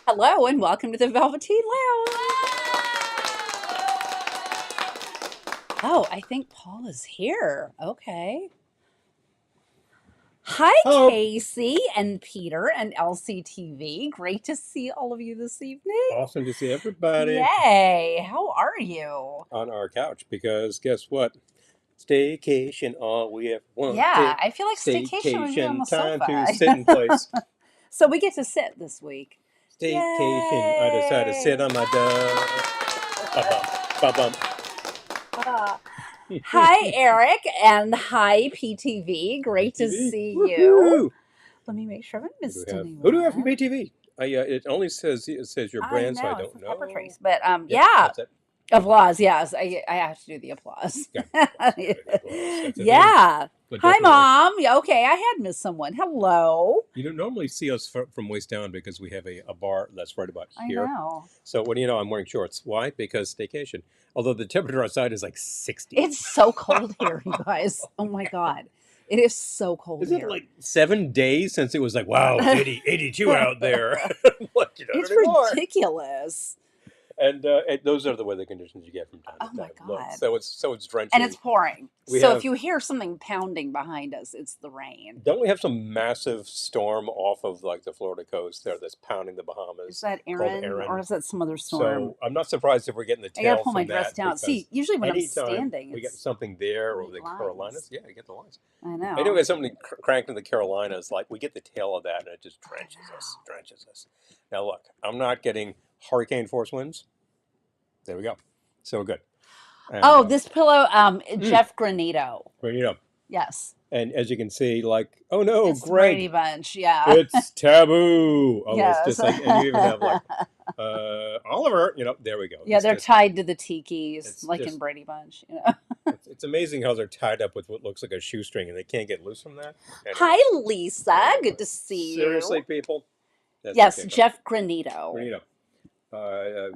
Hello and welcome to the Velveteen Lounge. Oh, I think Paul is here. Okay. Hi, Hello. Casey and Peter and LCTV. Great to see all of you this evening. Awesome to see everybody Yay. How are you? on our couch because guess what? Staycation, all we ever Yeah, wanted. I feel like staycation would be on the Staycation, time to sofa. sit in place. So we get to sit this week. Staycation, I decided to sit Yay. on my duck. Ba-bum, ba-bum. Ah. Hi, Eric, and hi, PTV. Great to BTV, see you. woohoo! Let me make sure I haven't Who do missed we have? Who do we have from anyone. BTV? It only says your I brand, so I know, it's don't the pepper know. trace. But Yep, yeah, that's it. applause. Yes, I have to do the applause. Yeah, applause. That's the thing. Yeah. But Hi, definitely. Mom. Yeah, okay, I had missed someone. Hello. You don't normally see us from waist down because we have a bar that's right about I here. know. So what do you know? I'm wearing shorts. Why? Because staycation. Although the temperature outside is like 60. It's so cold here, you guys. Oh my God. It is so cold Is it here. like 7 days since it was like, wow, it's 80, 82 out there? What, not It's anymore. ridiculous. And those are the weather conditions you get from time Oh to my time. Look, God. so it's And it's drenching. pouring. We So if have you hear something pounding behind us, it's the rain. Don't we have some massive storm off of like the Florida coast there that's pounding the Is Bahamas that called Aaron or Erin? is that some other storm? So I'm not surprised if we're getting the I gotta tail pull my from dress that down. See, because usually when I'm anytime standing, we get it's something there over white the lines. Carolinas, yeah, you get the lines. I know. Anyway, something cranked in the Carolinas, like we get the tail of that and it just I drenches us, know. drenches us. Now look, I'm not getting hurricane force winds. There we go. So good. And Oh, this pillow, mm, Jeff Granito. well, you know, Yes. and as you can see, like, oh no, It's the Brady Greg, Bunch. Yeah. it's taboo. Almost Yes. just like, and you even have like Oliver. There we go. Yeah, they're Just tied to the tikis, it's like in just Brady Bunch. You know. it's amazing how they're tied up with what looks like a shoestring and they can't get loose from that. Hi, Anyway, Lisa. Good to see seriously, you. people, that's Yes, okay. Jeff Granito. Granito,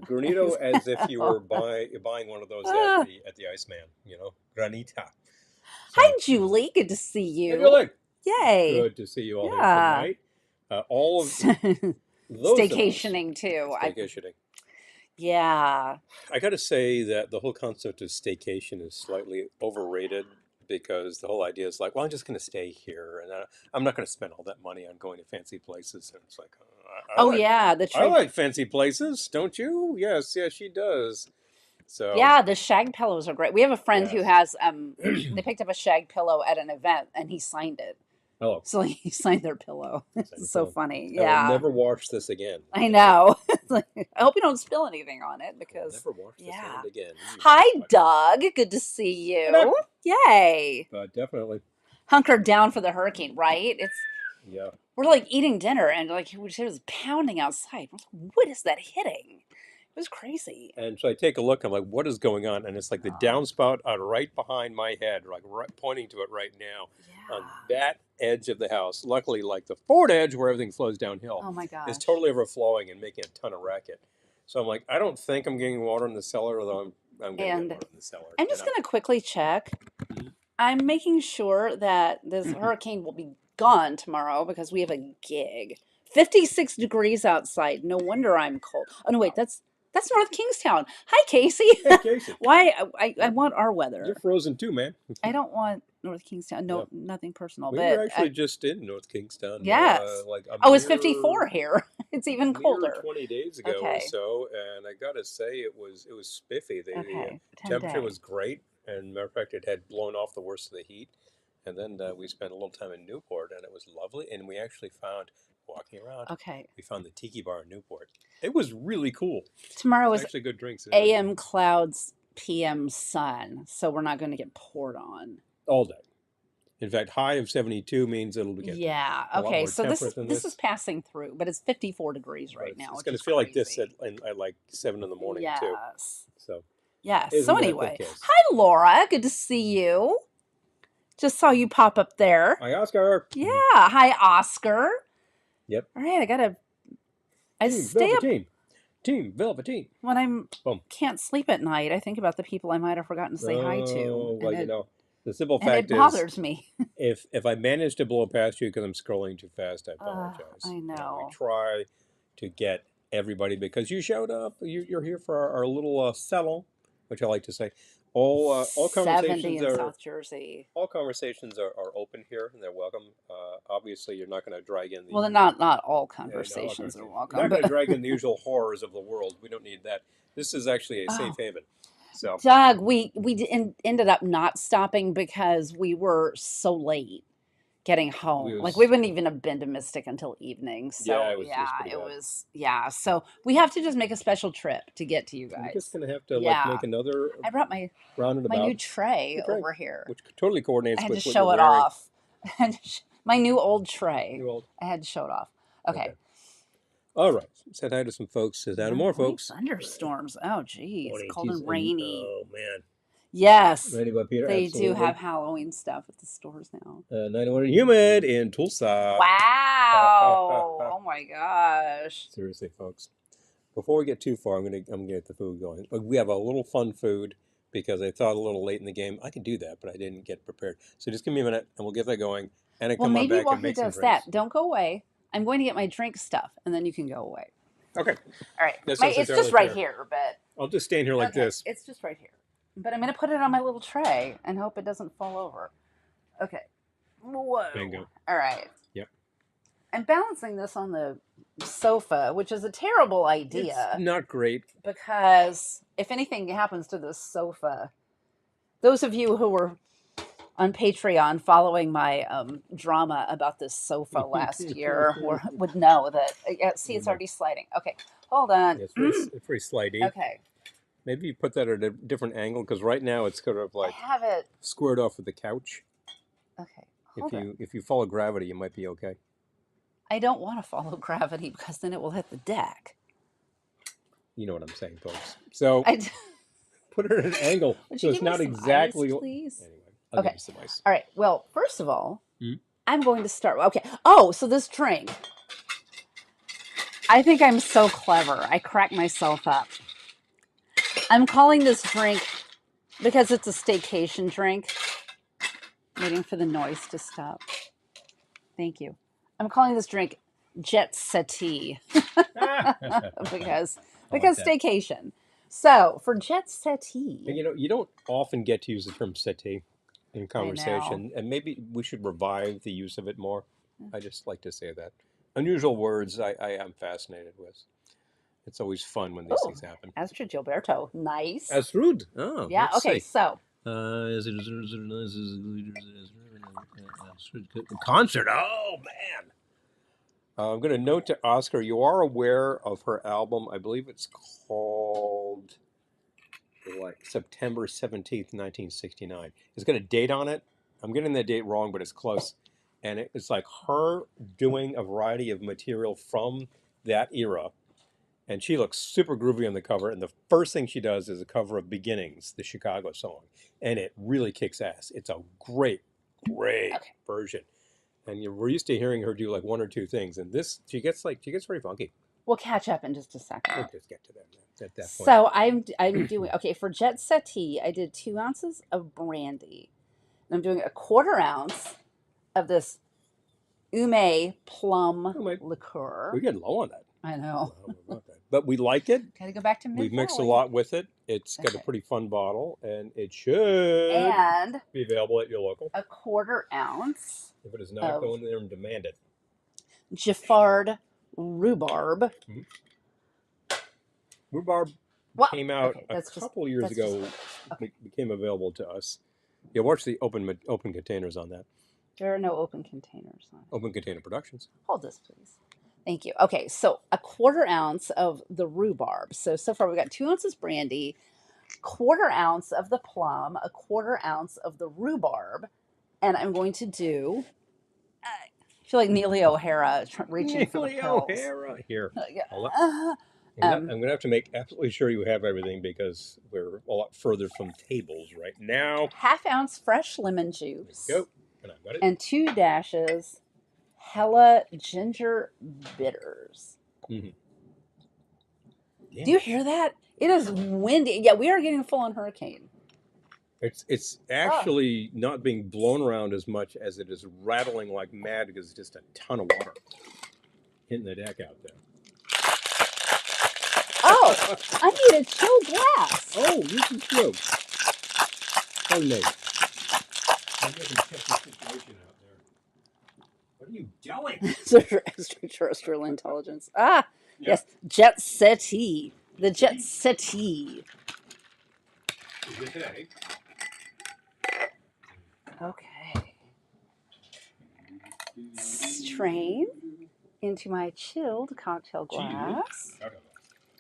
Granito, as if you were buying one of those at Ah. the Iceman. Granita. Hi, So, Julie. Good to see hey, Julie, you. Yay. good to see you all here Yeah. tonight. All of those of us Staycationing too. staycationing. Yeah. I got to say that the whole concept of staycation is slightly overrated because the whole idea is like, well, I'm just going to stay here and I'm not going to spend all that money on going to fancy places. And it's like, Oh yeah, I like fancy places, don't you? Yes, yes, she does. So, yeah, the shag pillows are great. We have a friend who yes. has they picked up a shag pillow at an event and he signed it. Hello, So he signed their pillow. second It's so pillow. funny. I will Yeah. never wash this again. I know. It's like, I hope you don't spill anything on it I will because never wash this yeah. hand again. Hi, But, Doug. Good to see but you. Yay. definitely, Hunkered down for the hurricane, right? yeah. We're like eating dinner and like it was pounding outside. I was like, what is that hitting? It was crazy. And so I take a look. I'm like, what is going on? And it's like the Oh, downspout out right behind my head, like right, pointing to it right now, on yeah. that edge of the house. Luckily, like the forward edge where everything flows downhill, Oh my is gosh. totally overflowing and making a ton of racket. So I'm like, I don't think I'm getting water in the cellar, although I'm going to get And water in the cellar. I'm And just going to quickly check. Mhm. I'm making sure that this hurricane will be gone tomorrow because we have a gig. 56 degrees outside. No wonder I'm cold. Oh no, wait, Wow. that's North Kingstown. Hi, Casey. Hey, Casey. Why I Yep. want our You're weather. frozen too, man. I don't want North Kingstown. Yeah. No, nothing personal, We were but actually just in North Kingstown, yes. like a Oh, it's mere 54 here. It's even mere colder. 20 days ago or Okay. so, and I gotta say it was spiffy. The Okay. 10 temperature day. was great, and matter of fact, it had blown off the worst of the heat. And then we spent a little time in Newport, and it was lovely. And we actually found, walking around, Okay. we found the Tiki Bar in Newport. It was really cool. Tomorrow It's is actually good drinks and everything AM clouds, PM sun, so we're not going to get poured on. all day. In fact, high of 72 means it'll get Yeah. a lot Okay. more So temperate than this is this. passing through, but it's 54 degrees But right it's, now, it's which going to is feel like this crazy. at like 7 in the morning, too. Yes. So, Yes. So isn't that the anyway, case? hi Laura. Good to see you. Just saw you pop up there. Hi, Oscar. Yeah. Hi Oscar. Yep. All right. I Team stay up Velveteen. Team Velveteen. when I'm Boom. can't sleep at night. I think about the people I might have forgotten to say hi to, Oh, well, the simple and it fact is, bothers me. if I manage to blow past you because I'm scrolling too fast, I I apologize. We know. try to get everybody because you showed up. You're here for our little salon, which I like to say. All 70 conversations in are South Jersey. all conversations are open here and they're welcome. Obviously, you're not going to drag in Well, the then not all no, conversations are you're welcome, not going to but drag in the usual horrors of the world. We don't need that. This is actually a safe oh, haven. So Doug, ended up not stopping because we were so late getting we home. Like we was wouldn't even have been to Mystic until evening. yeah, So it was yeah, pretty bad. So we have to just make a special trip to get to you We're just guys. going to have to like Yeah. make another I brought my new roundabout. tray Good try, over here. which totally I coordinates had to with what you're show it wearing. off. My new old tray. You're old. I had to show it off. Okay. Okay. All right. Said hi to some folks. Said hi to more Morning folks. thunderstorms. Oh, geez. Morning, Cold geez, and and rainy. oh man, Yes. ready, about Peter? They do have Absolutely. Halloween stuff at the stores now. 91 and humid in Tulsa. Wow. Oh my gosh. Seriously, folks. Before we get too far, I'm gonna get the food going. We have a little fun food because I thought a little late in the game I could do that, but I didn't get prepared. So just give me a minute and we'll get that going. And then Well, come on maybe back while and he make some does drinks. that, don't go away. I'm going to get my drink stuff and then you can go away. Okay. All right. That sounds It's entirely just right fair. here, but I'll just stand here like okay. this. It's just right here. But I'm going to put it on my little tray and hope it doesn't fall over. Okay. Whoa. Bingo. All right. Yep. I'm balancing this on the sofa, which is a terrible idea. It's not great. Because if anything happens to this sofa, those of you who were on Patreon following my drama about this sofa last year would know that. See, it's already sliding. Okay, hold on. Yeah, it's very slidey. Okay, Maybe you put that at a different angle because right now it's sort of I like have it. squared off with the couch. Okay, hold on. If you follow gravity, you might be okay. I don't want to follow gravity because then it will hit the deck. You know what I'm saying, folks. So I, put it at an angle would so you it's give me not some exactly. ice, please? Anyway, I'll Okay. give you some ice. All right. Well, first of all, Hmm? I'm going to start. Okay. Oh, so this drink. I think I'm so clever. I crack myself up. I'm calling this drink because it's a staycation drink. Waiting for the noise to stop. Thank you. I'm calling this drink Jet Settee because staycation. So for Jet Settee, And you don't often get to use the term settee in I know. conversation, and maybe we should revive the use of it more. I just like to say that. Unusual words I am fascinated with. It's always fun when these Ooh, things happen. Astrid Gilberto, nice. Astrud. Oh, Yeah. let's Okay. see. So Concert. Oh man. I'm going to note to Oscar, you are aware of her album. I believe it's called like September 17th, 1969. It's got a date on it. I'm getting the date wrong, but it's close. And it's like her doing a variety of material from that era. And she looks super groovy on the cover. And the first thing she does is a cover of Beginnings, the Chicago song. And it really kicks ass. It's a great version. And we're used to hearing her do like one or two things. And this, she gets very funky. we'll catch up in just a second. We'll just get to that at that point. So I'm doing okay for Jet Settee. I did 2 ounces of brandy. And I'm doing a 1/4 ounce of this Ume plum liqueur. We're getting low on that. I know. But we like it. Gotta go back to We've mixed a Mid-Valley. lot with it. It's got a pretty fun bottle, and it should And be available at your local. a 1/4 ounce If it is not, go in there and demand it. Giffard rhubarb. Rhubarb What? came out Okay, a couple years ago. Became available to us. Yeah, watch the open containers on that. There are no open containers on it. Open Container Productions. Hold this, please. Thank you. Okay, so a 1/4 ounce of the rhubarb. So far we've got 2 ounces brandy, 1/4 ounce of the plum, a 1/4 ounce of the rhubarb, and I'm going to do. I feel like Neely O'Hara reaching for the pills. O'Hara. Here. Uh, I'm going to have to make absolutely sure you have everything because we're a lot further from tables right now. 1/2 ounce fresh lemon juice. There you go. And I've got it. And 2 dashes Hella ginger bitters. Mm-hmm. Do you hear that? It is windy. Yeah, we are getting full on hurricane. It's actually not being blown around as much as it is rattling like mad because it's just a ton of water hitting the deck out there. I need a chill glass. Oh, this is true. Oh, no. I'm getting check the situation out there. What are you doing? Extraterrestrial intelligence. Ah, Yeah. yes. Jet Settee. The Jet Settee. Okay. Okay. Strain into my chilled cocktail glass.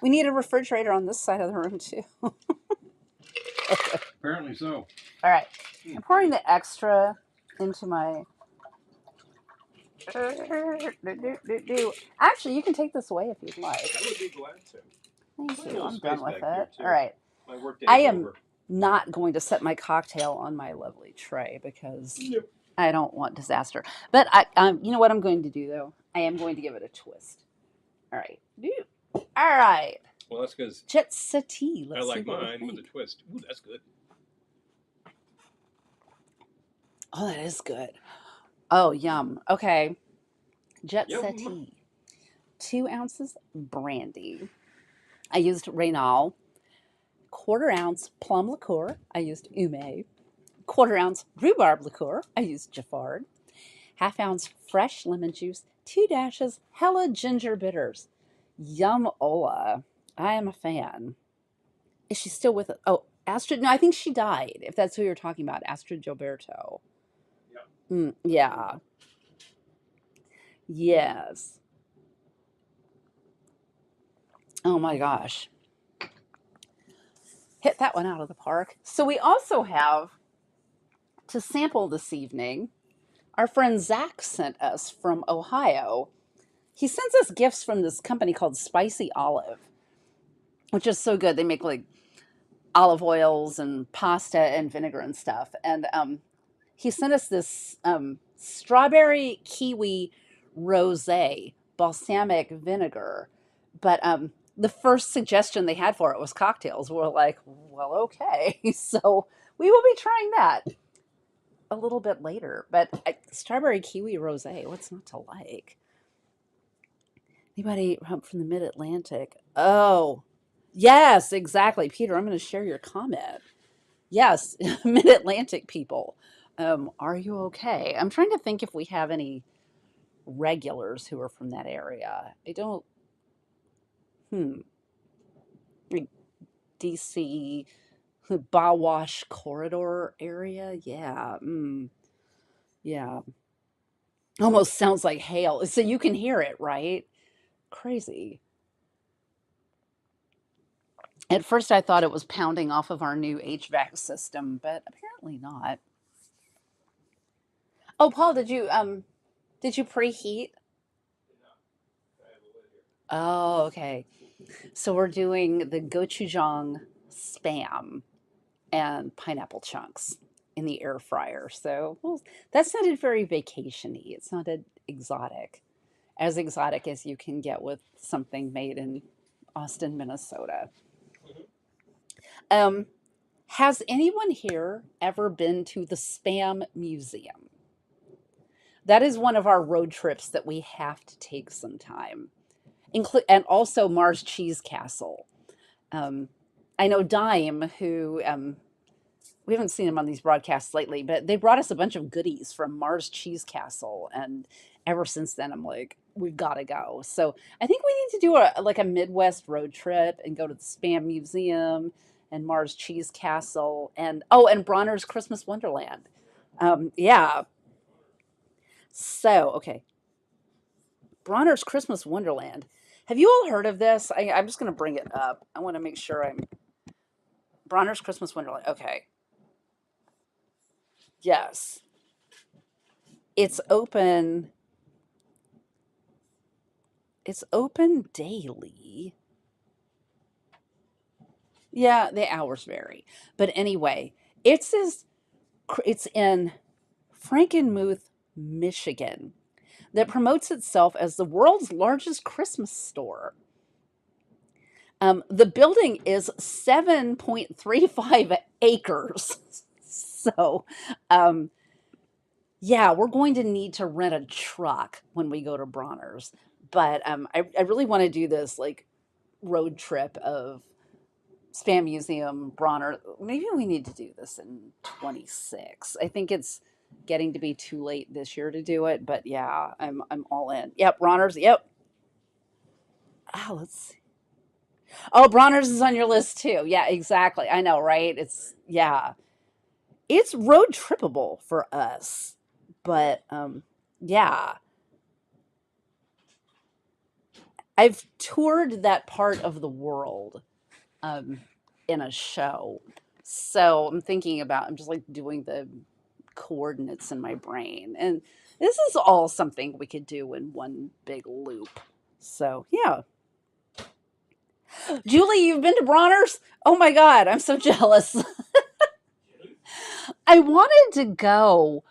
We need a refrigerator on this side of the room, too. Okay. Apparently so. All right. I'm pouring the extra into my. Actually, you can take this away if you'd like. I would be glad to. Thank you. I'm done with it. Too. All right. My work day's I am over. not going to set my cocktail on my lovely tray because Yep. I don't want disaster. But you know what I'm going to do though? I am going to give it a twist. All right. All right. Well, that's because Jet Settee. I like mine with a twist. Ooh, that's good. Oh, that is good. Oh, yum. Okay. Jet Settee. 2 ounces brandy. I used Reynal. 1/4 ounce plum liqueur. I used Ume. 1/4 ounce rhubarb liqueur. I used Giffard. 1/2 ounce fresh lemon juice. 2 dashes Hella ginger bitters. Yum Ola. I am a fan. Is she still with it? Oh, Astrid. No, I think she died. If that's who you're talking about, Astrid Gilberto. Yeah. Yeah. Yes. Oh my gosh. Hit that one out of the park. So we also have to sample this evening. Our friend Zach sent us from Ohio. He sends us gifts from this company called Spicy Olive, which is so good. They make like olive oils and pasta and vinegar and stuff. And he sent us this strawberry kiwi rosé balsamic vinegar. But the first suggestion they had for it was cocktails. We're like, well, okay. So we will be trying that a little bit later. But strawberry kiwi rosé, what's not to like? Anybody from the Mid-Atlantic? Oh, yes, exactly. Peter, I'm going to share your comment. Yes, Mid-Atlantic people. Are you okay? I'm trying to think if we have any regulars who are from that area. I don't. Like DC, Bawash corridor area. Yeah. Yeah. Almost sounds like hail. So you can hear it, right? Crazy. At first, I thought it was pounding off of our new HVAC system, but apparently not. Oh, Paul, did you preheat? Oh, okay. So we're doing the gochujang spam and pineapple chunks in the air fryer. So well, that sounded very vacation-y. It sounded exotic, as exotic as you can get with something made in Austin, Minnesota. Um, has anyone here ever been to the Spam Museum? That is one of our road trips that we have to take sometime. And also Mars Cheese Castle. Um, I know Dime, who we haven't seen him on these broadcasts lately, but they brought us a bunch of goodies from Mars Cheese Castle, and ever since then, I'm like, we've got to go. So I think we need to do a Midwest road trip and go to the Spam Museum and Mars Cheese Castle, and and Bronner's Christmas Wonderland. Yeah. So okay, Bronner's Christmas Wonderland. Have you all heard of this? I'm just going to bring it up. I want to make sure I'm Bronner's Christmas Wonderland. Okay. Yes. It's open. It's open daily. Yeah, the hours vary. But anyway, it's this it's in Frankenmuth, Michigan, that promotes itself as the world's largest Christmas store. The building is 7.35 acres. So, um, yeah, we're going to need to rent a truck when we go to Bronner's. But I really want to do this like road trip of Spam Museum, Bronner. Maybe we need to do this in 26. I think it's getting to be too late this year to do it, but yeah, I'm all in. Yep, Bronner's. Yep. Oh, let's see. Oh, Bronner's is on your list too. Yeah, exactly. I know, right? It's yeah. It's road trippable for us. But yeah, I've toured that part of the world um in a show. So I'm thinking about I'm just like doing the coordinates in my brain. And this is all something we could do in one big loop. So, yeah. Julie, you've been to Bronner's? Oh my God, I'm so jealous. I wanted to go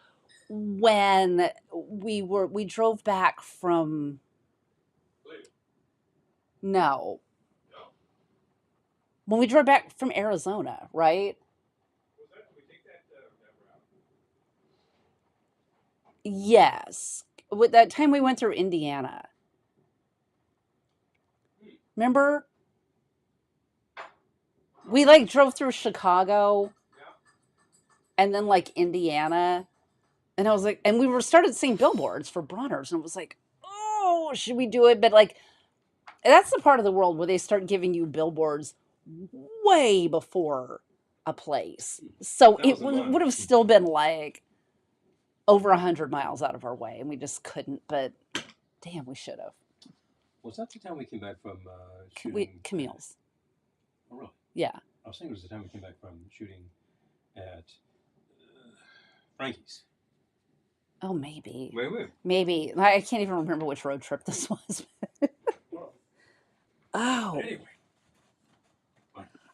when we drove back from no, when we drove back from Arizona, right? Yes. With that time we went through Indiana. Remember? We like drove through Chicago and then like Indiana. And I was like, and we were started seeing billboards for Bronner's, and it was like, oh, should we do it? But like, that's the part of the world where they start giving you billboards way before a place. So it would have still been like over 100 miles out of our way, and we just couldn't. But damn, we should have. Was that the time we came back from shooting? Camille's. Oh, really? Yeah. I was thinking it was the time we came back from shooting at Frankie's. Oh, maybe. Wait. Maybe. I can't even remember which road trip this was. Oh. Anyway.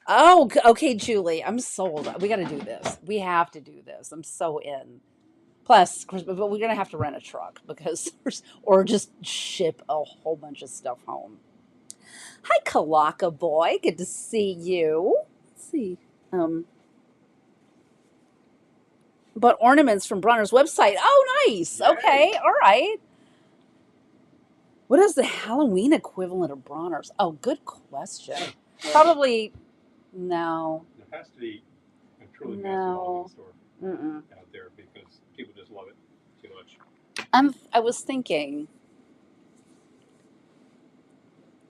Oh, okay, Julie. I'm sold. We got to do this. We have to do this. I'm so in. Plus, but we're gonna have to rent a truck because, or just ship a whole bunch of stuff home. Hi, Kalaka boy. Good to see you. Let's see. Um, but ornaments from Bronner's website. Oh, nice. Yay. Okay, all right. What is the Halloween equivalent of Bronner's? Oh, good question. Probably no. There has to be a truly massive Halloween store out there because people just love it too much. I was thinking.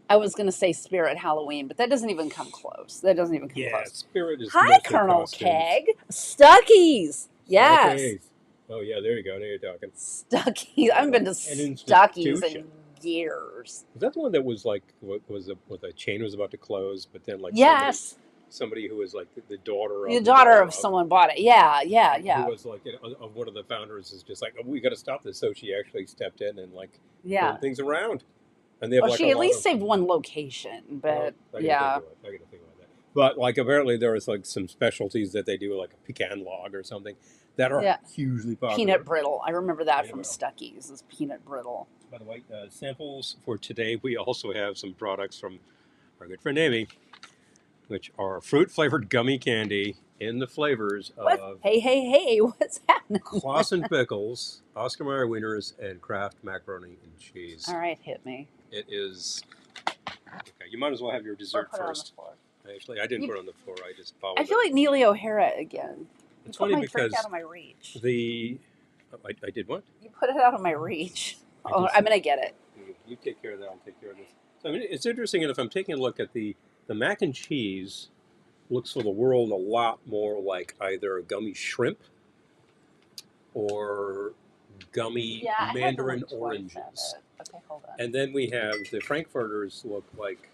I was going to say Spirit Halloween, but that doesn't even come close. That doesn't even come close. Spirit is Hi, Colonel Keg. Stuckies. Yes. Stuckies. Oh, yeah, there you go. Now you're talking. Stuckies. I haven't been to Stuckies in years. Was that the one that was like, was the chain was about to close, but then like yes. Somebody who was like the daughter of the daughter of someone bought it. Yeah. Who was like of one of the founders is just like, oh, we got to stop this. So she actually stepped in and like turned things around. And they have she at least saved one location, but I gotta think about that. But like apparently there was like some specialties that they do, like a pecan log or something, that are hugely popular. Peanut brittle. I remember that from Stuckies. Is peanut brittle. By the way, samples for today. We also have some products from our good friend Amy, which are fruit-flavored gummy candy in the flavors of hey, what's happening? Clausen pickles, Oscar Mayer wieners, and Kraft macaroni and cheese. All right, hit me. It is okay. You might as well have your dessert first. Actually, I didn't put it on the floor. I just followed. I feel like Neely O'Hara again. It's funny because out of my reach. I did what? You put it out of my reach. Oh, I'm gonna get it. You take care of that. I'll take care of this. So I mean, it's interesting, and if I'm taking a look at the mac and cheese, looks for the world a lot more like either gummy shrimp or gummy mandarin oranges. Okay, hold on. And then we have the Frankfurters look like,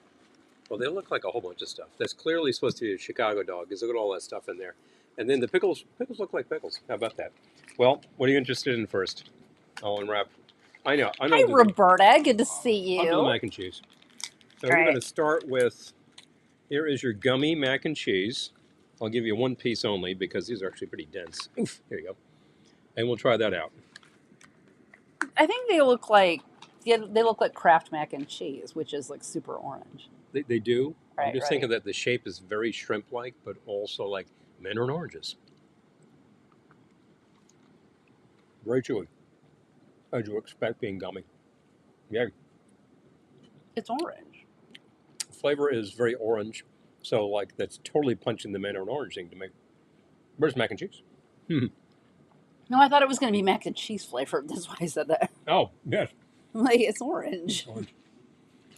well, they look like a whole bunch of stuff. That's clearly supposed to be a Chicago dog because look at all that stuff in there. And then the pickles look like pickles. How about that? Well, what are you interested in first? I'll unwrap. I know. Hi, Roberta. Good to see you. I'll do the mac and cheese. So we're going to start with, here is your gummy mac and cheese. I'll give you one piece only because these are actually pretty dense. Oof, here you go. And we'll try that out. I think they look like Kraft mac and cheese, which is like super orange. They do. Right, I'm just thinking that the shape is very shrimp-like, but also like mandarin oranges. Very chewy, as you expect being gummy. Yeah. It's orange. flavor is very orange. So, like, that's totally punching the mandarin orange thing to make. Where's mac and cheese? No, I thought it was going to be mac and cheese flavored. That's why I said that. Oh, yes. Like, it's orange. Orange.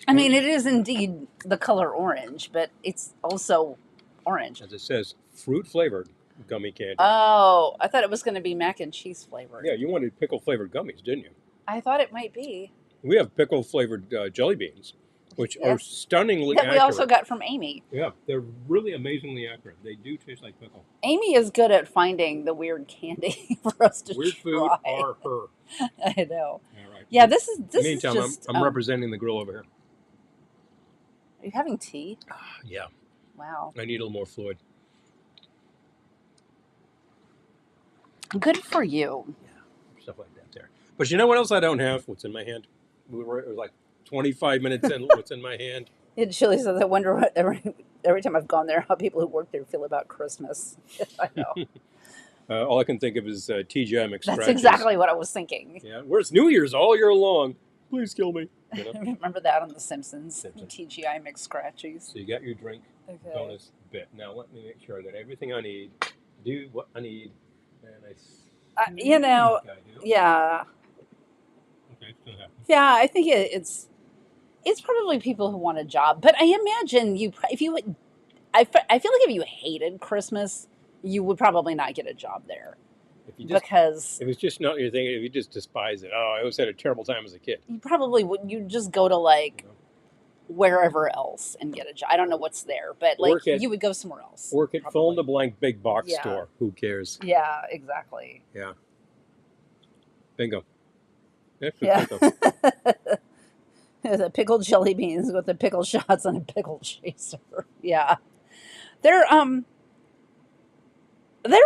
I mean, it is indeed the color orange, but it's also orange. As it says, fruit flavored gummy candy. Oh, I thought it was going to be mac and cheese flavored. Yeah, you wanted pickle flavored gummies, didn't you? I thought it might be. We have pickle flavored jelly beans, which are stunningly That accurate. we also got from Amy. Yeah, they're really amazingly accurate. They do taste like pickle. Amy is good at finding the weird candy for us to Weird try. food are her. I know. All right. Yeah, this is Meantime, just. I'm representing the grill over here. Are you having tea? Yeah. Wow. I need a little more fluid. Good for you. Yeah, stuff like that there. But you know what else I don't have? What's in my hand? It was like 25 minutes in. What's in my hand? It Chili says, I wonder what every time I've gone there, how people who work there feel about Christmas. I know. All I can think of is TGI McScratches. That's exactly what I was thinking. Yeah, where's New Year's all year long? Please kill me. You know? Remember that on The Simpsons? TGI McScratchies. So you got your drink bonus bit. Now let me make sure I got everything I need. Do what I need. And you know, yeah. Okay, still happens. Yeah, I think it's probably people who want a job. But I imagine I feel like if you hated Christmas, you would probably not get a job there. Because if it's just not your thing, if you just despise it, I always had a terrible time as a kid. You probably would. You just go to wherever else and get a job. I don't know what's there, but you would go somewhere else. Work at fill in the blank big box store. Who cares? Yeah, exactly. Yeah. Bingo. Yeah. The pickled jelly beans with the pickle shots and a pickle chaser. Yeah. They're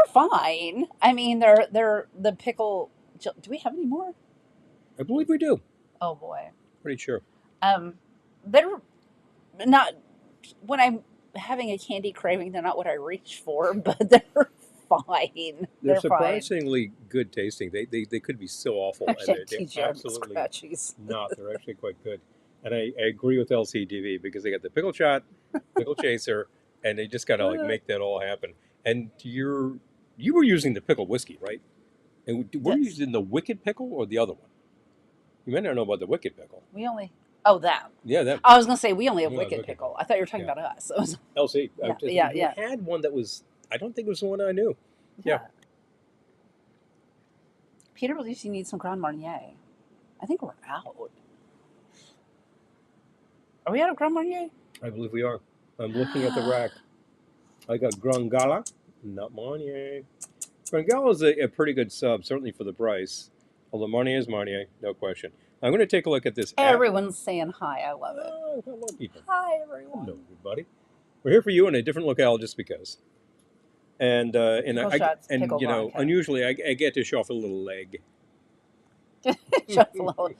fine. I mean, they're the pickle. Do we have any more? I believe we do. Oh boy. Pretty sure. They're not, when I'm having a candy craving, they're not what I reach for, but they're fine. They're surprisingly good tasting. They could be so awful. And they're absolutely scratchies. not. They're actually quite good. And I agree with LCTV because they got the pickle shot, pickle chaser, and they just got to make that all happen. And you were using the pickle whiskey, right? And were you using the Wicked pickle or the other one? You may not know about the Wicked pickle. That. Yeah, that. I was going to say, we only have Wicked pickle. I thought you were talking about us. It was, LC. Yeah. You had one that was, I don't think it was the one I knew. Yeah. Peter believes you need some Grand Marnier. I think we're out. Are we out of Grand Marnier? I believe we are. I'm looking at the rack. I got Grand Gala, not Marnier. Grand Gala is a pretty good sub, certainly for the price. Although Marnier is Marnier, no question. I'm going to take a look at this app. Everyone's saying hi. I love it. Oh, hello, people. Hi, everyone. Hello, everybody. We're here for you in a different locale just because. And you know, unusually I get to show off a little leg. Show off a little.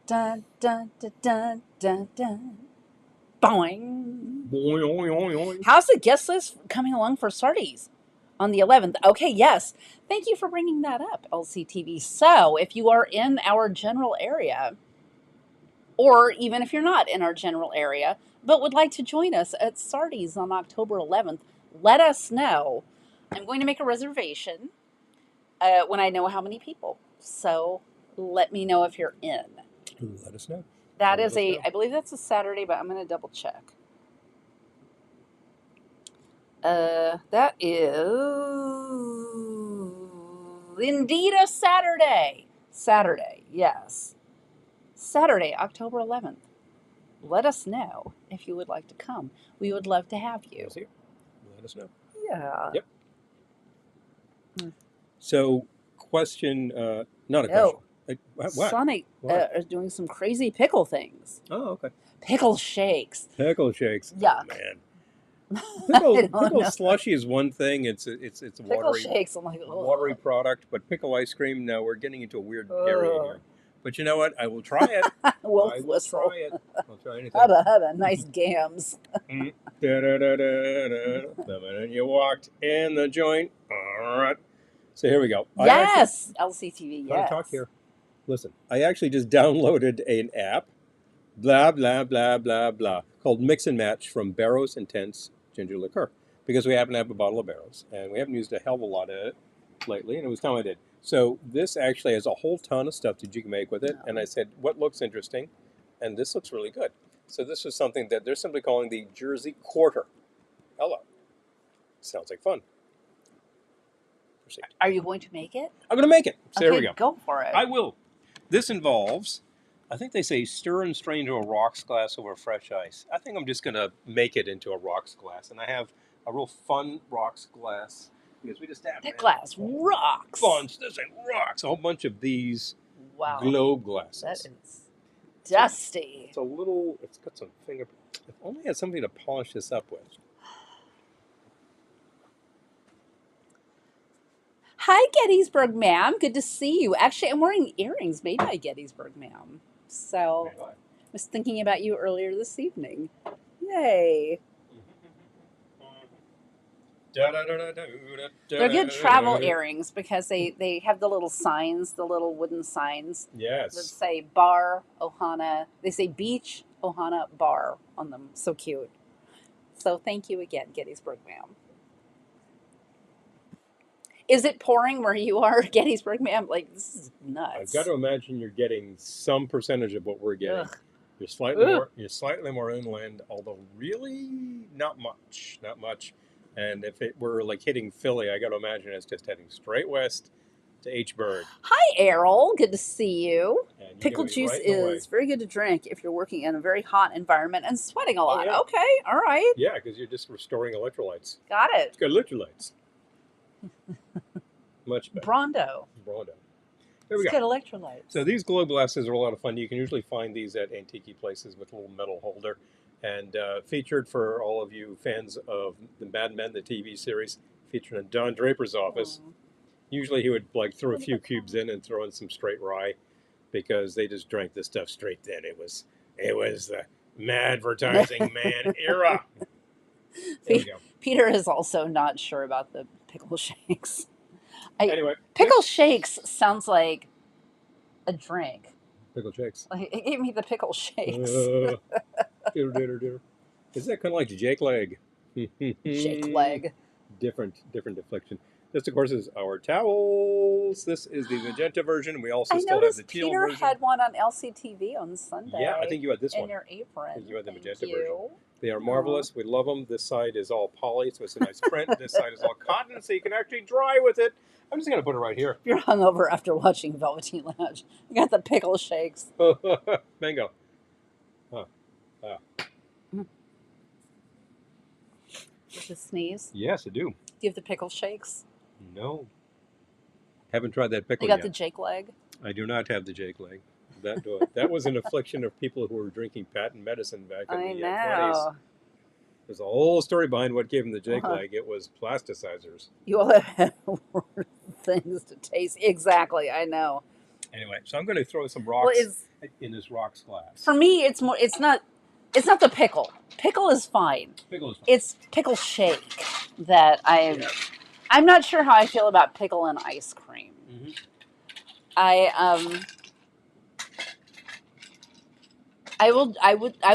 Dun, dun, dun, dun, dun, dun. Boing. Boing, oing, oing, oing. How's the guest list coming along for Sardi's on the 11th? Okay, yes. Thank you for bringing that up, LCTV. So, if you are in our general area, or even if you're not in our general area, but would like to join us at Sardi's on October 11th, let us know. I'm going to make a reservation when I know how many people. So, let me know if you're in. Let us know. That is I believe that's a Saturday, but I'm going to double check. That is indeed a Saturday. Saturday, yes. Saturday, October 11th. Let us know if you would like to come. We would love to have you. Let us know. Yeah. Yep. So, question, not a question. What? Sonic is doing some crazy pickle things. Oh, okay. Pickle shakes. Pickle shakes. Yuck. Oh, man. Pickle slushy is one thing. It's pickle watery. Shakes. I'm like, watery product, but pickle ice cream. No, we're getting into a weird area here. But you know what? I will try it. I will try it. I'll try anything. Hubba, nice gams. The minute you walked in the joint. All right. So here we go. Yes, LCTV. Yes. Talk here. Listen, I actually just downloaded an app blah, blah, blah, blah, blah, called Mix and Match from Barrow's Intense Ginger Liqueur. Because we happen to have a bottle of Barrow's, and we haven't used a hell of a lot of it lately, and it was time I did. So this actually has a whole ton of stuff that you can make with it, and I said, what looks interesting? And this looks really good. So this is something that they're simply calling the Jersey Quarter. Hello. Sounds like fun. Proceed. Are you going to make it? I'm going to make it. So okay, there we go. Go for it. I will. This involves, I think they say stir and strain into a rocks glass over fresh ice. I think I'm just going to make it into a rocks glass. And I have a real fun rocks glass because we just have that glass rocks. Bunch. This thing rocks. A whole bunch of these globe glasses. That is dusty. It's a little, it's got some fingerprints. If only I had something to polish this up with. Hi, Gettysburg, ma'am. Good to see you. Actually, I'm wearing earrings made by Gettysburg, ma'am. So, I was thinking about you earlier this evening. Yay. They're good travel earrings because they have the little signs, the little wooden signs. Yes. That say bar, Ohana. They say beach, Ohana, bar on them. So cute. So thank you again, Gettysburg, ma'am. Is it pouring where you are, Gettysburg, ma'am? Like, this is nuts. I've got to imagine you're getting some percentage of what we're getting. Ugh. You're slightly more inland, although really not much. And if it were like hitting Philly, I got to imagine it's just heading straight west to H-Bird. Hi, Errol. Good to see you. Pickle juice right is very good to drink if you're working in a very hot environment and sweating a lot. Yeah. Okay, all right. Yeah, because you're just restoring electrolytes. Got it. It's got electrolytes. Much better. Brondo. There we It's go. got electrolytes. So these globe glasses are a lot of fun. You can usually find these at antique places with a little metal holder. And featured for all of you fans of the Mad Men, the TV series, featured in Don Draper's office. Aww. Usually he would like throw a few cubes in and throw in some straight rye because they just drank this stuff straight then. It was the Madvertising Man era. There we go. Peter is also not sure about the pickle shakes. Anyway. Pickle shakes sounds like a drink. Pickle shakes. Like, it gave me the pickle shakes. Dinner. Is that kind of like Jake Leg? Jake Leg. Different affliction. This, of course, is our towels. This is the magenta version. We also still have the teal Peter version. had one on LCTV on Sunday. Yeah, I think you had this one. In your apron. I think you had the magenta Thank version. you. They are marvelous. We love them. This side is all poly, so it's a nice print. This side is all cotton, so you can actually dry with it. I'm just going to put it right here. You're hungover after watching Velveteen Lounge. You got the pickle shakes. Bingo. Did you sneeze? Yes, I do. Do you have the pickle shakes? No. Haven't tried that pickle You got yet. the Jake Leg? I do not have the Jake Leg. That was an affliction of people who were drinking patent medicine back in the 20s. There's a whole story behind what gave him the Jake Leg. It was plasticizers. You all have things to taste. Exactly, I know. Anyway, so I'm going to throw some rocks in this rocks glass. For me, it's not the pickle. Pickle is fine. Pickle is fine. It's pickle shake that I'm not sure how I feel about pickle and ice cream. Mm-hmm. I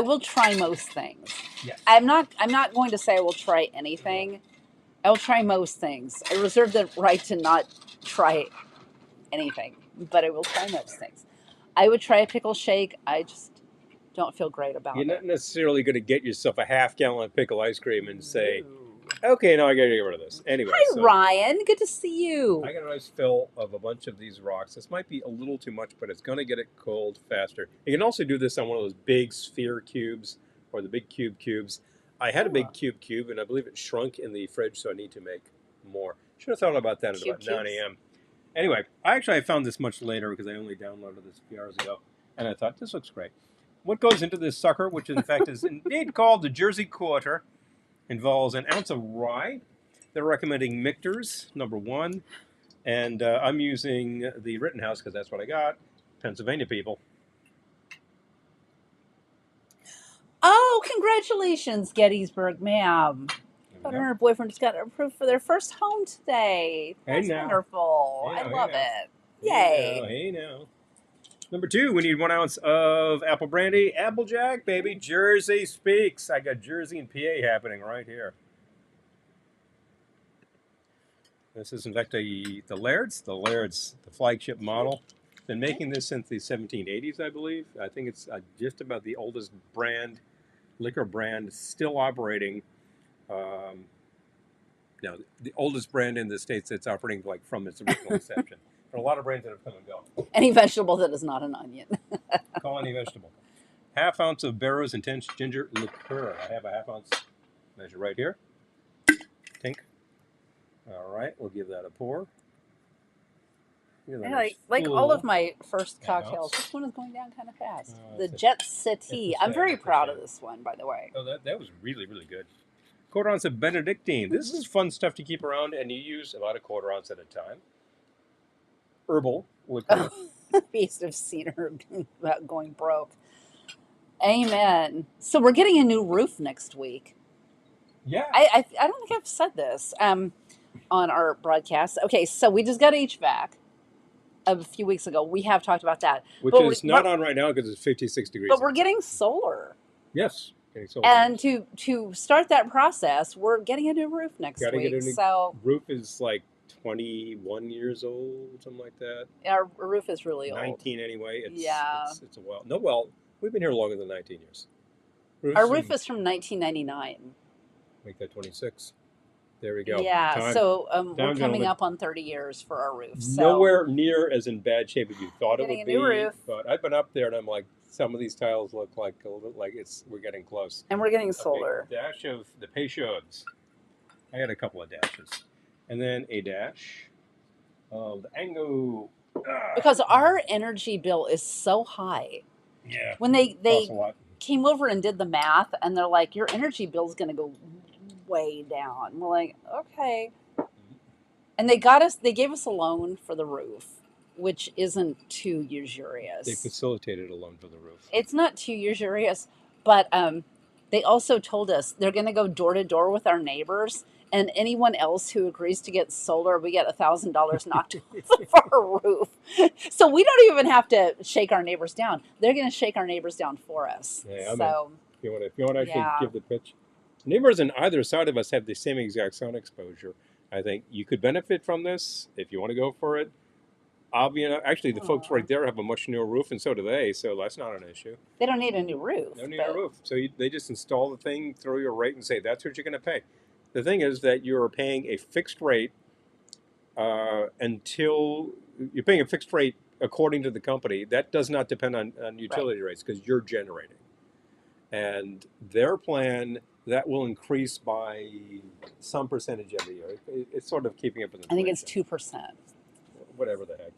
will try most things. Yes. I'm not going to say I will try anything. I will try most things. I reserve the right to not try anything, but I will try most things. I would try a pickle shake. I just don't feel great about it. You're not necessarily going to get yourself a half-gallon of pickle ice cream and say, okay, now I got to get rid of this. Anyway. Hi, Ryan. Good to see you. I got a nice fill of a bunch of these rocks. This might be a little too much, but it's going to get it cold faster. You can also do this on one of those big sphere cubes or the big cubes. I had a big cube, and I believe it shrunk in the fridge, so I need to make more. Should have thought about that at about 9 a.m. Anyway, I found this much later because I only downloaded this a few hours ago, and I thought, this looks great. What goes into this sucker, which in fact is indeed called the Jersey Quarter, involves an ounce of rye. They're recommending Michter's, #1. And I'm using the Rittenhouse because that's what I got. Pennsylvania people. Oh, congratulations, Gettysburg, ma'am. Her and her boyfriend just got approved for their first home today. That's wonderful. I love it. Yay. Hey now. Number 2, we need 1 ounce of apple brandy. Applejack, baby. Jersey speaks. I got Jersey and PA happening right here. This is, in fact, the Laird's. The Laird's, the flagship model. Been making this since the 1780s, I believe. I think it's just about the oldest brand, liquor brand, still operating. No, the oldest brand in the States that's operating like from its original inception. There are a lot of brands that have come and go. Any vegetable that is not an onion. Call any vegetable. 1/2 ounce of Barrow's Intense Ginger Liqueur. I have a 1/2 ounce measure right here. Tink. All right, we'll give that a pour. Like all of my first cocktails, this one is going down kind of fast. The Jet Settee. I'm very proud of this one, by the way. Oh, that was really, really good. 1/4 ounce of Benedictine. This is fun stuff to keep around, and you use about a 1/4 ounce at a time. Herbal liqueur. Beast of Cedar about going broke. Amen. So we're getting a new roof next week. Yeah. I don't think I've said this on our broadcast. Okay, so we just got HVAC a few weeks ago. We have talked about that. Which is not on right now because it's 56 degrees. But we're getting solar. Yes. Getting solar. And to start that process, we're getting a new roof next week. So roof is like 21 years old, something like that. Our roof is really old. 19 anyway. It's a while. No, well, we've been here longer than 19 years. Our roof is from 1999. Make that 26. There we go. Yeah, Time. so we're coming up on 30 years for our roof. So. Nowhere near as in bad shape as you thought it would be. New roof. But I've been up there and I'm like, some of these tiles look like a little like we're getting close. And we're getting solar. Okay, dash of the Peychauds. I had a couple of dashes. And then a dash of the Ango. Because our energy bill is so high. Yeah. When they came over and did the math, and they're like, your energy bill is going to go way down. We're like, okay. And they gave us a loan for the roof, which isn't too usurious. They facilitated a loan for the roof. It's not too usurious, but they also told us they're going to go door to door with our neighbors, and anyone else who agrees to get solar, we get $1,000 knocked off our roof. So we don't even have to shake our neighbors down. They're going to shake our neighbors down for us. Yeah, so if you want to actually give the pitch. Neighbors on either side of us have the same exact sun exposure. I think you could benefit from this if you want to go for it. Actually, the folks right there have a much newer roof, and so do they, so that's not an issue. They don't need a new roof. They don't need a roof. So they just install the thing, throw you a rate, and say, that's what you're going to pay. The thing is that you're paying a fixed rate until you're paying a fixed rate according to the company. That does not depend on utility rates because you're generating. And their plan, that will increase by some percentage every year. It's sort of keeping up with inflation. I think it's 2%. Whatever the heck,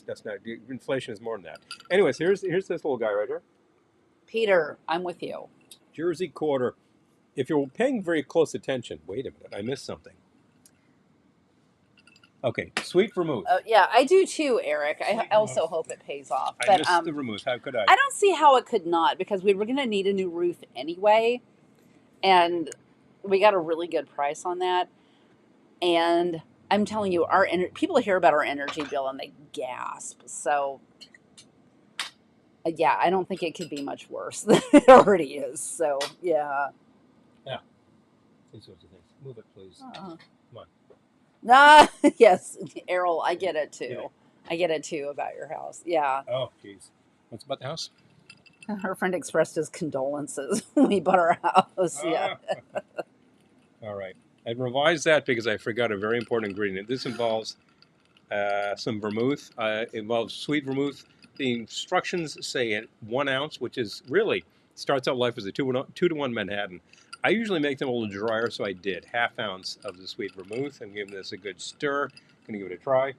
that's not, inflation is more than that. Anyways, here's this little guy right here. Peter, I'm with you. Jersey Quarter. If you're paying very close attention, wait a minute, I missed something. Okay, sweet vermouth. Yeah, I do too, Eric. I also hope it pays off. I missed the vermouth. How could I? I don't see how it could not, because we were going to need a new roof anyway, and we got a really good price on that. And I'm telling you, people hear about our energy bill and they gasp. So, yeah, I don't think it could be much worse than it already is. So, yeah. Yeah. These sorts of things. Move it, please. Come on. Ah, yes, Errol, I get it too. Yeah. I get it too about your house. Yeah. Oh, jeez. What's about the house? Her friend expressed his condolences when we bought our house. Yeah. All right. I revised that because I forgot a very important ingredient. This involves some vermouth. It involves sweet vermouth. The instructions say 1 ounce, which is really starts out life as a 2-to-1 Manhattan. I usually make them a little drier, so I did 1/2 ounce of the sweet vermouth. I'm giving this a good stir. Gonna give it a try.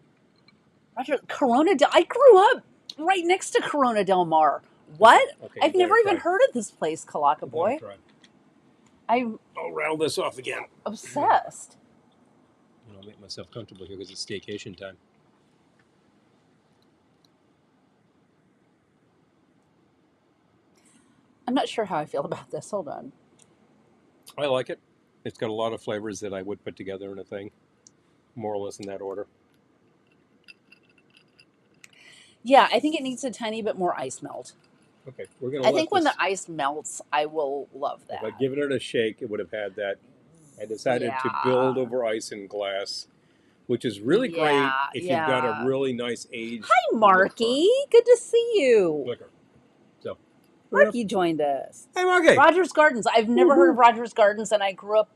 Roger, I grew up right next to Corona Del Mar. What? Okay, I've never even heard of this place, Kalaka Boy. I'll rattle this off again. Obsessed. I'll make myself comfortable here because it's staycation time. I'm not sure how I feel about this. Hold on. I like it. It's got a lot of flavors that I would put together in a thing, more or less in that order. Yeah, I think it needs a tiny bit more ice melt. Okay, we're gonna I let think when the this. ice melts, I will love If I that. given it a shake, it would have had that. I decided to build Yeah. over ice and glass, which is really great Yeah, if you've got a yeah. really nice aged Hi, liquor. Marky. Good to see you. Liquor. So we're gonna. Marky joined us. Hey, Marky. Rogers Gardens. I've never heard of Woohoo! Rogers Gardens, and I grew up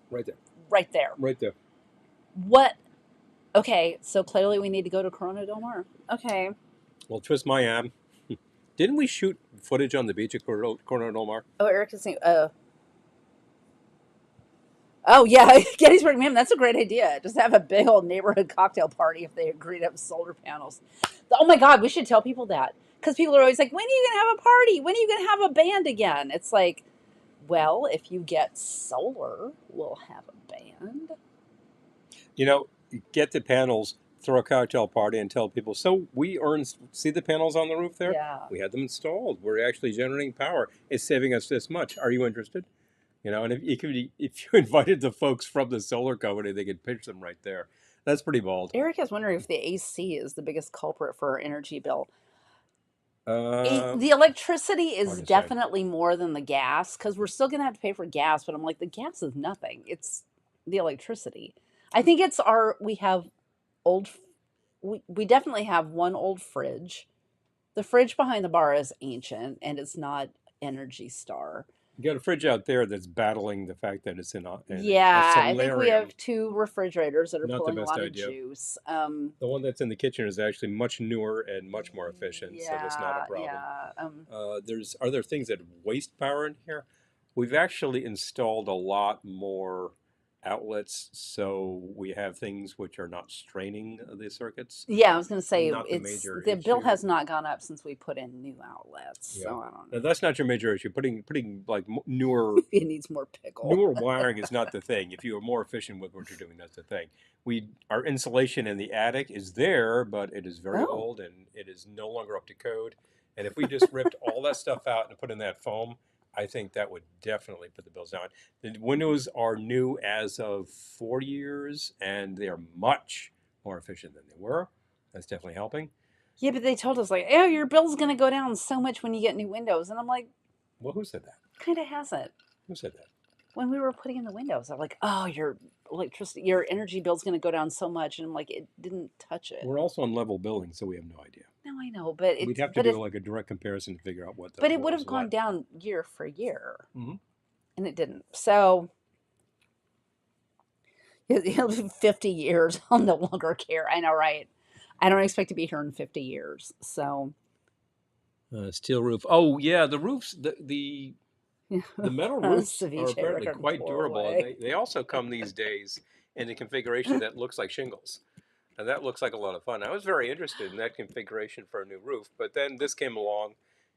Right there. right there. Right there. What? Okay, so clearly we need to go to Corona Del Mar. Okay. Well, twist my arm. Didn't we shoot footage on the beach at Corona Del Mar? Oh, Eric is saying, oh, yeah, Gettysburg, man, that's a great idea. Just have a big old neighborhood cocktail party if they agree to have solar panels. Oh my God, we should tell people that. Because people are always like, when are you going to have a party? When are you going to have a band again? It's like, well, if you get solar, we'll have a band. You know, get the panels, throw a cocktail party, and tell people. So we earn. See the panels on the roof there? Yeah. We had them installed. We're actually generating power. It's saving us this much. Are you interested? You know, and if you invited the folks from the solar company, they could pitch them right there. That's pretty bold. Eric is wondering if the AC is the biggest culprit for our energy bill. Uh, The electricity hard is to say. definitely more than the gas because we're still going to have to pay for gas, but I'm like, the gas is nothing. It's the electricity. I think it's we have old, we definitely have one old fridge. The fridge behind the bar is ancient and it's not Energy Star. You got a fridge out there that's battling the fact that it's in a Yeah, I think we solarium. have two refrigerators that are Not the pulling a best lot of idea. juice. The one that's in the kitchen is actually much newer and much more efficient, so that's not a Yeah, problem. yeah. Are there things that waste power in here? We've actually installed a lot more outlets, so we have things which are not straining the circuits. Yeah, I was going to say Not the major the bill issue. has not gone up since we put in new outlets. Yeah, So I don't now, know. that's not your major issue. Putting like newer It needs more pickle. newer wiring is not the thing. If you are more efficient with what you're doing, that's the thing. Our insulation in the attic is there, but it is very Oh. old and it is no longer up to code. And if we just ripped all that stuff out and put in that foam, I think that would definitely put the bills down. The windows are new as of 4 years, and they are much more efficient than they were. That's definitely helping. Yeah, but they told us like, oh, your bill's going to go down so much when you get new windows, and I'm like, Well, who said that? kind of hasn't. Who said that? When we were putting in the windows, I'm like, oh, your energy bill's going to go down so much, and I'm like, it didn't touch it. We're also on level building, so we have no idea. No, I know, but We'd have to do like a direct comparison to figure out what. But it would have gone down year for year, Mhm. and it didn't. So 50 years, I'll no longer care. I know, right? I don't expect to be here in 50 years. So Steel roof. Oh yeah, the roofs. The metal roofs are Ceviche apparently record quite pour durable, away. and they also come these days in a configuration that looks like shingles, and that looks like a lot of fun. I was very interested in that configuration for a new roof, but then this came along.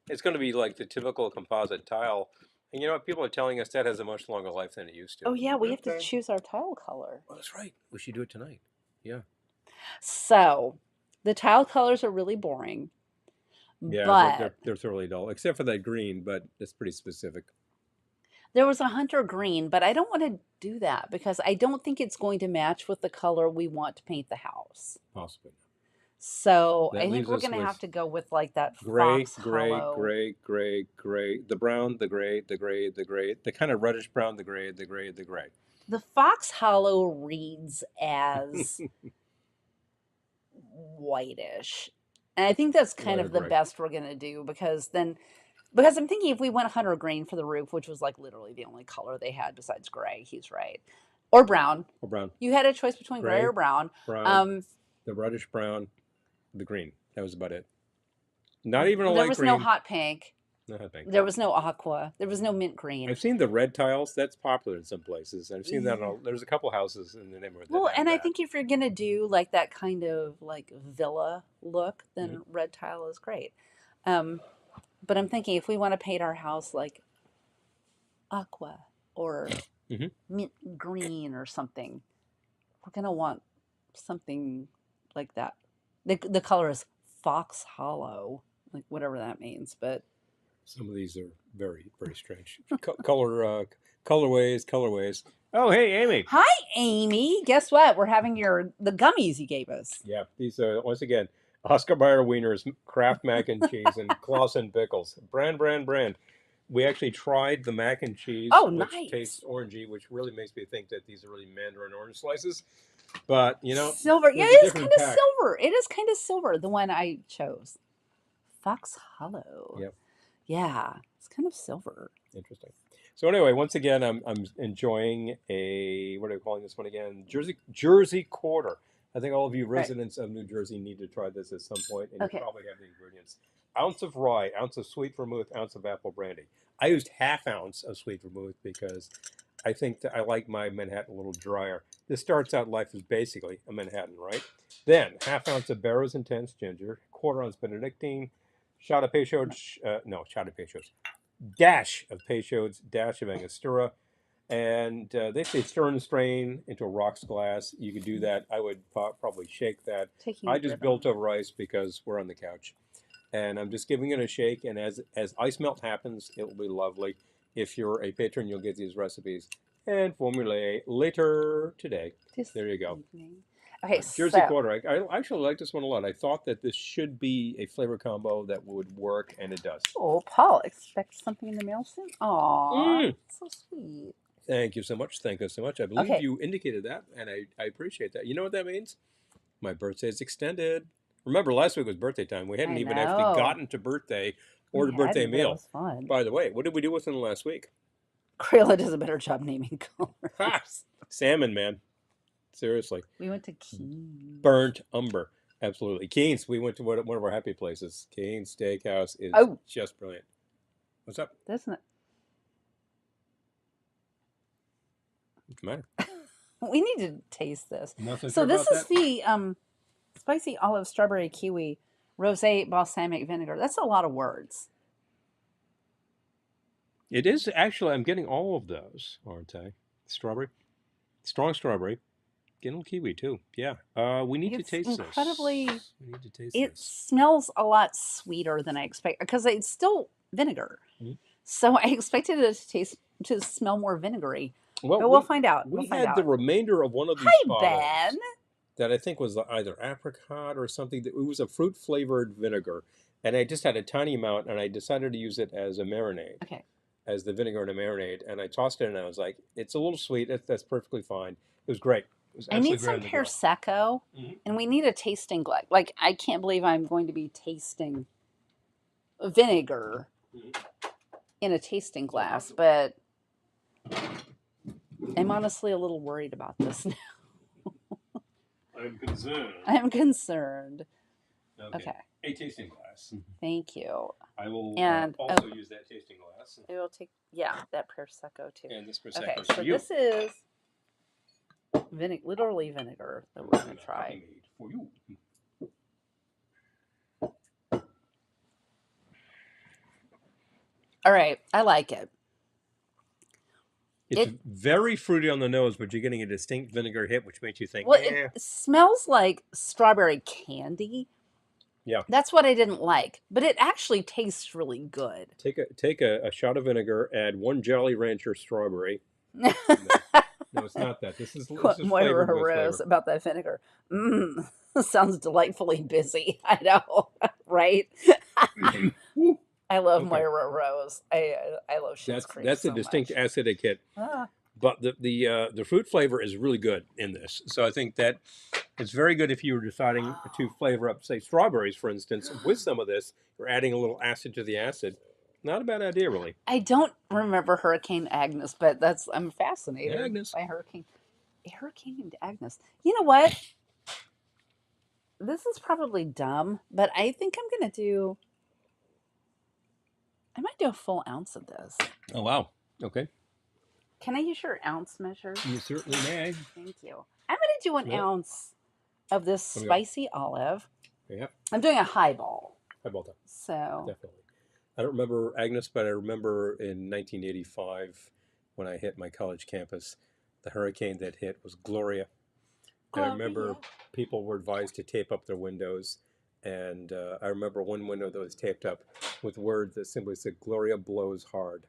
It's going to be like the typical composite tile, and you know what? People are telling us that has a much longer life than it used to. Oh yeah, we have to Okay. choose our tile color. Oh, that's right. We should do it tonight. Yeah. So the tile colors are really boring. Yeah, but they're thoroughly dull, except for that green, but it's pretty specific. there was a hunter green, but I don't want to do that because I don't think it's going to match with the color we want to paint the house. Possibly. So That I think leaves we're us going to with have to go with like that Gray, fox gray, hollow. gray. The brown, the gray, the kind of reddish brown, the gray. The fox hollow reads as whitish. And I think that's kind Lighter of the gray. best we're going to do because I'm thinking if we went hunter green for the roof, which was like literally the only color they had besides gray, he's right. Or brown. Or brown. You had a choice between gray or brown. Brown. The reddish brown, the green. That was about it. Not even a light green. There was no hot pink. No hot pink. There was no aqua. There was no mint green. I've seen the red tiles. That's popular in some places. I've seen that. There's a couple houses in the neighborhood. Well, and I that. think if you're gonna do like that kind of like villa look, then red tile is great. But I'm thinking if we want to paint our house like aqua or mint green or something, we're gonna want something like that. The color is fox hollow, like whatever that means. But some of these are very, very strange. Colorways. Oh, hey, Amy. Hi, Amy. Guess what? We're having the gummies you gave us. Yeah, these are once again Oscar Mayer wieners, Kraft mac and cheese, and Clausen pickles. Brand. We actually tried the mac and cheese, Oh, which nice. tastes orangey, which really makes me think that these are really mandarin orange slices. But, you know, Silver. Yeah, there's a it is kind different of pack. silver. It is kind of silver, the one I chose. Fox Hollow. Yep. Yeah, it's kind of silver. Interesting. So anyway, once again, I'm enjoying what are we calling this one again? Jersey Quarter. I think all of you Right. residents of New Jersey need to try this at some point, and you Okay. probably have the ingredients. Ounce of rye, ounce of sweet vermouth, ounce of apple brandy. I used half ounce of sweet vermouth because I think that I like my Manhattan a little drier. This starts out life as basically a Manhattan, right? Then half ounce of Barrow's Intense ginger, quarter ounce Benedictine, shot of Peychaud's, shot of Peychaud's, dash of Peychaud's, dash of Angostura, and they say stir and strain into a rocks glass. You could do that. I would probably shake that. Taking I a just rib built on. over ice because we're on the couch, and I'm just giving it a shake. And as ice melt happens, it will be lovely. If you're a patron, you'll get these recipes and formulate later today. This There you go. evening. Okay, Jersey so Quarter. I actually like this one a lot. I thought that this should be a flavor combo that would work, and it does. oh, Paul expects something in the mail soon. Aw, Mm. so sweet. Thank you so much. Thank you so much. I believe Okay, you indicated that, and I appreciate that. You know what that means? My birthday is extended. Remember, last week was birthday time. We hadn't I even actually know. gotten to birthday or We the birthday hadn't, but it meal. was fun. By the way, what did we do within the last week? Crayola does a better job naming Ha! colors. Salmon, man. Seriously. We went to Keys. Burnt umber. Absolutely. Keen's. We went to one of our happy places. Keen's Steakhouse is Oh, just brilliant. What's up? that's not. What's the matter? We need to taste this. Nothing So sure this about is that? the spicy olive strawberry kiwi rosé balsamic vinegar. That's a lot of words. It is actually, I'm getting all of those, aren't I? Strawberry. Strong strawberry. Getting a little kiwi too. Yeah. We need to It's taste incredibly. this. We need to taste It this. smells a lot sweeter than I expect because it's still vinegar. Mhm. So I expected it to smell more vinegary, Well, but we'll find out. we We'll find had the out. remainder of one of these Hi, bottles Ben. that I think was either apricot or something. It was a fruit flavored vinegar, and I just had a tiny amount, and I decided to use it as a marinade, Okay. as the vinegar in a marinade, and I tossed it, and I was like, "It's a little sweet. That's perfectly fine." It was great. It was I need absolutely great some on the Pear grill. Secco, Mhm. and we need a tasting glass. Like, I can't believe I'm going to be tasting vinegar Mhm. in a tasting glass, but I'm honestly a little worried about this now. I'm concerned. I'm concerned. Okay. A tasting glass. Thank you. I will And also use that tasting glass. it will take, yeah, that Prosecco too. And this Okay, Prosecco so for you. this is literally vinegar that we're going to try. For you. All right, I like it. It's very fruity on the nose, but you're getting a distinct vinegar hit, which makes you think, Well, eh. it smells like strawberry candy. Yeah. That's what I didn't like, but it actually tastes really good. Take a shot of vinegar, add one Jolly Rancher strawberry. No, it's not that. This is Moira flavored with Rose flavor. about that vinegar. Mmm, sounds delightfully busy. I know, right? I love Okay. Moira Rose. I love Schitt's Creek That's so a distinct much. acidic hit. Ah, But the fruit flavor is really good in this. So I think that it's very good if you were deciding to flavor up, say, strawberries, for instance, with some of this. You're adding a little acid to the acid. Not a bad idea, really. I don't remember Hurricane Agnes, but I'm fascinated Agnes. by Hurricane Agnes. You know what? This is probably dumb, but I think I might do a full ounce of this. Oh, wow. Okay. Can I use your ounce measure? You certainly may. Thank you. I'm going to do an ounce of this spicy olive. Yeah. I'm doing a highball. Highball time. So. Definitely. I don't remember Agnes, but I remember in 1985 when I hit my college campus, the hurricane that hit was Gloria. And I remember people were advised to tape up their windows. And I remember one window that was taped up with words that simply said, "Gloria blows hard."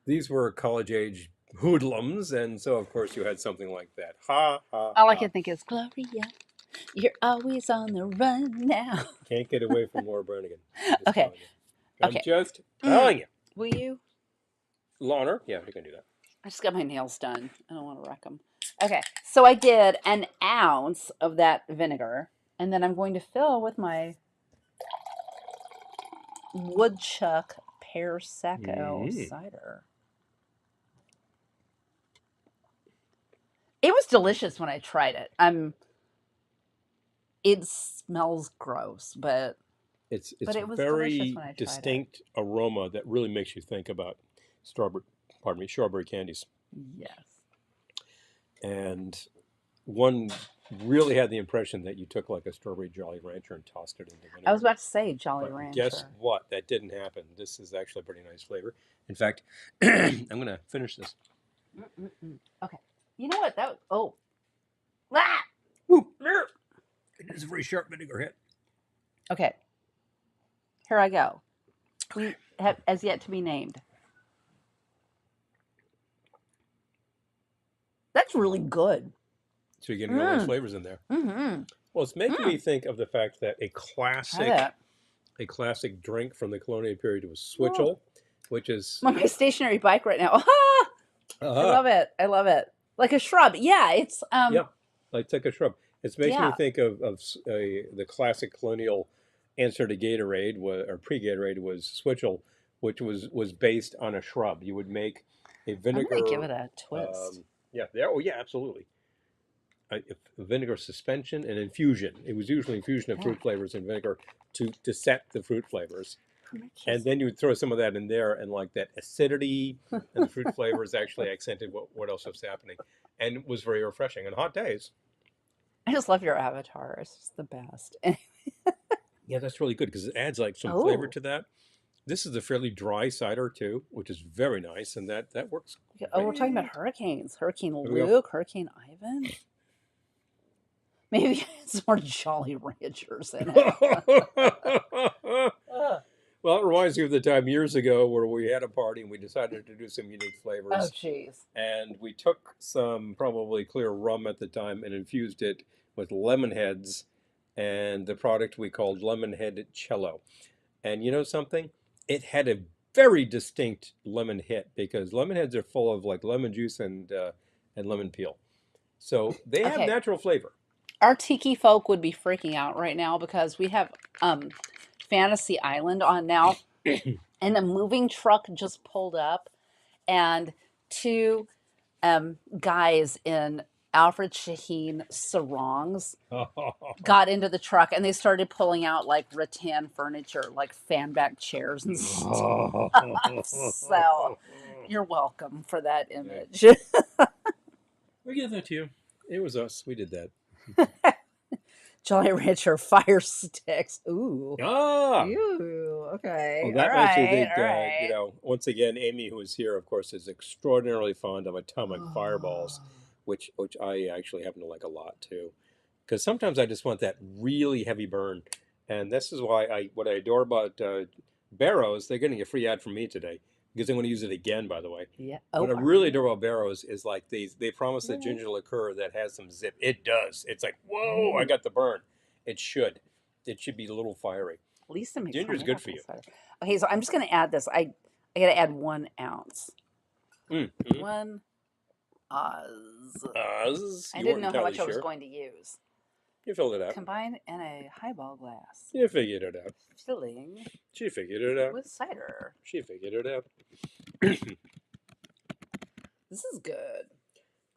These were college-age hoodlums, and so, of course, you had something like that. Ha, ha, All I ha. can think is Gloria. You're always on the run now. Can't get away from Laura Branigan. I'm just Okay. telling you. I'm Okay. just telling you. Will you? Launer? Yeah, you can do that. I just got my nails done. I don't want to wreck them. Okay. So I did an ounce of that vinegar, and then I'm going to fill with my woodchuck pear secco cider. It was delicious when I tried it. It smells gross, but It's it was delicious very when I tried it. distinct aroma that really makes you think about strawberry candies. Yes. And one really had the impression that you took like a strawberry Jolly Rancher and tossed it into vinegar. I was about to say Jolly But Rancher. guess what? That didn't happen. This is actually a pretty nice flavor. In fact, I'm going to finish this. Okay. You know what? Ah! Woo! It is a very sharp vinegar hit. Okay. Here I go. We have as yet to be named. That's really good. So you're getting all those flavors in there. Mm-hmm. Well, it's making me think of the fact that a classic drink from the colonial period was switchel, which is I'm on my stationary bike right now. I love it. I love it. Like a shrub. Yeah, it's yeah, like a shrub. It's making me think of the classic colonial answer to Gatorade or pre-Gatorade was switchel, which was based on a shrub. You would make a vinegar. I'm gonna give it a twist. Yeah, absolutely. Vinegar suspension and infusion. It was usually infusion of fruit flavors in vinegar to set the fruit flavors. And then you would throw some of that in there, and like that acidity and the fruit flavors actually accented what else was happening. And it was very refreshing on hot days. I just love your avatar. It's just the best. Yeah, that's really good because it adds like some flavor to that. This is a fairly dry cider too, which is very nice, and that works. Oh, we're talking about hurricanes. Hurricane Luke, Hurricane Ivan. Maybe it's more Jolly Ranchers in it. Well, it reminds me of the time years ago where we had a party and we decided to do some unique flavors. Oh, jeez. And we took some probably clear rum at the time and infused it with lemon heads and the product we called Lemon Head Cello. And you know something? It had a very distinct lemon hit because lemon heads are full of like lemon juice and lemon peel. So they have natural flavor. Our tiki folk would be freaking out right now because we have Fantasy Island on now, and a moving truck just pulled up, and two guys in Alfred Shaheen sarongs got into the truck, and they started pulling out like rattan furniture, like fan back chairs and stuff. So you're welcome for that image. We give that to you. It was us. We did that. Jolly Rancher fire sticks. Ooh. Ah. Ooh. Okay. Well, that makes me think. You know, once again, Amy, who is here, of course, is extraordinarily fond of atomic fireballs, which I actually happen to like a lot too, because sometimes I just want that really heavy burn, and this is why what I adore about Barrows. They're getting a free ad from me today because I'm going to use it again, by the way. Yeah. What I really adore about Barrows is like they promise the ginger liqueur that has some zip. It does. It's like, whoa, I got the burn. It should be a little fiery. Lisa makes Ginger's good for you. Okay, so I'm just going to add this. I got to add 1 ounce. Mm-hmm. 1 oz. I didn't know how much I was going to use. You filled it out. Combine in a highball glass. You figured it out. Filling. She figured it out. With cider. She figured it out. This is good.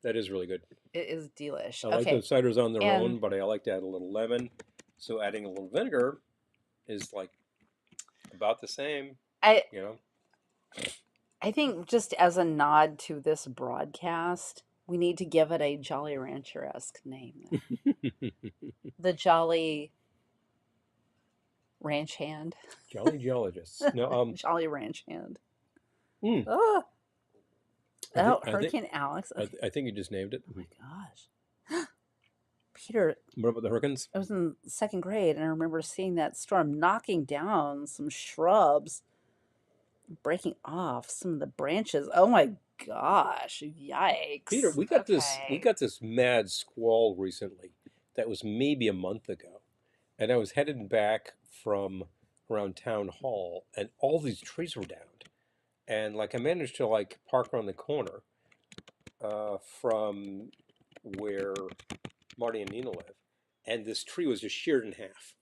That is really good. It is delish. I like those ciders on their own, but I like to add a little lemon. So adding a little vinegar is like about the same. You know. I think just as a nod to this broadcast, we need to give it a Jolly Rancher-esque name. The Jolly Ranch Hand. Jolly Geologists. No, Jolly Ranch Hand. Mm. Hurricane Alex. Okay. I think you just named it. Oh my gosh. Peter. What about the hurricanes? I was in 2nd grade and I remember seeing that storm knocking down some shrubs, breaking off some of the branches. Oh my gosh. Yikes. Peter, we got this mad squall recently that was maybe a month ago. And I was headed back from around town hall, and all these trees were downed. And like I managed to like park around the corner from where Marty and Nina live, and this tree was just sheared in half.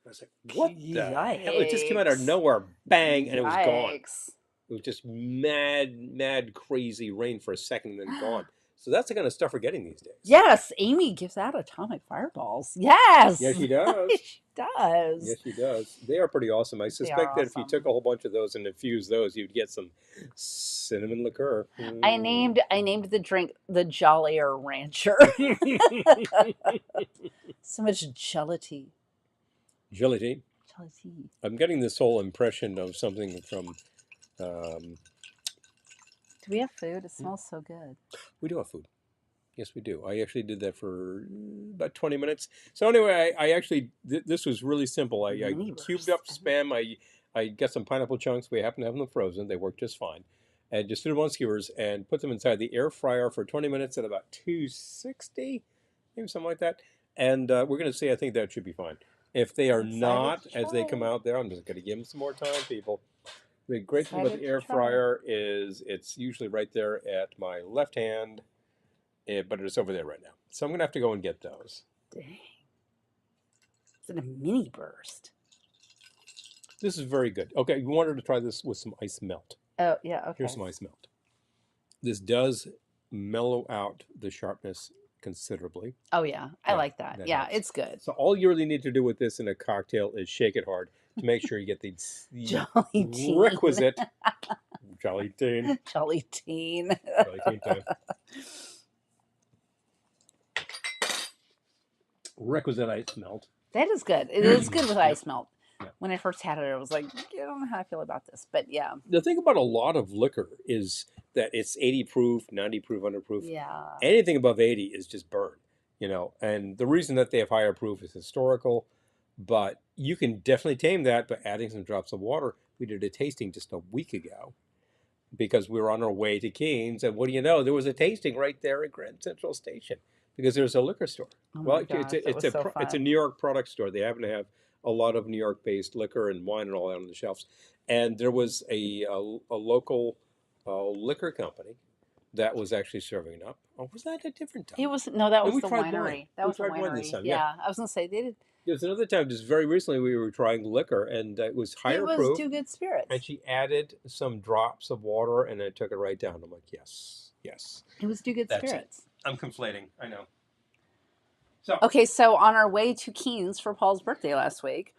I was like, "What the hell?" It just came out of Yikes. nowhere, bang, and it was gone. Yikes. It was just mad, crazy rain for a second and then gone. So that's the kind of stuff we're getting these days. Yes, Amy gives out atomic fireballs. Yes. Yes, she does. She does. Yes, she does. They are pretty awesome. I suspect that if you took a whole bunch of those and infused those, you'd get some cinnamon liqueur. I named the drink the Jollier Rancher. So much gelatine. Gelatine. Gelatine. I'm getting this whole impression of something from. Do we have food? It smells so good. We do have food. Yes, we do. I actually did that for about 20 minutes. So anyway, I actually, this was really simple. I cubed up Spam. I got some pineapple chunks. We happen to have them frozen. They work just fine. And just threw them on skewers and put them inside the air fryer for 20 minutes at about 260, maybe something like that. And we're going to see, I think that should be fine. If they are not, as they come out there, I'm just going to give them some more time, people. The great thing about the air fryer is it's usually right there at my left hand, but it's over there right now. So I'm going to have to go and get those. Dang. It's in a mini burst. This is very good. Okay, you wanted to try this with some ice melt. Oh, yeah, okay. Here's some ice melt. This does mellow out the sharpness considerably. Oh, yeah. I like that. Yeah, helps. It's good. So all you really need to do with this in a cocktail is shake it hard to make sure you get the requisite Jolly Teen. Jolly Teen. Jolly Teen time. Requisite ice melt. That is good. It is good with ice melt. Yeah. When I first had it, I was like, I don't know how I feel about this, but yeah. The thing about a lot of liquor is that it's 80 proof, 90 proof, 100 proof. Yeah. Anything above 80 is just burn, you know. And the reason that they have higher proof is historical, but you can definitely tame that by adding some drops of water. We did a tasting just a week ago because we were on our way to Keens, and what do you know? There was a tasting right there at Grand Central Station because there's a liquor store. Oh well, gosh, it's a New York product store. They happen to have a lot of New York-based liquor and wine and all that on the shelves. And there was a local liquor company that was actually serving up. Or was that a different time? It was that was the winery. Wine. That was the wine winery. this time, yeah, I was gonna say they did. There's another time, just very recently, we were trying liquor, and it was higher proof. It was Two Good Spirits. And she added some drops of water, and it took it right down. I'm like, yes. It was Two Good Spirits. I'm conflating. I know. So on our way to Keens for Paul's birthday last week,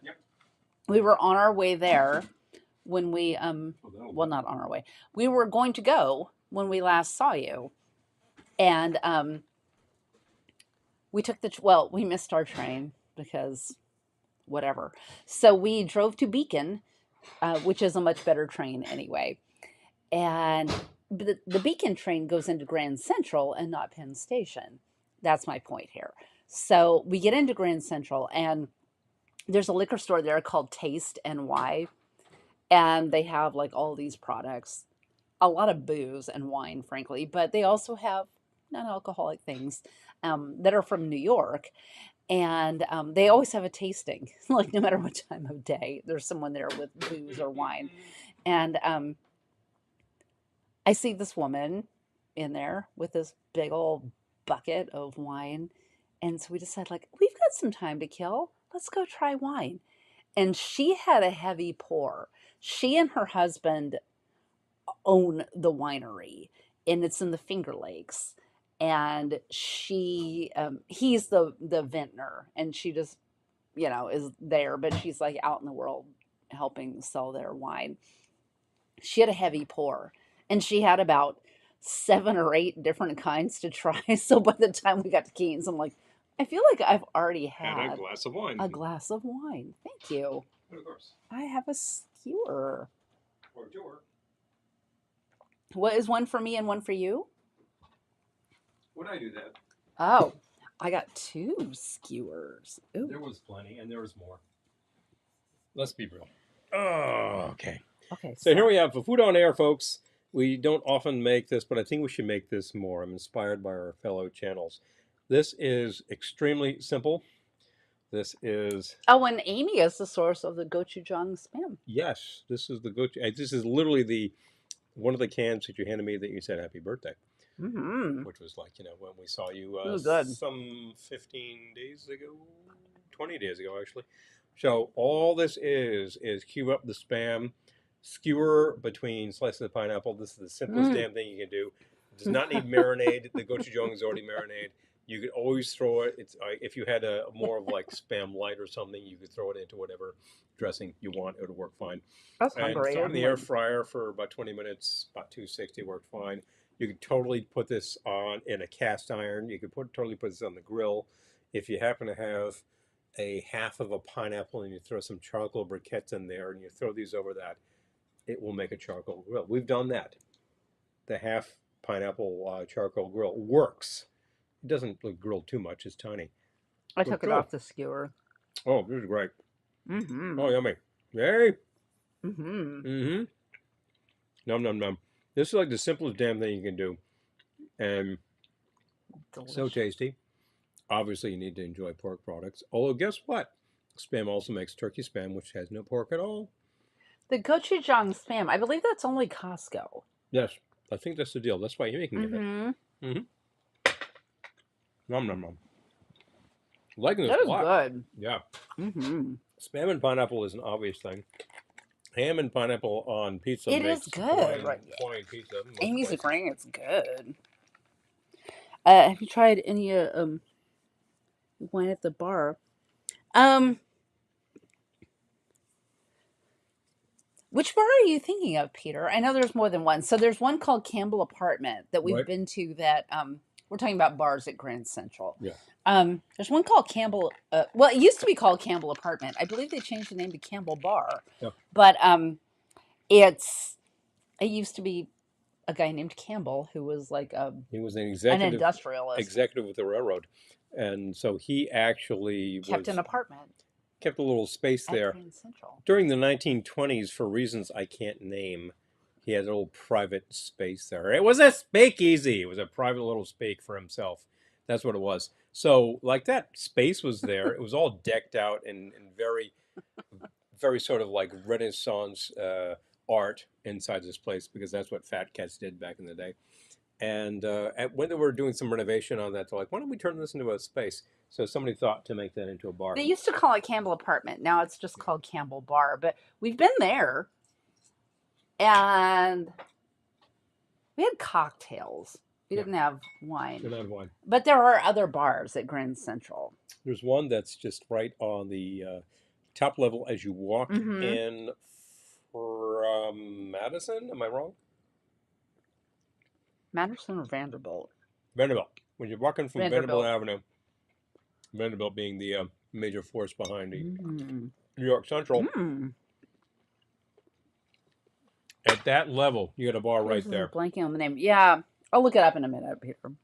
we were on our way there when we well, not on our way. We were going to go when we last saw you, and we took we missed our train because whatever. So we drove to Beacon, which is a much better train anyway, and the Beacon train goes into Grand Central and not Penn Station. That's my point here. So we get into Grand Central, and there's a liquor store there called Taste NY, and they have like all these products, a lot of booze and wine, frankly, but they also have non-alcoholic things that are from New York, and they always have a tasting, like no matter what time of day, there's someone there with booze or wine, and I see this woman in there with this big old bucket of wine. And so we decided, like, we've got some time to kill. Let's go try wine. And she had a heavy pour. She and her husband own the winery, and it's in the Finger Lakes. And he's the vintner, and she just, is there, but she's like out in the world helping sell their wine. She had a heavy pour, and she had about 7 or 8 different kinds to try. So by the time we got to Keens, I'm like, I feel like I've already had a glass of wine. A glass of wine. Thank you. Of course. I have a skewer. Or door. What is one for me and one for you? Would I do that? Oh, I got 2 skewers. Ooh. There was plenty, and there was more. Let's be real. Oh, okay. Okay. So here we have Food on Air, folks. We don't often make this, but I think we should make this more. I'm inspired by our fellow channels. This is extremely simple. This is, Oh, and Amy is the source of the gochujang spam. yes, this is the good. This is literally the one of the cans that you handed me that you said happy birthday, Mm-hmm. which was like, when we saw you It was good. some 15 days ago, 20 days ago, actually. So all this is cue up the spam, skewer between slices of pineapple. This is the simplest Mm. damn thing you can do. It does not need marinade. The gochujang is already marinated. You could always throw it. It's if you had a more of like spam light or something, you could throw it into whatever dressing you want. It would work fine. That's And hungry. throw it in I'm the air like, fryer for about 20 minutes, about 260 worked fine. You could totally put this on in a cast iron. You could totally put this on the grill. If you happen to have a half of a pineapple and you throw some charcoal briquettes in there and you throw these over that, it will make a charcoal grill. We've done that. The half pineapple charcoal grill works. It doesn't look grilled too much. It's tiny. I But took it good. off the skewer. Oh, this is great. Mm-hmm. Oh, yummy. Yay. Mm-hmm. Mm-hmm. Num num num. This is like the simplest damn thing you can do, and Delicious. so tasty. Obviously, you need to enjoy pork products. Although, guess what? Spam also makes turkey spam, which has no pork at all. The gochujang spam. I believe that's only Costco. Yes, I think that's the deal. That's why you can get it. Mm-hmm. Mm-hmm. Nom nom nom. Liking this That a is lot. good. Yeah. Mm-hmm. Spam and pineapple is an obvious thing. Ham and pineapple on pizza It makes is good. Hawaiian, Right. Hawaiian pizza. Amy's Spicy. agreeing it's good. Have you tried any wine at the bar? Which bar are you thinking of, Peter? I know there's more than one. So there's one called Campbell Apartment that we've Right. been to that we're talking about bars at Grand Central. Yeah. There's one called Campbell well, it used to be called Campbell Apartment. I believe they changed the name to Campbell Bar. Yeah. But it used to be a guy named Campbell who was like He was an an executive industrialist. with the railroad, and so he actually Kept an apartment kept a little space at there Grand Central. during the 1920s for reasons I can't name. He had a little private space there. It was a speakeasy. It was a private little speak for himself. That's what it was. So, like, that space was there. It was all decked out in very, very sort of like Renaissance art inside this place because that's what fat cats did back in the day. And when they were doing some renovation on that, they're like, why don't we turn this into a space? So somebody thought to make that into a bar. They used to call it Campbell Apartment. Now it's just called Campbell Bar. But we've been there, and we had cocktails. We Yeah. didn't have wine. Didn't have wine. But there are other bars at Grand Central. There's one that's just right on the top level as you walk Mhm. in from Madison. Am I wrong? Madison or Vanderbilt? Vanderbilt. When you're walking from Vanderbilt, Vanderbilt. Avenue, Vanderbilt being the major force behind the Mm. New York Central, Mm. at that level, you got a bar right I'm there. blanking on the name. Yeah, I'll look it up in a minute, Peter.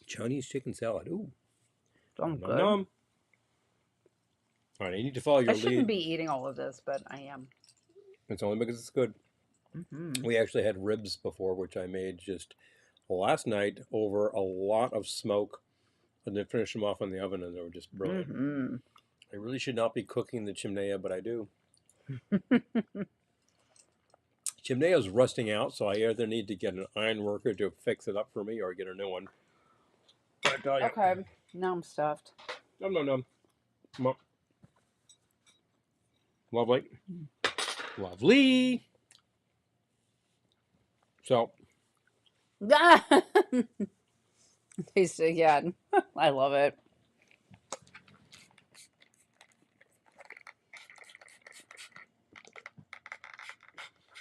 Chinese chicken salad. Ooh. Sounds Nom good. nom. All right, you need to follow your I shouldn't lead. be eating all of this, but I am. It's only because it's good. Mm-hmm. We actually had ribs before, which I made just last night over a lot of smoke, and then finished them off in the oven, and they were just brilliant. Mm-hmm. I really should not be cooking the chimnea, but I do. Chimnea is rusting out, so I either need to get an iron worker to fix it up for me or get a new one. I tell you. Okay, now I'm stuffed. Nom nom nom. Come on. Lovely. Lovely. So, Taste it again. I love it.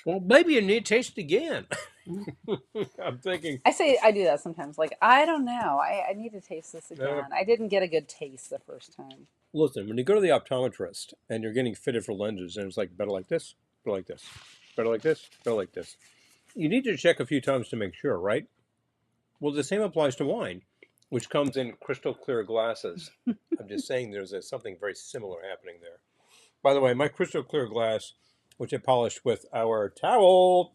well, maybe you need to taste it again. I'm thinking. I say I do that sometimes. Like, I don't know. I need to taste this again. I didn't get a good taste the first time. Listen, when you go to the optometrist and you're getting fitted for lenses, and it's like better like this, better like this, better like this, better like this, you need to check a few times to make sure, right? Well, the same applies to wine, which comes in crystal clear glasses. I'm just saying there's something very similar happening there. By the way, my crystal clear glass, which I polished with our towel,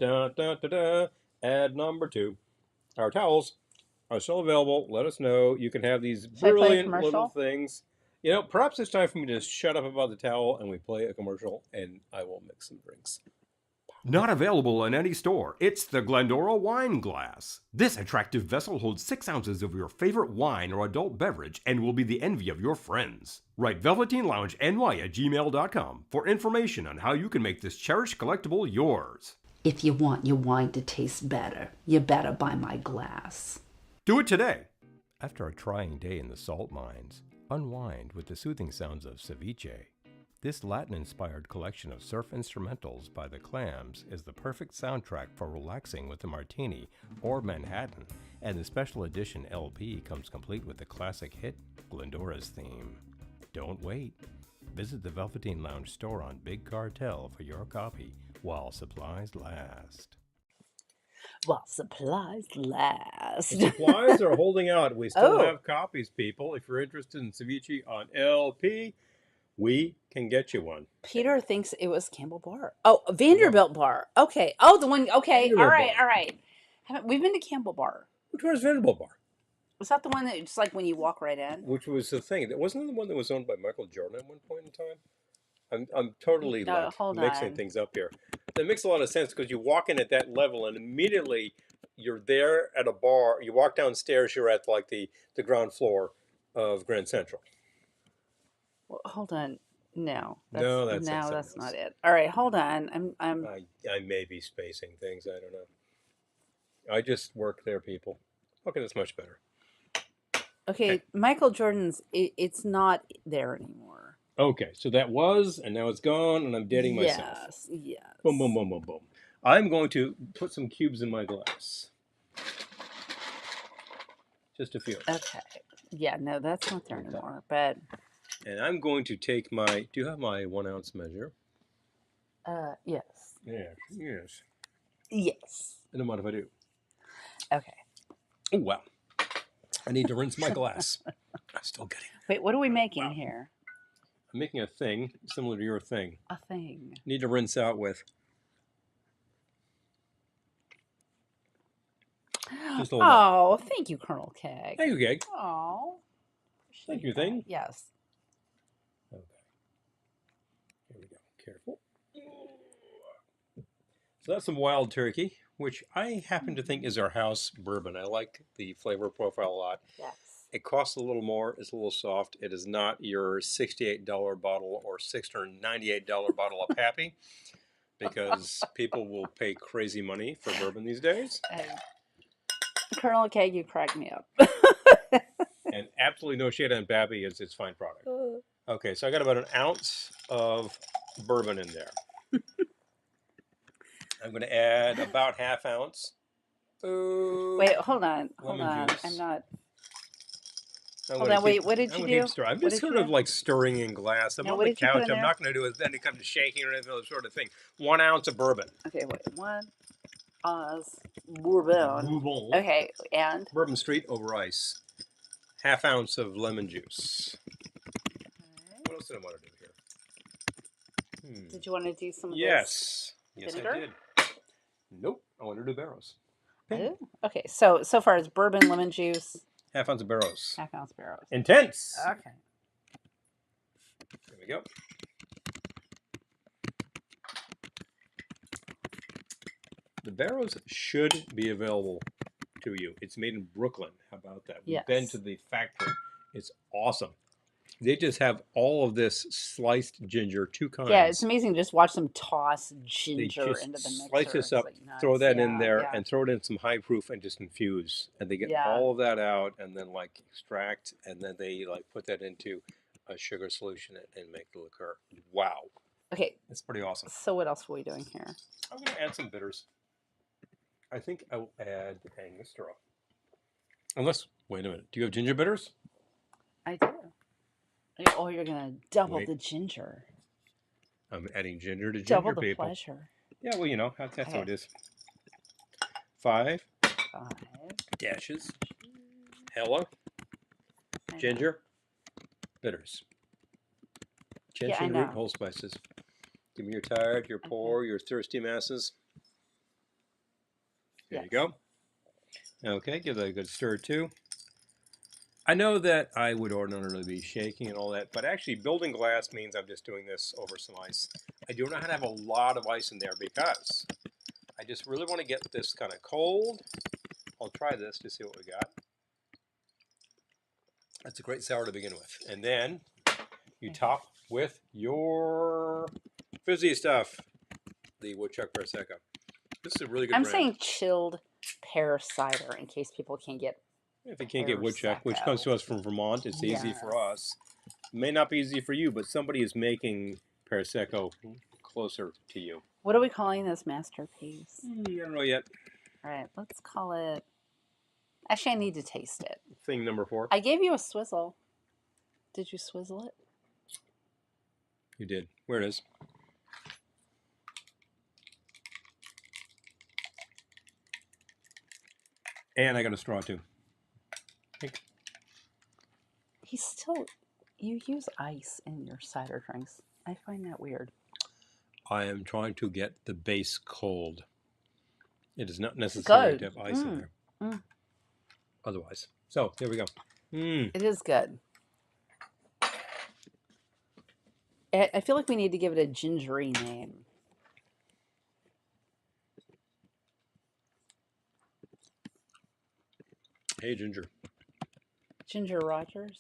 ad number 2. Our towels are still available. Let us know. You can have these Should I play a brilliant little commercial? things. You know, perhaps it's time for me to shut up about the towel and we play a commercial and I will mix some drinks. Not available in any store. It's the Glendora Wine Glass. This attractive vessel holds 6 ounces of your favorite wine or adult beverage and will be the envy of your friends. Write velveteenloungeny@gmail.com for information on how you can make this cherished collectible yours. If you want your wine to taste better, you better buy my glass. Do it today. After a trying day in the salt mines, unwind with the soothing sounds of ceviche. This Latin-inspired collection of surf instrumentals by the Clams is the perfect soundtrack for relaxing with a martini or Manhattan, and the special edition LP comes complete with the classic hit, Glendora's Theme. Don't wait. Visit the Velveteen Lounge store on Big Cartel for your copy while supplies last. While supplies last. The supplies are holding out. We still Oh. have copies, people. If you're interested in ceviche on LP, we can get you one. Peter thinks it was Campbell Bar. Oh, Vanderbilt Bar. Okay. Oh, the one. Okay. Vanderbilt All right. Bar. All right. We've been to Campbell Bar. Which one is Vanderbilt Bar? Was that the one that just like when you walk right in? Which was the thing. That wasn't the one that was owned by Michael Jordan at one point in time. I'm totally No, hold mixing on. things up here. That makes a lot of sense because you walk in at that level and immediately you're there at a bar. You walk downstairs, you're at like the ground floor of Grand Central. Well, hold on. No. No, that's not it. All right. Hold on. I'm. I may be spacing things. I don't know. I just work there, people. Okay, that's much better. Okay. Michael Jordan's. It's not there anymore. Okay, so that was, and now it's gone, and I'm dating myself. Yes. Yes. Boom, boom, boom, boom, boom. I'm going to put some cubes in my glass. Just a few. Okay. Yeah. No, that's not there anymore. But. And I'm going to take my, do you have my 1 ounce measure? Yes. Yes, yes. Yes. I don't mind if I do. Okay. Oh, wow. I need to rinse my glass. I'm still getting it. Wait, what are we making here? I'm making a thing similar to your thing. A thing. Need to rinse out with. Just a little Oh, thank you, Colonel Keg. Thank you, Gag. Oh. Thank you, thing. Yes. Okay. Here we go. Careful. So that's some wild turkey, which I happen to think is our house bourbon. I like the flavor profile a lot. Yes. It costs a little more. It's a little soft. It is not your $68 bottle or $698 bottle of Pappy, because people will pay crazy money for bourbon these days. Colonel Keg, you crack me up. And absolutely no shade on Pappy. It's fine product. Okay, so I got about an ounce of bourbon in there. I'm going to add about half ounce. Wait, hold on. Hold Lemon on. juice. I'm not. I'm Hold gonna on. Wait, keep- what did I'm you gonna keep do? stirring. I'm What just did sort you of do? like stirring in glass. I'm Now, on what the did you put couch. in I'm there? not going to do any kind of shaking or anything, that sort of thing. 1 ounce of bourbon. Okay, wait. 1 ounce bourbon. Okay, and? Bourbon Street over ice. Half ounce of lemon juice. What else did I want to do here? Did you want to do some of this? Yes. Yes, vinegar? I did. Nope. I want to do Barrows. Oh, okay, so far it's bourbon, lemon juice, Half ounce of Barrows. half ounce Barrows. Intense. Okay. There we go. The Barrows should be available to you. It's made in Brooklyn. How about that? We've been Yes. to the factory. It's awesome. They just have all of this sliced ginger, 2 kinds. Yeah, it's amazing to just watch them toss They ginger just into the mixer. slice this It's up, like nuts. throw that in Yeah, there, yeah. and throw it in some high proof and just infuse. And they get Yeah. all of that out and then like extract, and then they like put that into a sugar solution and make the liqueur. Wow. Okay, That's pretty awesome. so what else are we doing here? I'm going to add some bitters. I think I will add Angostura. Unless, wait a minute, do you have ginger bitters? I do. Oh, you're going to double Wait. the ginger. I'm adding ginger to ginger, Double the people. pleasure. Yeah, well, you know, that's how Okay. it is. 5 5. dashes. Hella. Ginger. Bitters. Yeah, I Gentian know. root whole spices. Give me your tired, your poor, your thirsty masses. There you Yes. go. Okay, give that a good stir too. I know that I would ordinarily be shaking and all that, but actually building glass means I'm just doing this over some ice. I do not have a lot of ice in there because I just really want to get this kind of cold. I'll try this to see what we got. That's a great sour to begin with. And then you top with your fizzy stuff, the Woodchuck Prosecco. This is a really good I'm brand. saying chilled pear cider in case people can't get. If you can't get Woodchuck, which comes to us from Vermont, it's easy for us. It may not be easy for you, but somebody is making Prosecco closer to you. What are we calling this masterpiece? I don't know yet. All right, let's call it. Actually, I need to taste it. Thing number 4. I gave you a swizzle. Did you swizzle it? You did. Where it is. And I got a straw too. He's still. You use ice in your cider drinks. I find that weird. I am trying to get the base cold. It is not necessary Good. to have ice in there. Otherwise. So, here we go. It is good. I feel like we need to give it a gingery name. Hey, Ginger. Ginger Rogers.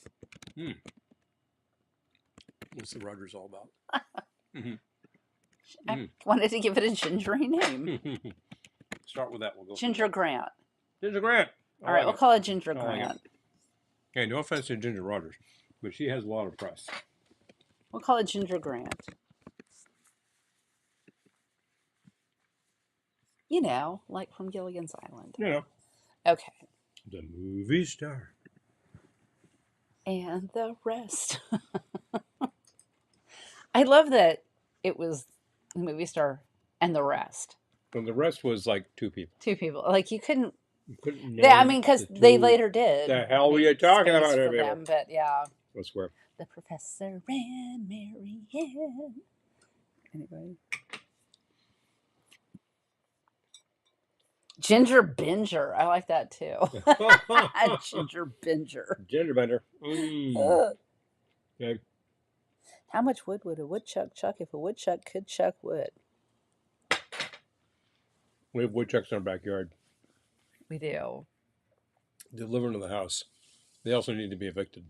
What's the Rogers all about? I wanted to give it a gingery name. Start with that. We'll go. Ginger Grant. Ginger Grant. All right, we'll call it Ginger I like Grant. Hey, no offense to Ginger Rogers, but she has a lot of press. We'll call it Ginger Grant. You know, like from Gilligan's Island. You know. Okay. The movie star. And the rest. I love that it was the movie star and the rest. And the rest was like 2 people. 2 people. Like you couldn't. Couldn't I mean, because they later did. The hell were you talking about for here, them, but yeah. I swear. The Professor and Mary Ann. Anyway. Ginger Binger. I like that too. Ginger Binger. Ginger bender. Okay. How much wood would a woodchuck chuck if a woodchuck could chuck wood? We have woodchucks in our backyard. We do. They live into the house. They also need to be evicted.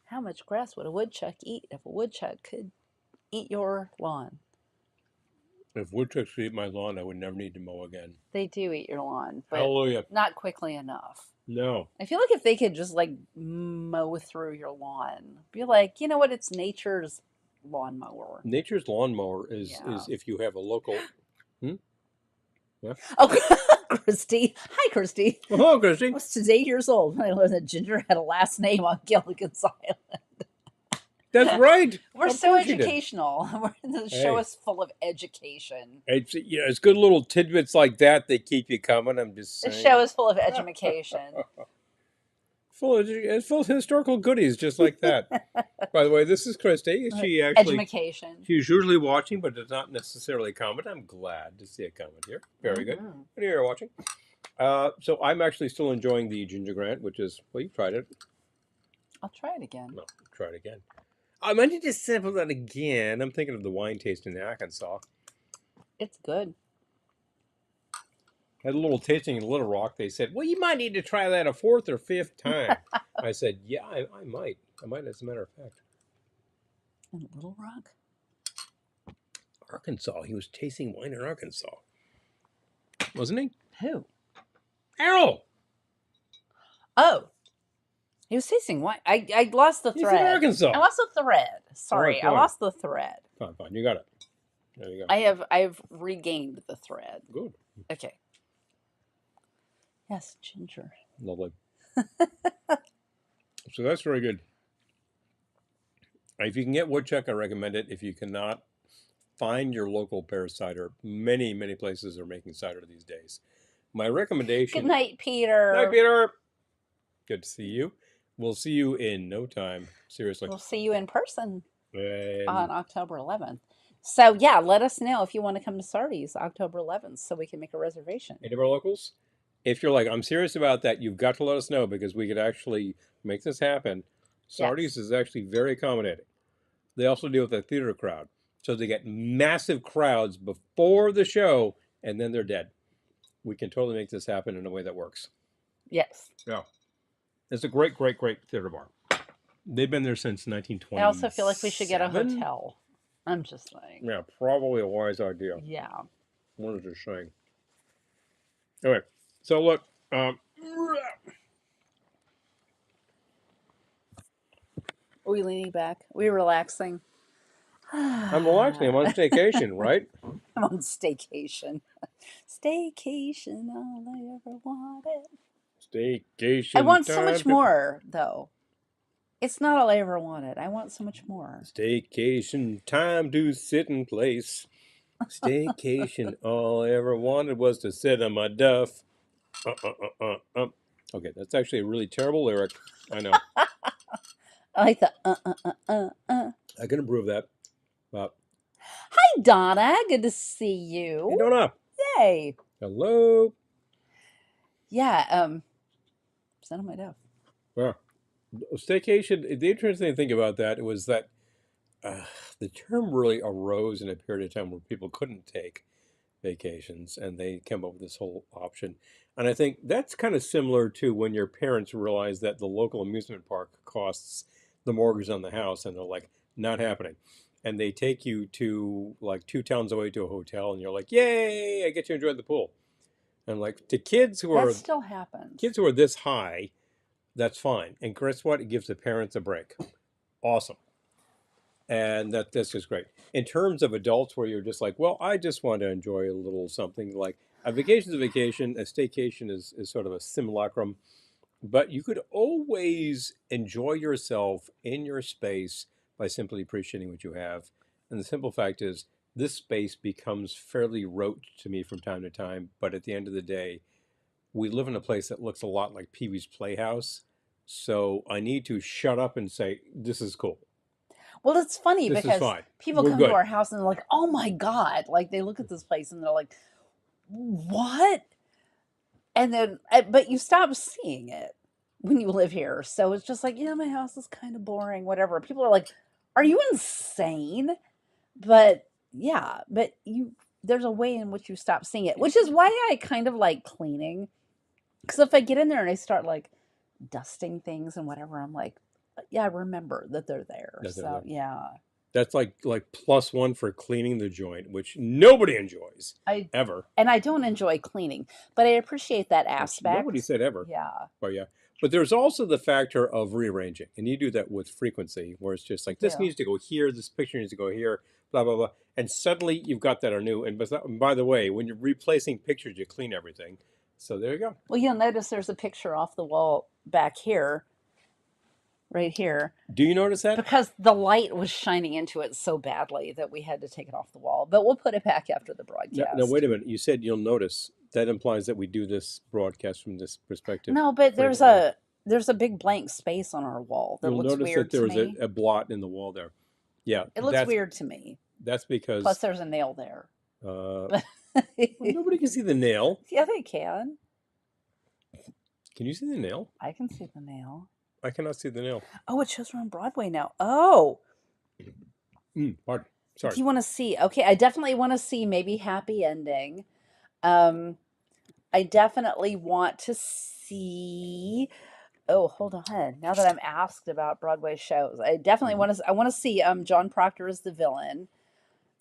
How much grass would a woodchuck eat if a woodchuck could eat your lawn? If woodchucks could eat my lawn, I would never need to mow again. They do eat your lawn, but Hallelujah. not quickly enough. No. I feel like if they could just like mow through your lawn, be like, you know what? It's nature's lawnmower. Nature's lawnmower is if you have a local. Yeah. Oh, Christy. Hi, Christy. Hello, Christy. I was 8 years old when I learned that Ginger had a last name on Gilligan's Island. That's right. We're so educational. The show is full of education. It's good little tidbits like that keep you coming. I'm just saying. The show is full of education. It's full of historical goodies, just like that. By the way, this is Christy. She actually education. She's usually watching, but does not necessarily comment. I'm glad to see a comment here. Very good. When you're watching. So I'm actually still enjoying the Ginger Grant, which is you've tried it. I'll try it again. No, try it again. I need to sample that again. I'm thinking of the wine tasting in Arkansas. It's good. Had a little tasting in Little Rock. They said, well, you might need to try that a 4th or 5th time. I said, yeah, I might. I might, as a matter of fact. In Little Rock? Arkansas. He was tasting wine in Arkansas. Wasn't he? Who? Errol. Oh. He was tasting wine. I lost the thread. He's in Arkansas. I lost the thread. Sorry, I lost the thread. Fine. You got it. There you go. I've regained the thread. Good. Okay. Yes, Ginger. Lovely. So that's very good. If you can get woodchuck, I recommend it. If you cannot, find your local pear cider. Many, many places are making cider these days. My recommendation... Good night, Peter. Good night, Peter. Good to see you. We'll see you in no time. Seriously. We'll see you in person. on And October 11th. So yeah, let us know if you want to come to Sardi's October 11th so we can make a reservation. any of our locals, if you're like, I'm serious about that, you've got to let us know because we could actually make this happen. Sardis Yes. is actually very accommodating. They also deal with the theater crowd. So they get massive crowds before the show and then they're dead. We can totally make this happen in a way that works. Yes. Yeah. It's a great, great, great theater bar. They've been there since I 1927. also feel like we should get a hotel. I'm just saying. Yeah, probably a wise idea. Yeah. What is this saying? Anyway, so look, Are we leaning back? Are we relaxing? I'm relaxing. I'm on staycation, right? I'm on staycation. Staycation, all I ever wanted. Staycation. I want so much more, though. It's not all I ever wanted. I want so much more. Staycation, time to sit in place. Staycation, all I ever wanted was to sit on my duff. Okay, that's actually a really terrible lyric. I know. I like the I can improve that. Hi, Donna. Good to see you. Hey, Donna. Yay. Hello. Yeah. Sit on my duff. Yeah. Staycation, the interesting thing about that was that the term really arose in a period of time where people couldn't take vacations and they came up with this whole option. And I think that's kind of similar to when your parents realize that the local amusement park costs the mortgage on the house and they're like, not happening. And they take you to like 2 towns away to a hotel and you're like, yay, I get to enjoy the pool. And like to kids who That still happens. kids who are this high, that's fine. And guess what? It gives the parents a break. Awesome. And that's just great. In terms of adults where you're just like, well, I just want to enjoy a little something like a vacation is a vacation, a staycation is sort of a simulacrum. But you could always enjoy yourself in your space by simply appreciating what you have. And the simple fact is, this space becomes fairly rote to me from time to time. But at the end of the day, we live in a place that looks a lot like Pee Wee's Playhouse. So I need to shut up and say, this is cool. Well, it's funny This is because fine. people We're come good. to our house and they're like, oh my God. Like they look at this place and they're like, what? And then, but you stop seeing it when you live here. So it's just like, yeah, my house is kind of boring, whatever. People are like, are you insane? But yeah, but there's a way in which you stop seeing it, which is why I kind of like cleaning. Because if I get in there and I start like dusting things and whatever, I'm like, yeah, I remember that they're there. That they're So there. yeah. That's like +1 for cleaning the joint, which nobody enjoys ever. And I don't enjoy cleaning, but I appreciate that aspect. Nobody said ever. Yeah. But yeah. But there's also the factor of rearranging. And you do that with frequency, where it's just like, this Yeah. needs to go here, this picture needs to go here, blah, blah, blah. And suddenly you've got that anew. And by the way, when you're replacing pictures, you clean everything. So there you go. Well, you'll notice there's a picture off the wall back here, right here, Do you notice that? because the light was shining into it so badly that we had to take it off the wall. But we'll put it back after the broadcast. Now, wait a minute. You said you'll notice. That implies that we do this broadcast from this perspective. No, but there's a big blank space on our wall that You'll looks notice weird that there to was me. a blot in the wall there. Yeah. It looks weird to me. That's because Plus, there's a nail there. well, nobody can see the nail. Yeah, they can. Can you see the nail? I can see the nail. I cannot see the nail. Oh, it shows we're on Broadway now. Oh, Pardon. Sorry. if you want to see, okay, I definitely want to see maybe Happy Ending. I definitely want to see. Oh, hold on. Now that I'm asked about Broadway shows, I definitely want to. I want to see John Proctor as the villain.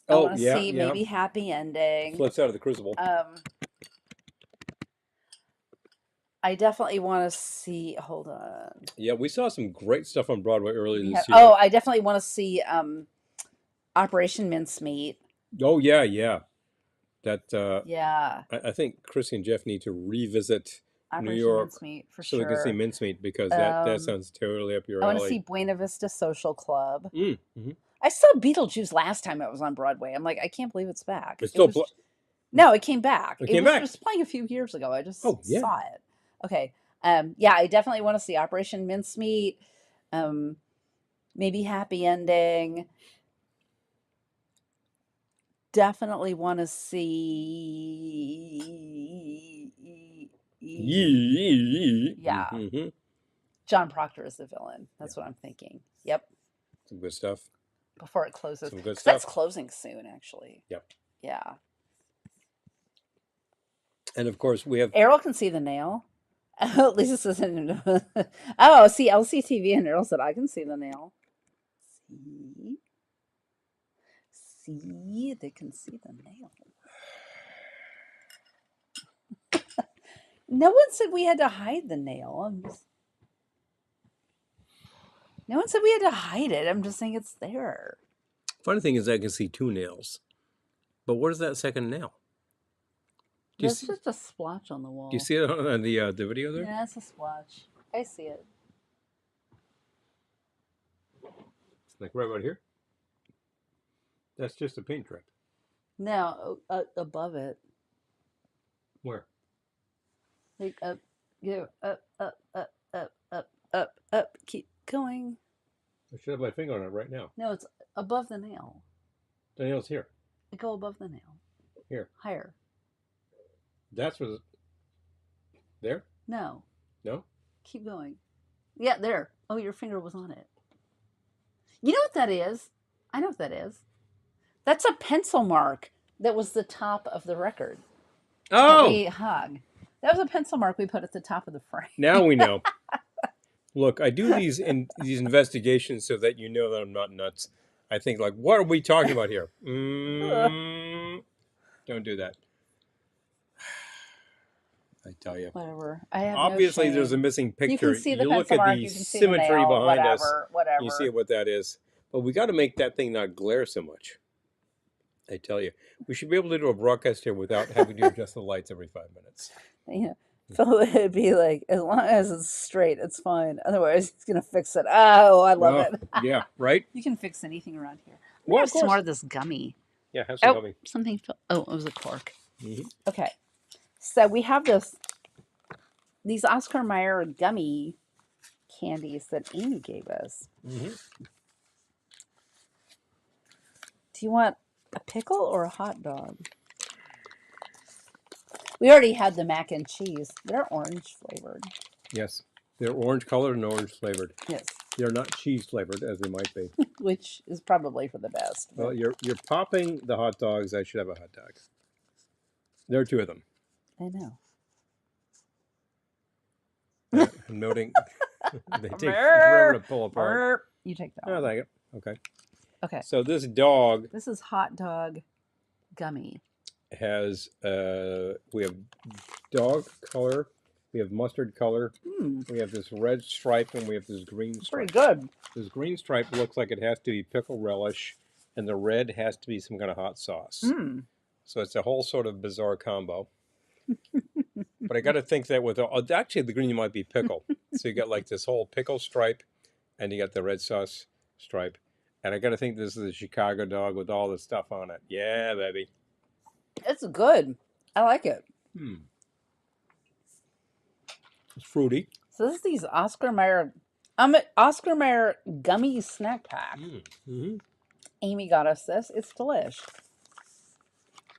I want to see maybe Happy Ending. Flips out of the crucible. I definitely want to see. Hold on. Yeah, we saw some great stuff on Broadway earlier this year. Oh, I definitely want to see Operation Mincemeat. Oh yeah. That Yeah. I think Chrissy and Jeff need to revisit Operation New York Mincemeat for so sure. we can see Mincemeat because that sounds totally up your alley. I want to see Buena Vista Social Club. Mm-hmm. I saw Beetlejuice last time it was on Broadway. I'm like, I can't believe it's back. It's still no, it came back. It was playing a few years ago. I just saw it. Okay. Yeah, I definitely want to see Operation Mincemeat. Maybe happy ending. Definitely want to see. Yeah. Mm-hmm. John Proctor is the villain. That's what I'm thinking. Yep. Some good stuff. Before it closes. Some good 'Cause that's stuff. closing soon, actually. Yep. Yeah. And of course, we have. Errol can see the nail. Lisa says, oh, see, LCTV and Errol said, I can see the nail. See? See? They can see the nail. No one said we had to hide the nail. No one said we had to hide it. I'm just saying it's there. Funny thing is, I can see 2 nails. But what is that second nail? That's just a splotch on the wall. Do you see it on the video there? Yeah, it's a splotch. I see it. It's like right here. That's just a paint strip. No, above it. Where? Like up, up. Keep going. I should have my finger on it right now. No, it's above the nail. The nail's here. Go above the nail. Here. Higher. That's what. There? No. No? Keep going. Yeah, there. Oh, your finger was on it. You know what that is? I know what that is. That's a pencil mark that was the top of the record. Oh! That we hug. That was a pencil mark we put at the top of the frame. Now we know. Look, I do these investigations so that you know that I'm not nuts. I think like, what are we talking about here? Don't do that. I tell you. Whatever. I have Obviously, no shame. there's a missing picture. You can see the look pencil at mark, the you can see symmetry the nail, behind us. Whatever. You see what that is. But we got to make that thing not glare so much. I tell you. We should be able to do a broadcast here without having to adjust the lights every 5 minutes. Yeah. So it'd be like, as long as it's straight, it's fine. Otherwise, it's going to fix it. Oh, I love it. Yeah, right? You can fix anything around here. Well, Have some more of this gummy. Yeah, have some gummy. Something. Oh, it was a cork. Mm-hmm. Okay. So we have these Oscar Mayer gummy candies that Amy gave us. Mm-hmm. Do you want a pickle or a hot dog? We already had the mac and cheese. They're orange flavored. Yes. They're orange colored and orange flavored. Yes. They're not cheese flavored as they might be. Which is probably for the best. Well, you're popping the hot dogs. I should have a hot dog. There are 2 of them. I know. I'm noting they take forever to pull apart. You take that. Oh, one. thank you. Okay. Okay. So this dog This is hot dog gummy. has we have dog color, we have mustard color, we have this red stripe, and we have this green stripe. Pretty good. This green stripe looks like it has to be pickle relish, and the red has to be some kind of hot sauce. So it's a whole sort of bizarre combo. But I got to think that with actually the green might be pickle. So you got like this whole pickle stripe, and you got the red sauce stripe. And I got to think this is a Chicago dog with all this stuff on it. Yeah, baby. It's good. I like it. It's fruity. So this is these Oscar Mayer gummy snack pack. Amy got us this. It's delish.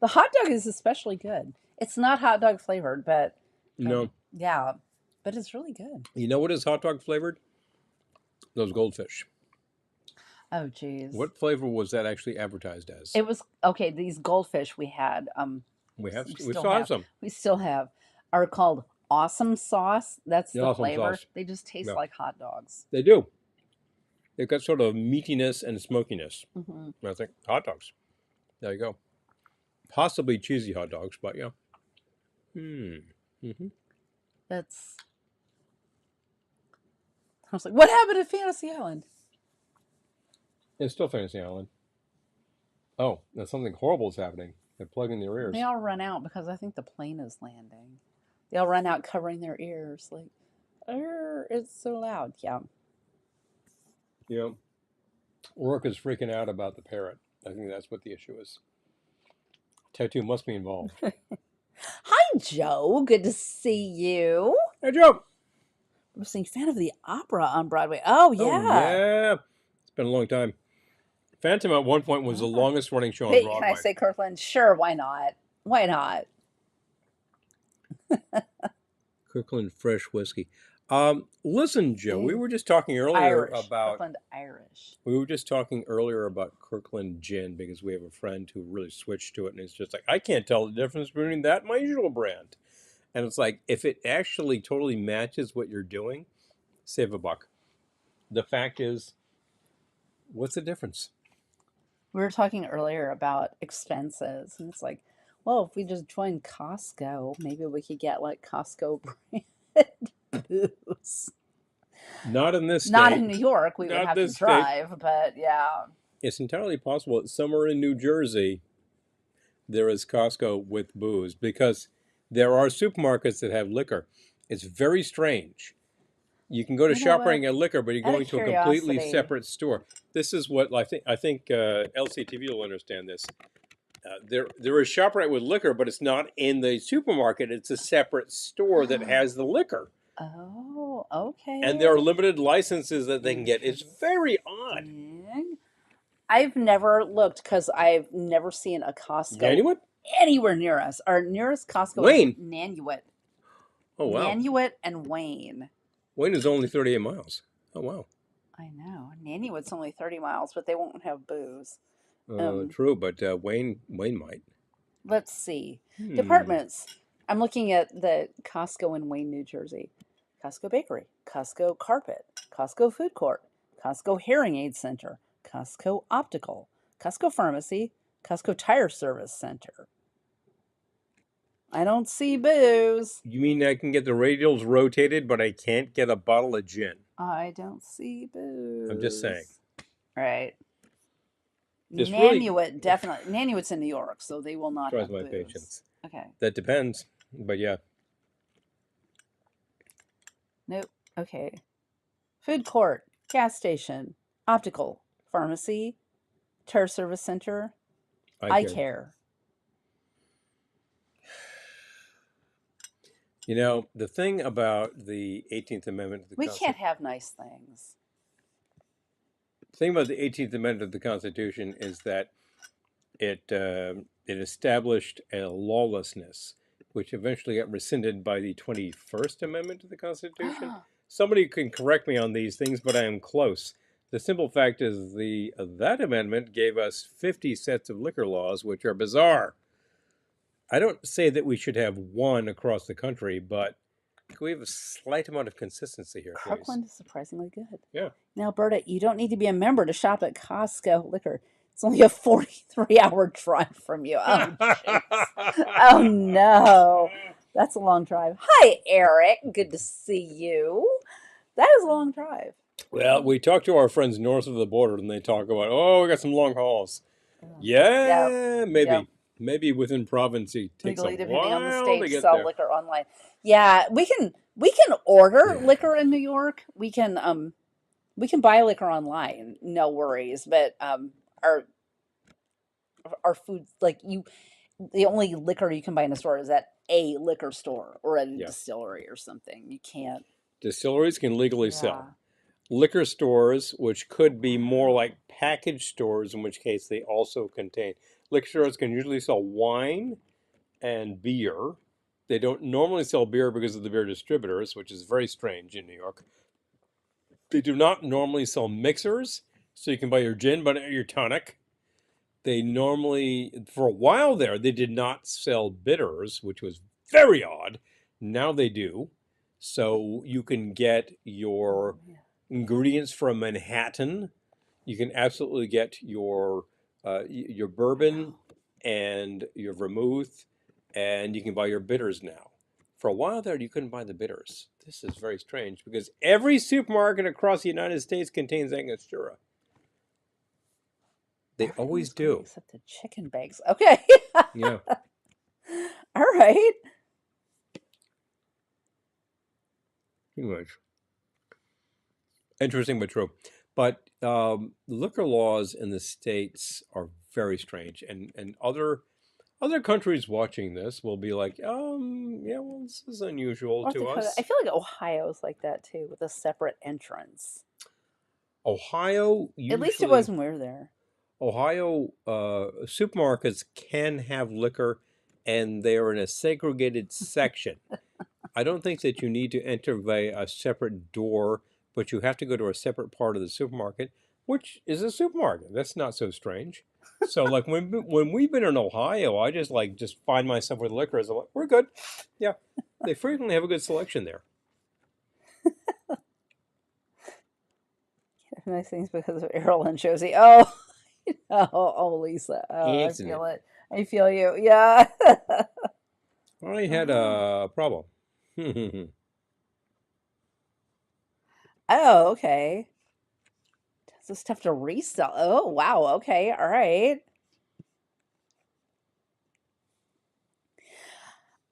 The hot dog is especially good. It's not hot dog flavored, but No. Yeah, but it's really good. You know what is hot dog flavored? Those goldfish. Oh, geez. What flavor was that actually advertised as? It was okay. These goldfish we had. We still still have some. We still have. Are called awesome sauce. That's the Awesome flavor. sauce. They just taste Yeah. like hot dogs. They do. They've got sort of meatiness and smokiness. Mm-hmm. And I think hot dogs. There you go. Possibly cheesy hot dogs, but yeah. That's. I was like, what happened at Fantasy Island? It's still Fantasy Island. Oh, there's something horrible is happening. They're plugging their ears. They all run out because I think the plane is landing. They all run out covering their ears. Like, it's so loud. Yeah. Yeah. Rourke is freaking out about the parrot. I think that's what the issue is. Tattoo must be involved. Hi, Joe. Good to see you. Hey, Joe. I'm seeing Fan of the Opera on Broadway. Oh, yeah. Oh, yeah. It's been a long time. Phantom at one point was the Ah. longest running show on Wait, can I Broadway. say Kirkland? Sure, why not? Why not? Kirkland Fresh Whiskey. Listen, Joe, we Ooh, were just talking earlier Irish. about Kirkland Irish. Kirkland Gin because we have a friend who really switched to it, and it's just like I can't tell the difference between that and my usual brand. And it's like if it actually totally matches what you're doing, save a buck. The fact is, what's the difference? We were talking earlier about expenses, and it's like, well, if we just join Costco, maybe we could get like Costco brand booze. Not in this Not state. in New York, we would Not have to this state. drive, but yeah. It's entirely possible that somewhere in New Jersey there is Costco with booze because there are supermarkets that have liquor. It's very strange. You can go to You know ShopRite and what? get liquor, but you're Out going of to a completely curiosity, separate store. This is what I think LCTV will understand this. There is ShopRite with liquor, but it's not in the supermarket. It's a separate store that has the liquor. oh, And there are okay. limited licenses that they can get. It's very odd. Interesting. I've never looked because I've never seen a Costco Nanuet? anywhere near us. Our nearest Costco is Wayne. Nanuet. Oh, wow. Nanuet and Wayne. Wayne is only 38 miles. Oh, wow. I know. Nanuet's only 30 miles, but they won't have booze. Um, True, but Wayne might. let's see. Hmm. Departments. I'm looking at the Costco in Wayne, New Jersey. Costco Bakery, Costco Carpet, Costco Food Court, Costco Hearing Aid Center, Costco Optical, Costco Pharmacy, Costco Tire Service Center. I don't see booze. You mean I can get the radials rotated, but I can't get a bottle of gin? I don't see booze. I'm just saying. Right. Just really Nanuet, definitely. Nanuet's in New York, so they will not tries have my booze. patience. Okay. That depends, but yeah. Nope. Okay. Food court, gas station, optical, pharmacy, tire service center, eye care. You know, the thing about the 18th Amendment of the We Constitution. can't have nice things. The thing about the 18th Amendment of the Constitution is that it established a lawlessness, which eventually got rescinded by the 21st Amendment of the Constitution. Somebody can correct me on these things, but I am close. The simple fact is that amendment gave us 50 sets of liquor laws, which are bizarre. I don't say that we should have one across the country, but can we have a slight amount of consistency here, please? Kirkland is surprisingly good. Yeah. Now, Berta, you don't need to be a member to shop at Costco Liquor. It's only a 43-hour drive from you. Oh, jeez. Oh, no. That's a long drive. Hi, Eric. Good to see you. That is a long drive. Well, we talk to our friends north of the border, and they talk about, oh, we got some long hauls. Yeah, maybe. Yep. Maybe within province it takes Legally, a depending on the while state, to to get sell there. liquor online. Yeah, we can order liquor in New York. We can buy liquor online, no worries. But our food, like the only liquor you can buy in a store is at a liquor store or at a distillery or something. You can't. Distilleries can legally sell. Liquor stores, which could be more like package stores, in which case they also contain. Liquor stores can usually sell wine and beer. They don't normally sell beer because of the beer distributors, which is very strange in New York. They do not normally sell mixers, so you can buy your gin, but your tonic. They normally, for a while there, they did not sell bitters, which was very odd. Now they do. So you can get your ingredients from Manhattan. You can absolutely get your bourbon and your vermouth, and you can buy your bitters now. For a while there, you couldn't buy the bitters. This is very strange because every supermarket across the United States contains Angostura. They always do. Except the chicken bags. Okay. Yeah. All right. Pretty much. Interesting but true. But liquor laws in the States are very strange. And other countries watching this will be like, yeah, well, this is unusual North to Dakota. us. I feel like Ohio's like that too, with a separate entrance. Ohio At least it usually was when we were there. Ohio supermarkets can have liquor, and they are in a segregated section. I don't think that you need to enter via a separate door, but you have to go to a separate part of the supermarket, which is a supermarket. That's not so strange. So like when we've been in Ohio, I just find myself with liquor. I'm like, we're good. Yeah, they frequently have a good selection there. Nice things because of Errol and Josie. Oh, Lisa. Oh, I Excellent. feel it. I feel you. Yeah. I had a problem. Oh, okay. This stuff to resell. Oh, wow. Okay. All right.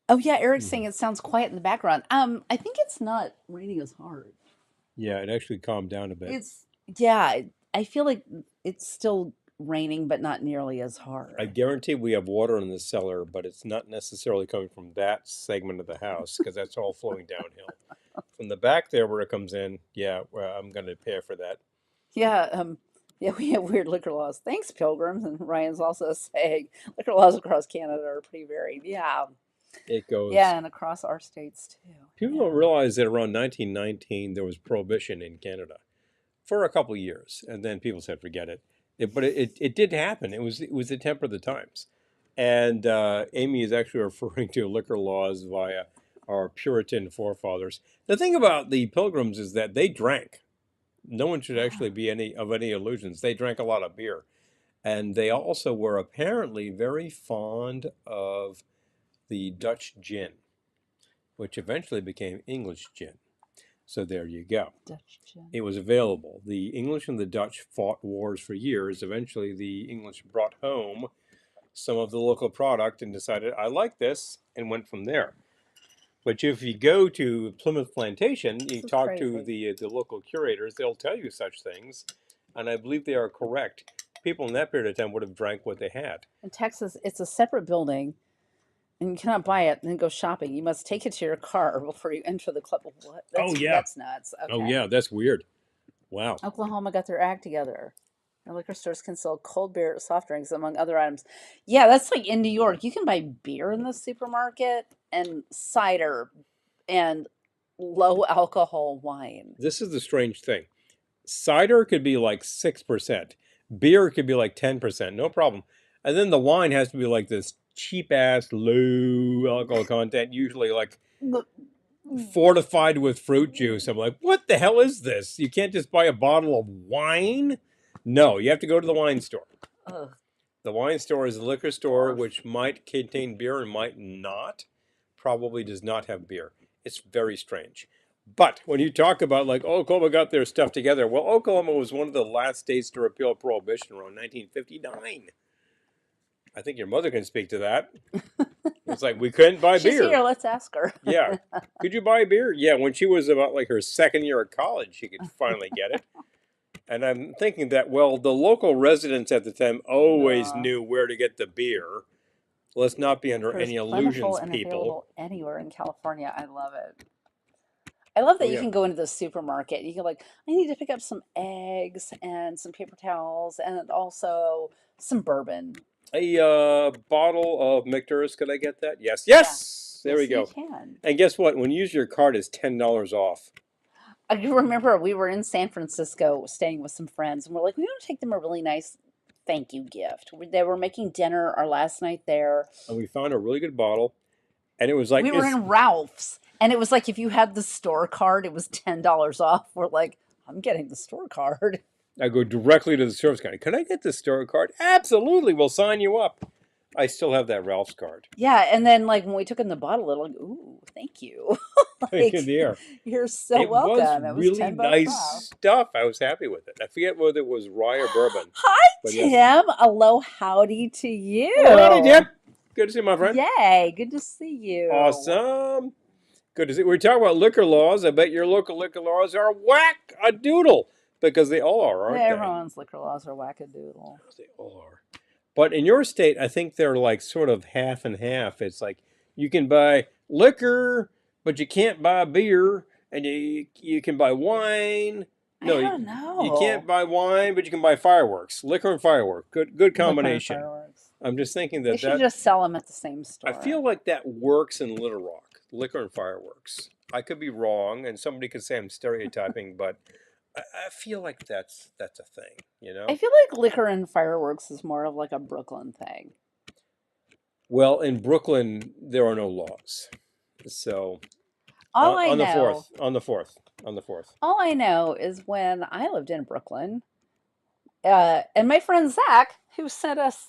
Oh, yeah. Eric's saying it sounds quiet in the background. I think it's not raining as hard. Yeah, it actually calmed down a bit. Yeah. I feel like it's still raining, but not nearly as I hard. guarantee we have water in the cellar, but it's not necessarily coming from that segment of the house because that's all flowing downhill. From the back there where it comes in, yeah, well, I'm going to pay for that. Yeah. Yeah, we have weird liquor laws. Thanks, Pilgrims. And Ryan's also saying liquor laws across Canada are pretty varied. Yeah. It goes. Yeah, and across our states too. People Yeah. don't realize that around 1919 there was prohibition in Canada for a couple of years, and then people said forget it. But it did happen. It was the temper of the times, and Amy is actually referring to liquor laws via our Puritan forefathers. The thing about the Pilgrims is that they drank. No one should actually be any illusions. They drank a lot of beer, and they also were apparently very fond of the Dutch gin, which eventually became English gin. So there you go. Dutch gin. It was available. The English and the Dutch fought wars for years. Eventually, the English brought home some of the local product and decided, I like this, and went from there. But if you go to Plymouth Plantation, you talk to the local curators, they'll tell you such things, and I believe they are correct. People in that period of time would have drank what they had. In Texas, it's a separate building, and you cannot buy it and then go shopping. You must take it to your car before you enter the club. What? That's nuts. Okay. Oh, yeah, that's weird. Wow. Oklahoma got their act together. Their liquor stores can sell cold beer, soft drinks, among other items. Yeah, that's like in New York. You can buy beer in the supermarket and cider and low alcohol wine. This is the strange thing. Cider could be like 6%. Beer could be like 10%, no problem. And then the wine has to be like this cheap ass low alcohol content, usually like fortified with fruit juice. I'm like, what the hell is this? You can't just buy a bottle of wine? No, you have to go to the wine store. Ugh. The wine store is a liquor store which might contain beer and might not. Probably does not have beer. It's very strange. But when you talk about like, oh, Oklahoma got their stuff together. Well, Oklahoma was one of the last states to repeal prohibition around 1959. I think your mother can speak to that. It's like we couldn't buy She's beer. here. Let's ask her. Yeah. Could you buy beer? Yeah, when she was about like her second year of college, she could finally get it. And I'm thinking that, well, the local residents at the time always knew where to get the beer. Let's not be under any illusions, and people. Available anywhere in California. I love it. I love that you can go into the supermarket. You can like, I need to pick up some eggs and some paper towels and also some bourbon. A bottle of McDurst, could I get that? Yes. Yes! Yeah. There we go. You can. And guess what? When you use your card, it's $10 off. I remember we were in San Francisco staying with some friends, and we're like, we want to take them a really nice thank you gift. They were making dinner our last night there. And we found a really good bottle, and it was like... We were in Ralph's, and it was like if you had the store card, it was $10 off. We're like, I'm getting the store card. I go directly to the service counter. Can I get the store card? Absolutely, we'll sign you up. I still have that Ralph's card. Yeah, and then like when we took in the bottle, it like, ooh, thank you. Like, there. You're so welcome. It was really nice stuff. I was happy with it. I forget whether it was rye or bourbon. Hi, Tim. Yes. Hello, howdy to you. Howdy, Tim. Good to see you, my friend. Yay, good to see you. Awesome. Good to see you. We're talking about liquor laws. I bet your local liquor laws are whack-a-doodle. Because they all are, aren't they? Everyone's liquor laws are whack-a-doodle. They all are. But in your state, I think they're like sort of half and half. It's like you can buy liquor, but you can't buy beer. And you can buy wine, I don't know. You can't buy wine, but you can buy fireworks. Liquor and firework. Good combination. Fireworks. I'm just thinking They that should just sell them at the same store. I feel like that works in Little Rock. Liquor and fireworks. I could be wrong, and somebody could say I'm stereotyping, but I feel like that's a thing, you know? I feel like liquor and fireworks is more of like a Brooklyn thing. Well, in Brooklyn, there are no laws. So All on I the know, on the fourth. all I know is when I lived in Brooklyn, and my friend Zach, who sent us,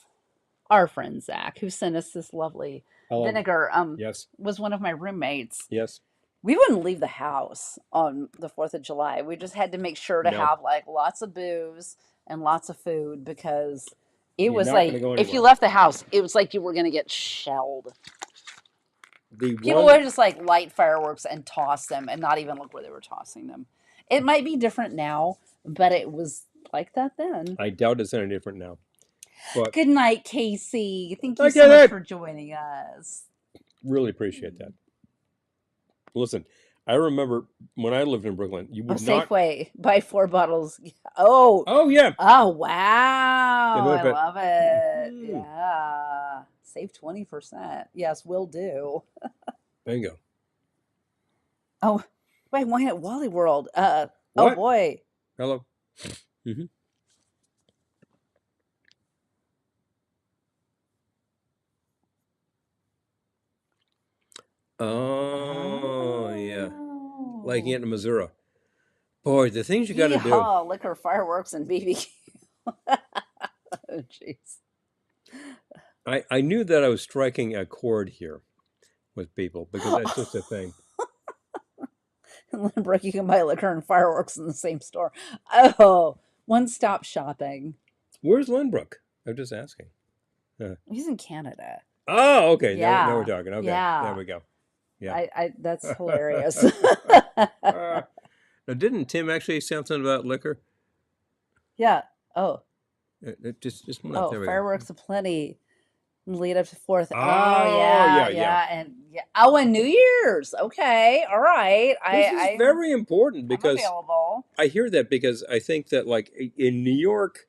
our friend Zach, who sent us this lovely Hello. vinegar, Yes. was one of my roommates. Yes. We wouldn't leave the house on the 4th of July. We just had to make sure to No. have like lots of booze and lots of food because it You're was not like gonna go if you anywhere. left the house, it was like you were going to get shelled. The People one would just like light fireworks and toss them and not even look where they were tossing them. It might be different now, but it was like that then. I doubt it's any different now. But Good night, Casey. Thank you Hi, so much Kenneth. for joining us. really appreciate that. Listen, I remember when I lived in Brooklyn, you Oh, would not. Safeway. Buy 4 bottles. Oh. Oh yeah. Oh, wow. Didn't know I if it- love it. Mm. Yeah. Save 20%. Yes, will do. Bingo. Oh, wait, wine at Wally World. Oh What? boy. Hello. Mm-hmm. Oh yeah, like Oh. in Missouri. Boy, the things you got to do. Yeehaw, liquor, fireworks, and BBQ. Oh, jeez. I knew that I was striking a chord here with people because that's just a thing. In Lynbrook, you can buy liquor and fireworks in the same store. Oh, one-stop shopping. Where's Lynbrook? I'm just asking. He's in Canada. Oh, okay. Yeah. Now we're talking. Okay. Yeah. There we go. Yeah. I that's hilarious. Now, didn't Tim actually say something about liquor? Yeah. Oh. Just one up. Oh, There we fireworks aplenty. Lead up to 4th. Oh, yeah, and yeah. Oh, and New Year's. Okay, all right. go. This is very important I'm because available. I hear that because I think that like in New York,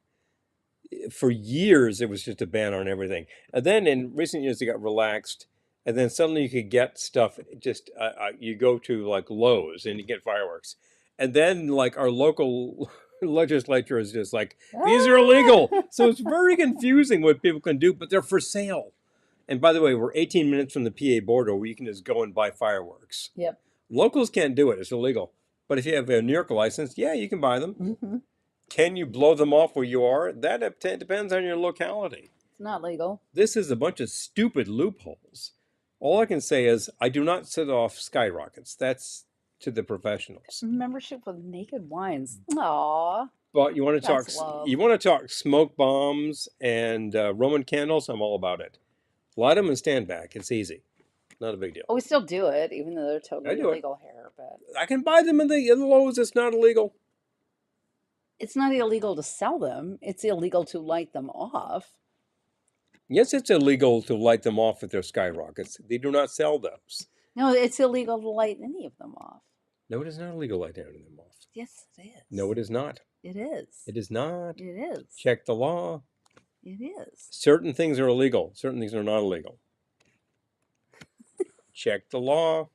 for years it was just a ban on everything, and then in recent years it got relaxed, and then suddenly you could get stuff. Just you go to like Lowe's and you get fireworks, and then like our local legislature is just like these are illegal. So it's very confusing what people can do, but they're for sale. And by the way, we're 18 minutes from the PA border where you can just go and buy fireworks. Yep. Locals can't do it; it's illegal. But if you have a New York license, yeah, you can buy them. Mm-hmm. Can you blow them off where you are? That depends on your locality. It's not legal. This is a bunch of stupid loopholes. All I can say is I do not set off skyrockets. That's to the professionals. Membership with Naked Wines. Aw. But you want to talk That's love. smoke bombs and Roman candles? I'm all about it. Light them and stand back. It's easy. Not a big deal. Oh, we still do it, even though they're I totally do it. illegal here. But I can buy them in the Lowe's. It's not illegal. it's not illegal to sell them. It's illegal to light them off. Yes, it's illegal to light them off with their skyrockets. They do not sell those. No, it's illegal to light any of them off. No, it is not illegal to light any of them off. Yes, it is. No, it is not. It is. It is not. It is. Check the law. It is. Certain things are illegal. Certain things are not illegal. Check the law.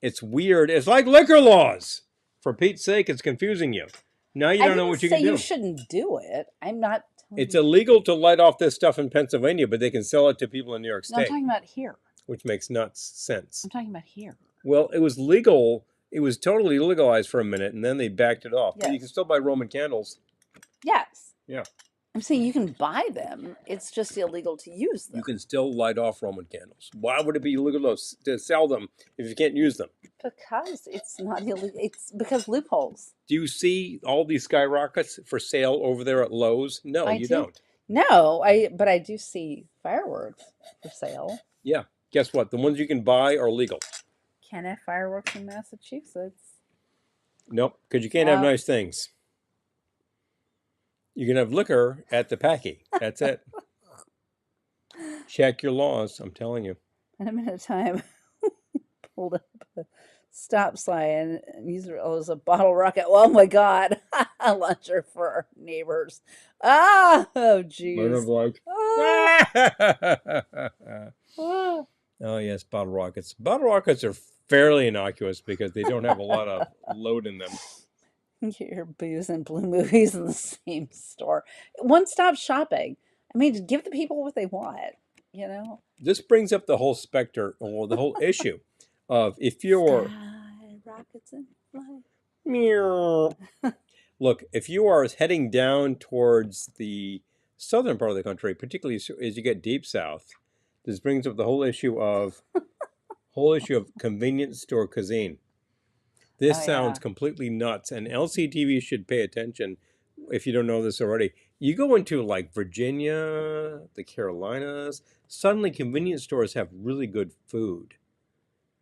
It's weird. It's like liquor laws. For Pete's sake, it's confusing you. Now you don't know what you can I do. didn't say you shouldn't do it. I'm not telling It's you. illegal to light off this stuff in Pennsylvania, but they can sell it to people in New York No, I'm State, talking about here. which makes nuts sense. I'm talking about here. Well, it was legal. It was totally legalized for a minute, and then they backed it off. But you Yes. can still buy Roman candles. Yes. Yeah. I'm saying you can buy them. It's just illegal to use them. You can still light off Roman candles. Why would it be illegal to sell them if you can't use them? Because it's not illegal. It's because loopholes. Do you see all these skyrockets for sale over there at Lowe's? No, I you do. don't. No, but I do see fireworks for sale. Yeah. Guess what? The ones you can buy are legal. Can't have fireworks in Massachusetts. Nope, because you can't have No. nice things. You can have liquor at the Packy. That's it. Check your laws. I'm telling you. And a minute of time pulled up a stop sign and use it as a bottle rocket. Oh my God. A launcher for our neighbors. Ah, oh, Learner jeez. like. Ah. Oh yes, bottle rockets. Bottle rockets are fairly innocuous because they don't have a lot of load in them. Get your booze and blue movies in the same store. One stop shopping. I mean, give the people what they want, you know? This brings up the whole specter, or the whole issue of if you're Sky rockets and fly. meow. Look, if you are heading down towards the southern part of the country, particularly as you get deep south, this brings up the whole issue of convenience store cuisine. This Oh, sounds yeah. completely nuts, and LCTV should pay attention if you don't know this already. You go into like Virginia, the Carolinas, suddenly convenience stores have really good food.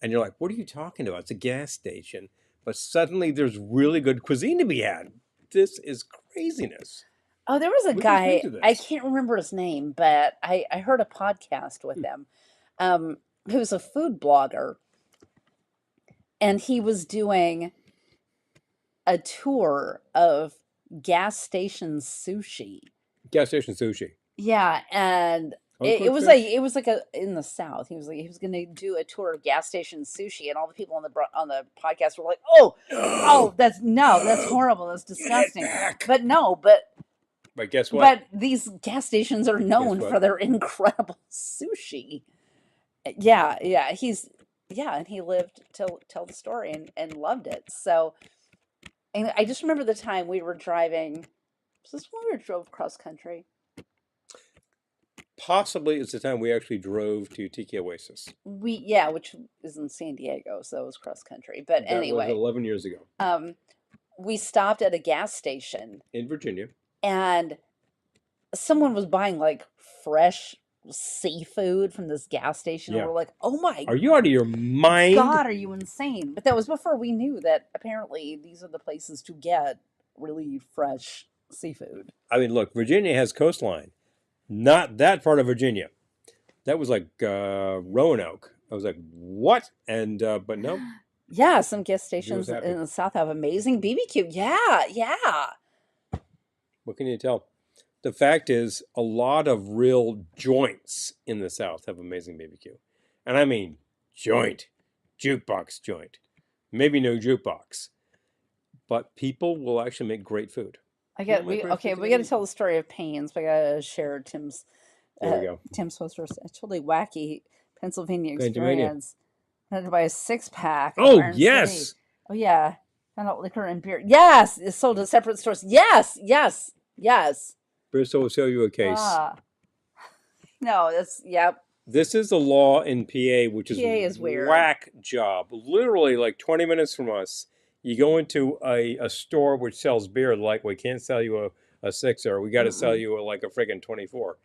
And you're like, what are you talking about? It's a gas station. But suddenly there's really good cuisine to be had. This is craziness. Oh, there was a Look guy, into I this. can't remember his name, but I heard a podcast with him, who's a food blogger, and he was doing a tour of gas station sushi. Gas station sushi. Yeah, and it Uncooked was like fish? it was like a in the South. He was going to do a tour of gas station sushi, and all the people on the podcast were like, "Oh, oh, No! that's no, that's No! horrible. That's Get it disgusting." back! But no, but But guess what? but these gas stations are Guess known for what? their incredible sushi. Yeah, yeah, and he lived to tell the story and loved it. So, and I just remember the time we were driving. Was this when we drove cross country? Possibly it's the time we actually drove to Tiki Oasis. Which is in San Diego, so it was cross country. But That was anyway, 11 years ago we stopped at a gas station in Virginia. and someone was buying like fresh seafood from this gas station, and Yeah. we're like, "Oh my Are you out of your mind? God, are you insane?" But that was before we knew that apparently these are the places to get really fresh seafood. I mean, look, Virginia has coastline. Not that part of Virginia. That was like Roanoke. I was like, what? And but no, Yeah, some gas was stations happy. in the South have amazing BBQ. Yeah, yeah. What can you tell? The fact is, a lot of real joints in the South have amazing BBQ, and I mean joint, jukebox joint. Maybe no jukebox, but people will actually make great food. We People got make great food to today. tell the story of Payne's. We got to share There we go. Tim's poster. A totally wacky Pennsylvania Pennsylvania. experience. Had to buy a 6-pack. At Oh Iron yes, City. Oh yeah, found out liquor and beer. Yes, it's sold at separate stores. Yes, yes, yes. Bristol will sell you a case. Ah. No, that's yep. This is the law in PA, which is PA is weird. whack job. Literally, like 20 minutes from us, you go into a store which sells beer. Like, we can't sell you a sixer. We got to sell you like a friggin' 24.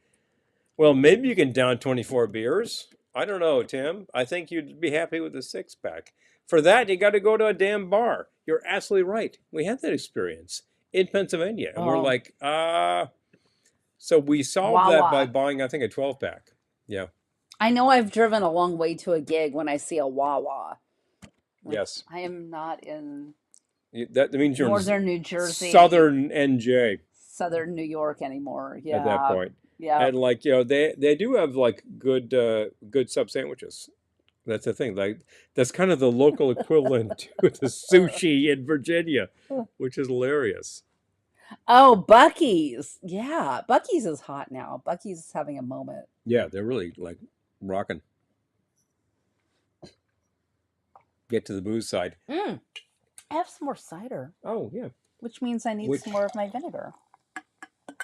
Well, maybe you can down 24 beers. I don't know, Tim. I think you'd be happy with a 6-pack. For that, you got to go to a damn bar. You're absolutely right. We had that experience in Pennsylvania. And we're Oh. like, So we solved that by Wawa. buying, I think, a 12-pack. Yeah. I know I've driven a long way to a gig when I see a Wawa. Like, Yes. I am not in That means you're northern in New Jersey, southern NJ southern New York anymore. Yeah. at that point. Yeah. And like, they do have like good sub sandwiches. That's the thing. Like, that's kind of the local equivalent to the sushi in Virginia, which is hilarious. Oh, Buc-ee's. Yeah. Buc-ee's is hot now. Buc-ee's is having a moment. Yeah, they're really like rocking. Get to the booze side. I have some more cider, Oh yeah. which means I need some more of my vinegar.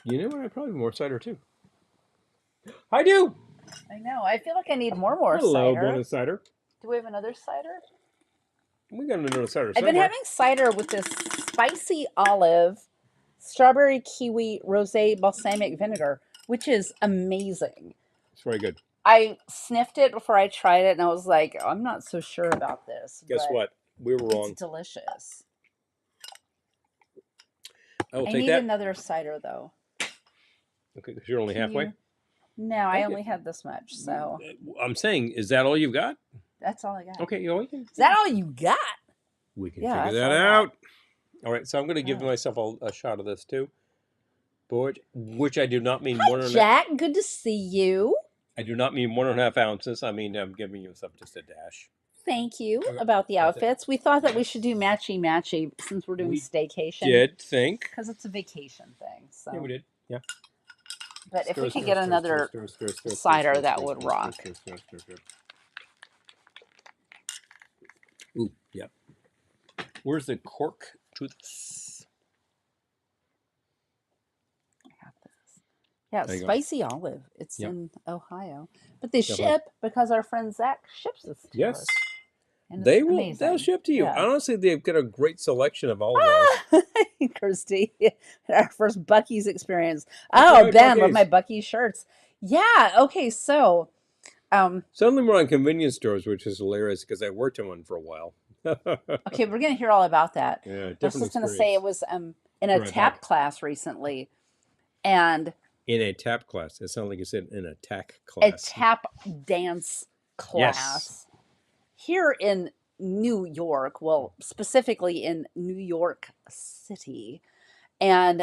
You know what? I probably more cider too. I do. I know. I feel like I need more Hello, cider. bonus cider. Do we have another cider? We got another cider I've somewhere. been having cider with this spicy olive, strawberry kiwi, rosé balsamic vinegar, which is amazing. It's very good. I sniffed it before I tried it, and I was like, I'm not so sure about this. Guess but what? We were wrong. It's delicious. I will I take need that. another cider, though. Okay, 'cause you're only Can halfway. you- No, I Okay. only had this much, so. I'm saying, is that all you've got? That's all I got. Okay, you know, Is that all you got? we can Yeah, figure that's that all I got. out. All right, so I'm going to give Oh. myself a shot of this too. Which I do not mean Hi, Jack. Good to see you. I do not mean 1.5 ounces. I mean I'm giving yourself just a dash. Thank you Okay, about the that's it. outfits. We thought that we should do matchy since we're doing We staycation. Did think? Because it's a vacation thing. So. Yeah, we did. Yeah. But if we Stir, could get another cider, that would rock. Stir. Ooh, yeah. Where's the cork to this? I got this. Yeah, There you go. spicy olive. It's Yep. in Ohio. But they Definitely. ship because our friend Zach ships this to Yes. us. And They it's will. amazing. They'll ship to you. Yeah. Honestly, they've got a great selection of olive oil. Kirsty, our first Buc-ee's experience. That's Oh, right, Ben, love Buc-ee's. my Buc-ee's shirts. Yeah, okay, so Suddenly we're on convenience stores, which is hilarious because I worked in one for a while. okay, we're gonna hear all about that. Yeah, I was different just gonna say it was in a Right tap back. class recently, and In a tap class. It sounded like you said in a tack a class. tap dance class Yes. here in New York. Well, specifically in New York City, and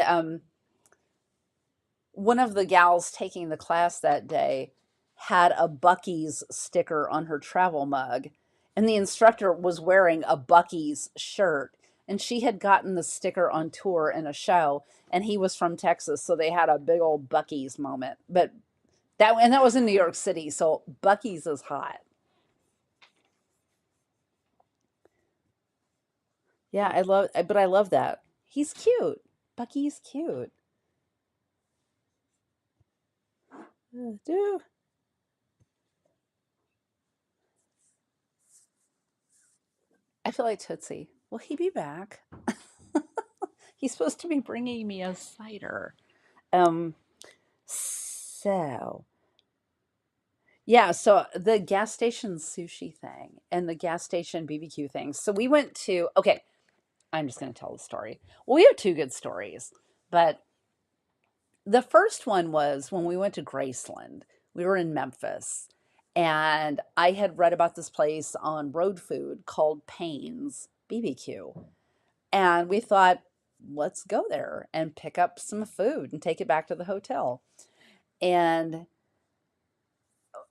one of the gals taking the class that day had a Buc-ee's sticker on her travel mug, and the instructor was wearing a Buc-ee's shirt, and she had gotten the sticker on tour in a show, and he was from Texas, so they had a big old Buc-ee's moment. But that was in New York City, so Buc-ee's is hot. Yeah, I love that. He's cute. Buc-ee's cute. Dude. I feel like Tootsie. Will he be back? He's supposed to be bringing me a cider. Um, so yeah, so the gas station sushi thing and the gas station BBQ thing. So we went to, okay, I'm just going to tell the story. Well, we have two good stories, but the first one was when we went to Graceland. We were in Memphis, and I had read about this place on Road Food called Payne's BBQ. And we thought, let's go there and pick up some food and take it back to the hotel. And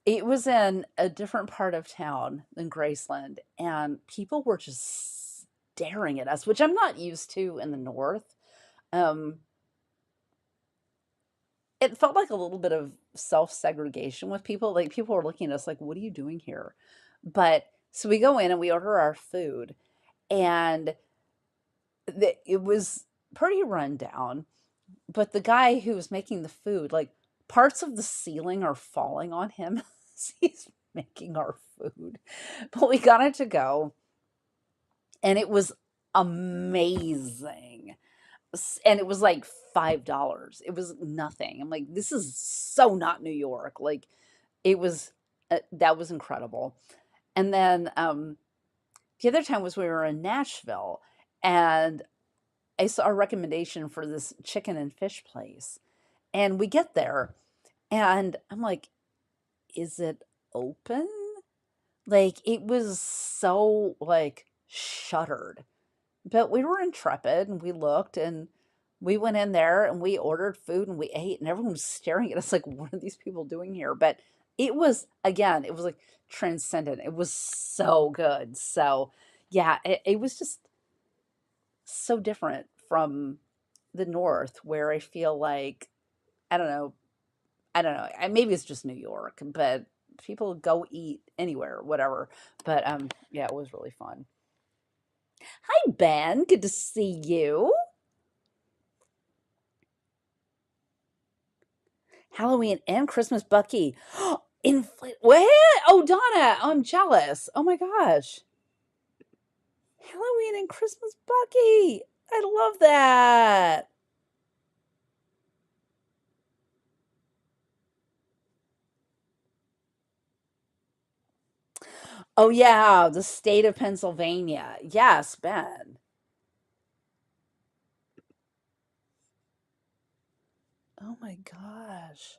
it was in a different part of town than Graceland, and people were just staring at us, which I'm not used to in the north. Um, it felt like a little bit of self-segregation with people. Like people were looking at us like, "What are you doing here?" But so we go in and we order our food, and it was pretty run down. But the guy who was making the food, like parts of the ceiling are falling on him as he's making our food. But we got it to go, and it was amazing. And it was like $5. It was nothing. I'm like, this is so not New York. Like, it was that was incredible. And then the other time was we were in Nashville, and I saw a recommendation for this chicken and fish place. And we get there, and I'm like, is it open? Like, it was so, like, shuttered. But we were intrepid, and we looked, and we went in there, and we ordered food, and we ate, and everyone was staring at us like, what are these people doing here? But it was, again, it was like transcendent. It was so good. So, yeah, it was just so different from the North, where I feel like, I don't know, maybe it's just New York, but people go eat anywhere, whatever. But yeah, it was really fun. Hi, Ben. Good to see you. Halloween and Christmas Bucky. What? Oh, Donna, I'm jealous. Oh my gosh. Halloween and Christmas Bucky. I love that. Oh yeah, the state of Pennsylvania. Yes, Ben. Oh my gosh.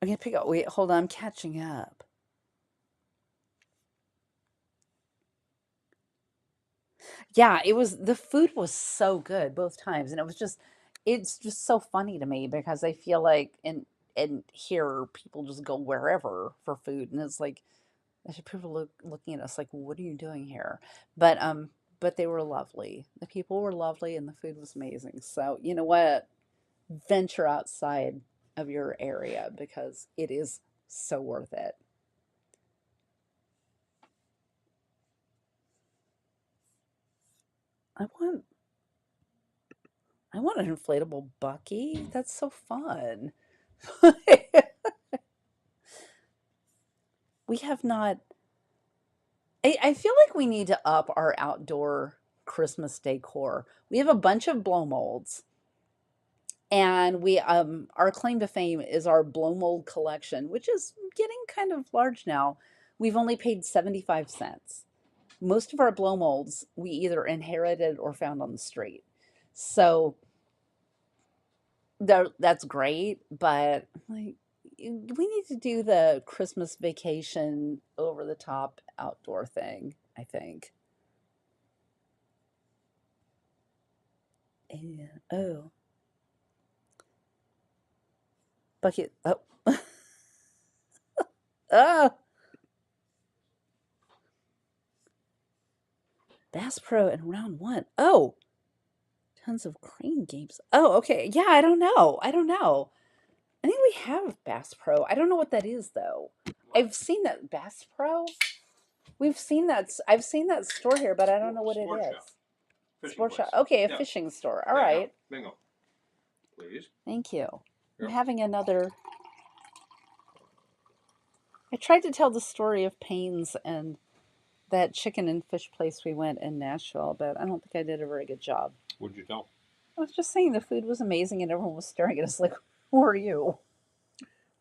I'm gonna pick up. Wait, hold on. I'm catching up. Yeah, the food was so good both times, and it's just so funny to me because I feel like in here people just go wherever for food, and it's like people looking at us like, what are you doing here? But they were lovely. The people were lovely, and the food was amazing. So you know what? Venture outside of your area because it is so worth it. I want I want an inflatable Bucky. That's so fun. We have not. I feel like we need to up our outdoor Christmas decor. We have a bunch of blow molds, and we our claim to fame is our blow mold collection, which is getting kind of large now. We've only paid 75 cents. Most of our blow molds we either inherited or found on the street. So that's great, but like we need to do the Christmas vacation over the top outdoor thing, I think. Yeah. Oh, bucket. Oh, oh, Bass Pro in round one. Oh, tons of crane games. Oh, okay. Yeah, I don't know. I don't know. I think we have Bass Pro. I don't know what that is though. I've seen that Bass Pro. We've seen that. I've seen that store here, but I don't know what it Sport is. shop. Fishing Sports place. shop. Okay, a Yeah. fishing store. All Yeah, right. bingo. Please. Thank you. I'm Yep. having another. I tried to tell the story of Payne's and that chicken and fish place we went in Nashville, but I don't think I did a very good job. What'd you tell? I was just saying the food was amazing and everyone was staring at us like, who are you?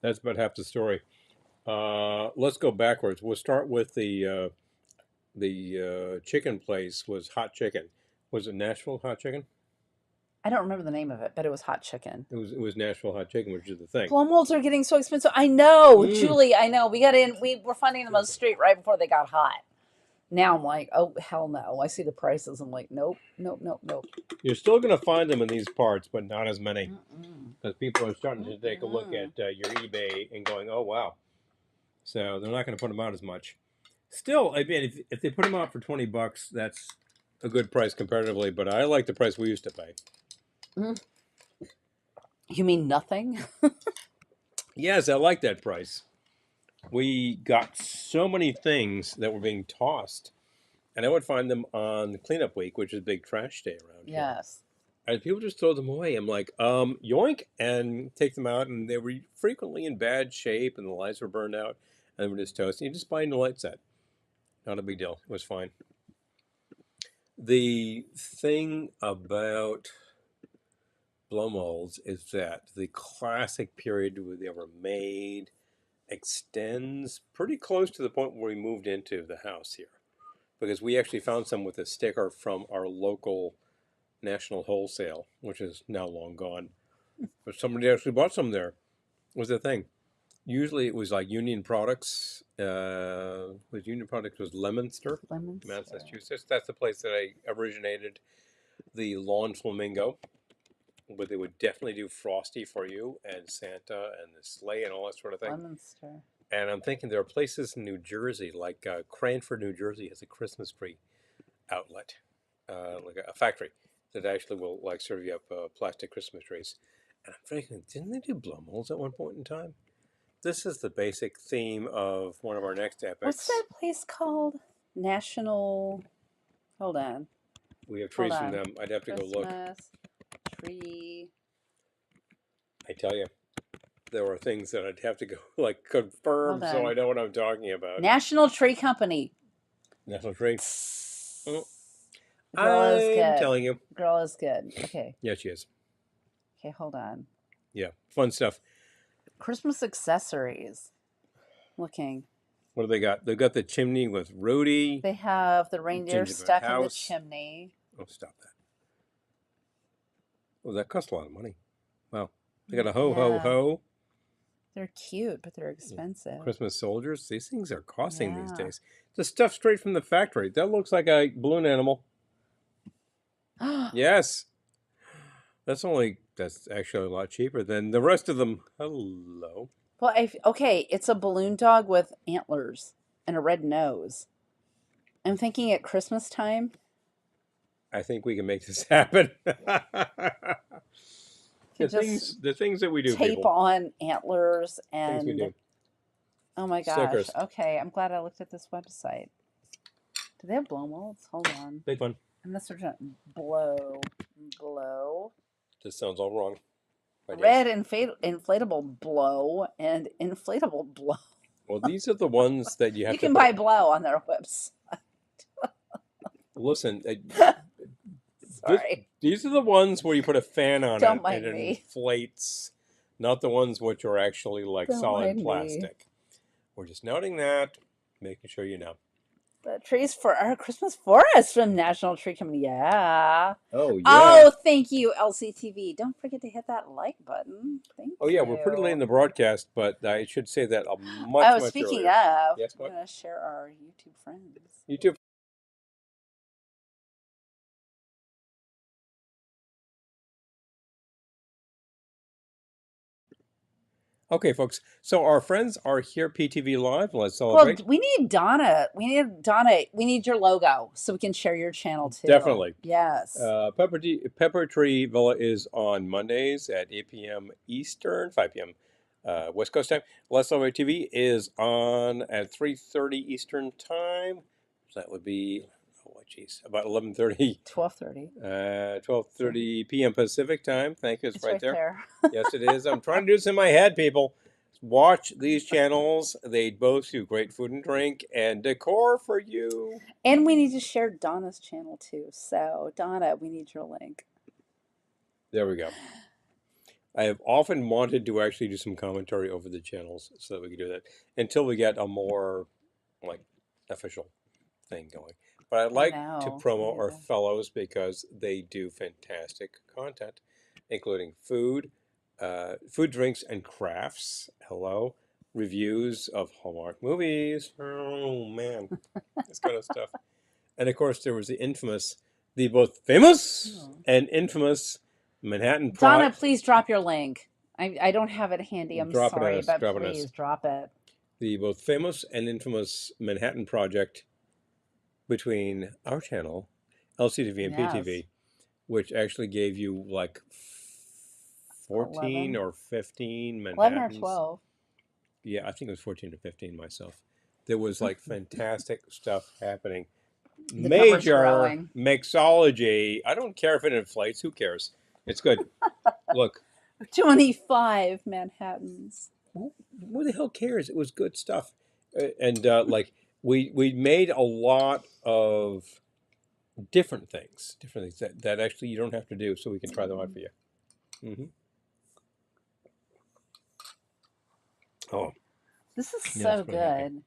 That's about half the story. Let's go backwards. We'll start with the chicken place was hot chicken. Was it Nashville hot chicken? I don't remember the name of it, but it was hot chicken. It was Nashville hot chicken, which is the thing. Blow molds are getting so expensive. I know, Mm. Julie, I know. We got in, we were finding them on the street right before they got hot. Now I'm like, oh, hell no. I see the prices. I'm like, nope, nope, nope, nope. You're still going to find them in these parts, but not as many. Mm-mm. Because people are starting to take a look at your eBay and going, oh, wow. So they're not going to put them out as much. Still, I mean, if they put them out for $20, that's a good price comparatively, but I like the price we used to pay. Mm. You mean nothing? Yes, I like that price. We got so many things that were being tossed, and I would find them on cleanup week, which is a big trash day around here. Yes. And people just throw them away. I'm like, yoink, and take them out, and they were frequently in bad shape, and the lights were burned out, and they were just toast. You just buy a new light set. Not a big deal. It was fine. The thing about blow molds is that the classic period where they were made extends pretty close to the point where we moved into the house here. Because we actually found some with a sticker from our local National Wholesale, which is now long gone. But somebody actually bought some there. Was the thing. Usually it was like Union Products. Union Products was Leominster, Massachusetts. That's the place that I originated the lawn flamingo. But they would definitely do Frosty for you and Santa and the sleigh and all that sort of thing. Leominster. And I'm thinking there are places in New Jersey, like Cranford, New Jersey, has a Christmas tree outlet, like a factory that actually will like serve you up plastic Christmas trees. And I'm thinking, didn't they do blow molds at one point in time? This is the basic theme of one of our next epics. What's that place called? National. Hold on. We have trees from them. I'd have to go look. Christmas tree. I tell you, there are things that I'd have to go like confirm Hold so on. I know what I'm talking about. National Tree Company. National Tree. Girl is I'm good. telling you. Girl is good. Okay. Yeah, she is. Okay, hold on. Yeah, fun stuff. Christmas accessories. Looking. What do they got? They've got the chimney with Rudy. They have the reindeer Gingerbread stuck in the house. chimney. Oh, stop that. Oh, that costs a lot of money. Wow. They got a ho, ho, Yeah. ho. They're cute, but they're expensive. Christmas soldiers. These things are costing these Yeah. days. The stuff straight from the factory. That looks like a balloon animal. Yes. That's actually a lot cheaper than the rest of them. Hello. Well, okay, it's a balloon dog with antlers and a red nose. I'm thinking at Christmas time. I think we can make this happen. You just the things that we do, tape people. on antlers Things we and do. oh my gosh. Stickers. Okay, I'm glad I looked at this website. Do they have blow molds? Hold on. Big one. I'm gonna search on blow. This sounds all wrong. Red inflatable blow and inflatable blow. Well, these are the ones that you have You to can buy blow on their website. Listen, Sorry. these are the ones where you put a fan on Don't it mind and it me. inflates, not the ones which are actually like Don't solid mind me. plastic. We're just noting that, making sure you know. The trees for our Christmas forest from National Tree Company. Yeah. Oh, yeah. Oh, thank you, LCTV. Don't forget to hit that like button. Thank you. Oh, yeah, we're pretty late in the broadcast, but I should say that much speaking earlier. of, Yes, we're what? going to share our YouTube friends. YouTube. Okay, folks. So our friends are here, PTV Live. Let's celebrate. Well, we need Donna. We need your logo so we can share your channel too. Definitely. Yes. Pepper Tree Villa is on Mondays at 8 p.m. Eastern, 5 p.m. West Coast time. Let's Celebrate TV is on at 3:30 Eastern time. So that would be, about 11:30. 12:30. 12:30 p.m. Pacific time. Thank you. It's right there. there. Yes, it is. I'm trying to do this in my head, people. Watch these channels. They both do great food and drink and decor for you. And we need to share Donna's channel too. So, Donna, we need your link. There we go. I have often wanted to actually do some commentary over the channels so that we can do that until we get a more official thing going. But I'd like to promo our fellows because they do fantastic content, including food, drinks, and crafts. Hello. Reviews of Hallmark movies. Oh, man. This kind of stuff. And, of course, there was the both famous and infamous Manhattan Project. Donna, please drop your link. I don't have it handy. I'm sorry, but please drop it. The both famous and infamous Manhattan Project between our channel, LCTV and PTV, which actually gave you 14 or 15 Manhattans. 11 or 12. Yeah, I think it was 14 or 15 myself. There was fantastic stuff happening. Major mixology. I don't care if it inflates. Who cares? It's good. Look. 25 Manhattans. Who the hell cares? It was good stuff. And we made a lot of different things that actually you don't have to do, so we can try them out for you. Mm-hmm. Oh, this is so good.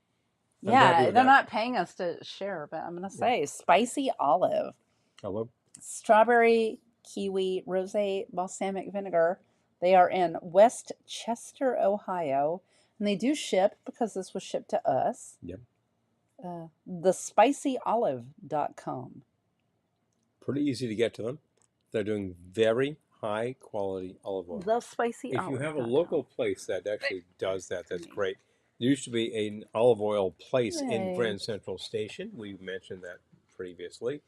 They're not paying us to share, but I'm going to say spicy olive. Hello. Strawberry, kiwi, rosé, balsamic vinegar. They are in West Chester, Ohio, and they do ship because this was shipped to us. Yep. thespicyolive.com. Pretty easy to get to them. They're doing very high quality olive oil. The Spicy If you have a local place that actually does that, that's great. There used to be an olive oil place in Grand Central Station. We mentioned that previously.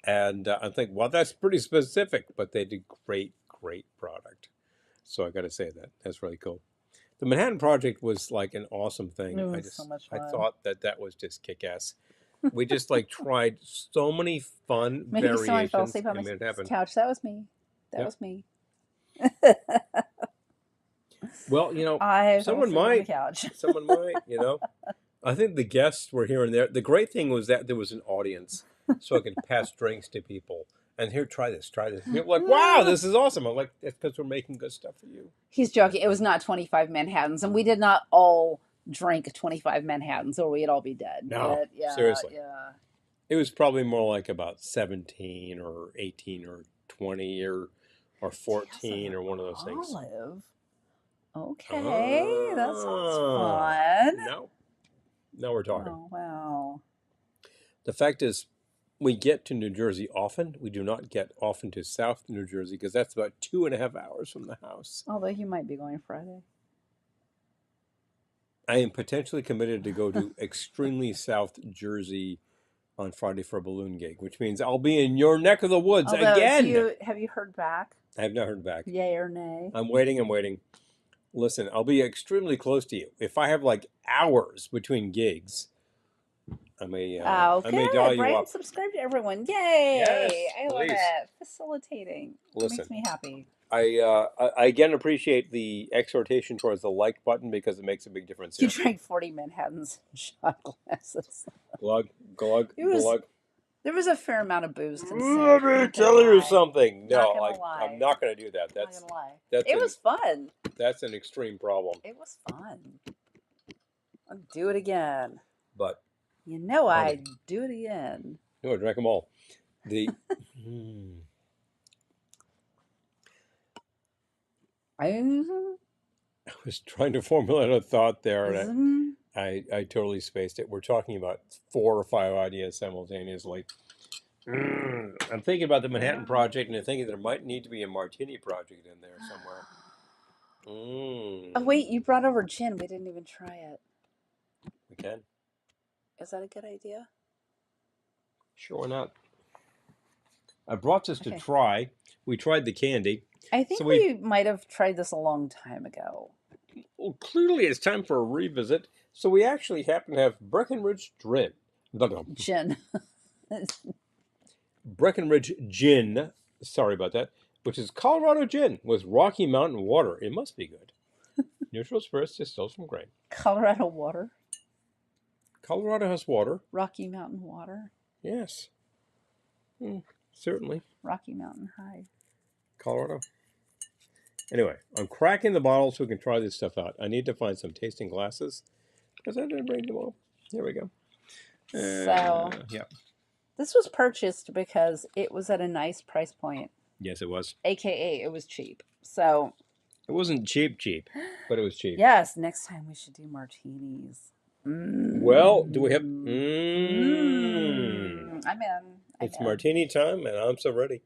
And I think, well, that's pretty specific, but they did great product. So I got to say that. That's really cool. The Manhattan Project was an awesome thing. It was so much fun. I thought that was just kick-ass. We just tried so many fun variations. Someone fell asleep on the couch. That was me. That was me. Well, someone might. I think the guests were here and there. The great thing was that there was an audience, so I could pass drinks to people. And here, try this. And you're like, wow, this is awesome. I'm like, that's because we're making good stuff for you. He's joking. It was not 25 Manhattans, and we did not all drink 25 Manhattans, or we'd all be dead. No, seriously. Yeah. It was probably more like about 17 or 18 or 20 or 14 or one of those things. Olive. Okay, that sounds fun. Now we're talking. Oh, wow. The fact is, we get to New Jersey often. We do not get often to South New Jersey because that's about 2.5 hours from the house. Although you might be going Friday. I am potentially committed to go to extremely South Jersey on Friday for a balloon gig, which means I'll be in your neck of the woods again. Have you heard back? I have not heard back. Yay or nay? I'm waiting. Listen, I'll be extremely close to you. If I have like hours between gigs, I may dial you Brian, up. subscribe to everyone. Yay! Yes, I love please. it. Facilitating. Listen. It makes me happy. I again appreciate the exhortation towards the like button because it makes a big difference. You Here. drank 40 Manhattans shot glasses. Glug, glug, was- glug. There was a fair amount of booze Let consumed. me tell you something. Not No, gonna lie. I'm not going to do that. I'm not gonna lie. that's It was fun. That's an extreme problem. It was fun. I'll do it again. But You know I'd do it again. no, I drank them all. The I was trying to formulate a thought there, and I totally spaced it. We're talking about 4 or 5 ideas simultaneously. I'm thinking about the Manhattan Project, and I'm thinking there might need to be a martini project in there somewhere. Oh, wait, you brought over gin. We didn't even try it. We can. Is that a good idea? Sure not. I brought this to try. We tried the candy. I think we might have tried this a long time ago. Well, clearly it's time for a revisit. So we actually happen to have Breckenridge Gin. Gin. Breckenridge Gin. Sorry about that. Which is Colorado gin with Rocky Mountain water. It must be good. Neutral spirits distilled from grain. Colorado water. Colorado has water. Rocky Mountain water. Yes. Certainly. Rocky Mountain High. Colorado. Anyway, I'm cracking the bottle so we can try this stuff out. I need to find some tasting glasses because I didn't bring them all. Here we go. So, yeah. This was purchased because it was at a nice price point. Yes, it was. AKA, it was cheap. So. It wasn't cheap, but it was cheap. Yes, next time we should do martinis. Well, do we have... I'm in. It's martini time, and I'm so ready.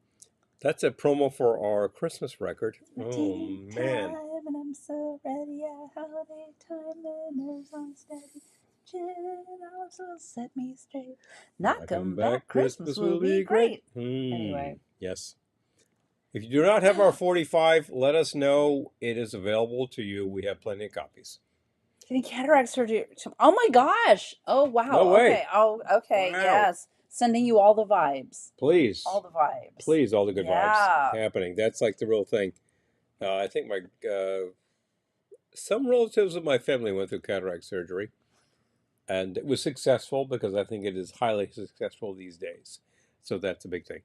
That's a promo for our Christmas record. Martini man. Time, and I'm so ready at holiday time, and there's on steady. Gin, also set me straight. Not come back, Christmas will be great. Anyway. Yes. If you do not have our 45, let us know. It is available to you. We have plenty of copies. Getting cataract surgery. Oh my gosh. Oh, wow. No way. Okay. Oh, okay. Wow. Yes. Sending you all the vibes. Please. All the vibes. Please, all the good vibes happening. That's like the real thing. I think some relatives of my family went through cataract surgery. And it was successful because I think it is highly successful these days. So that's a big thing.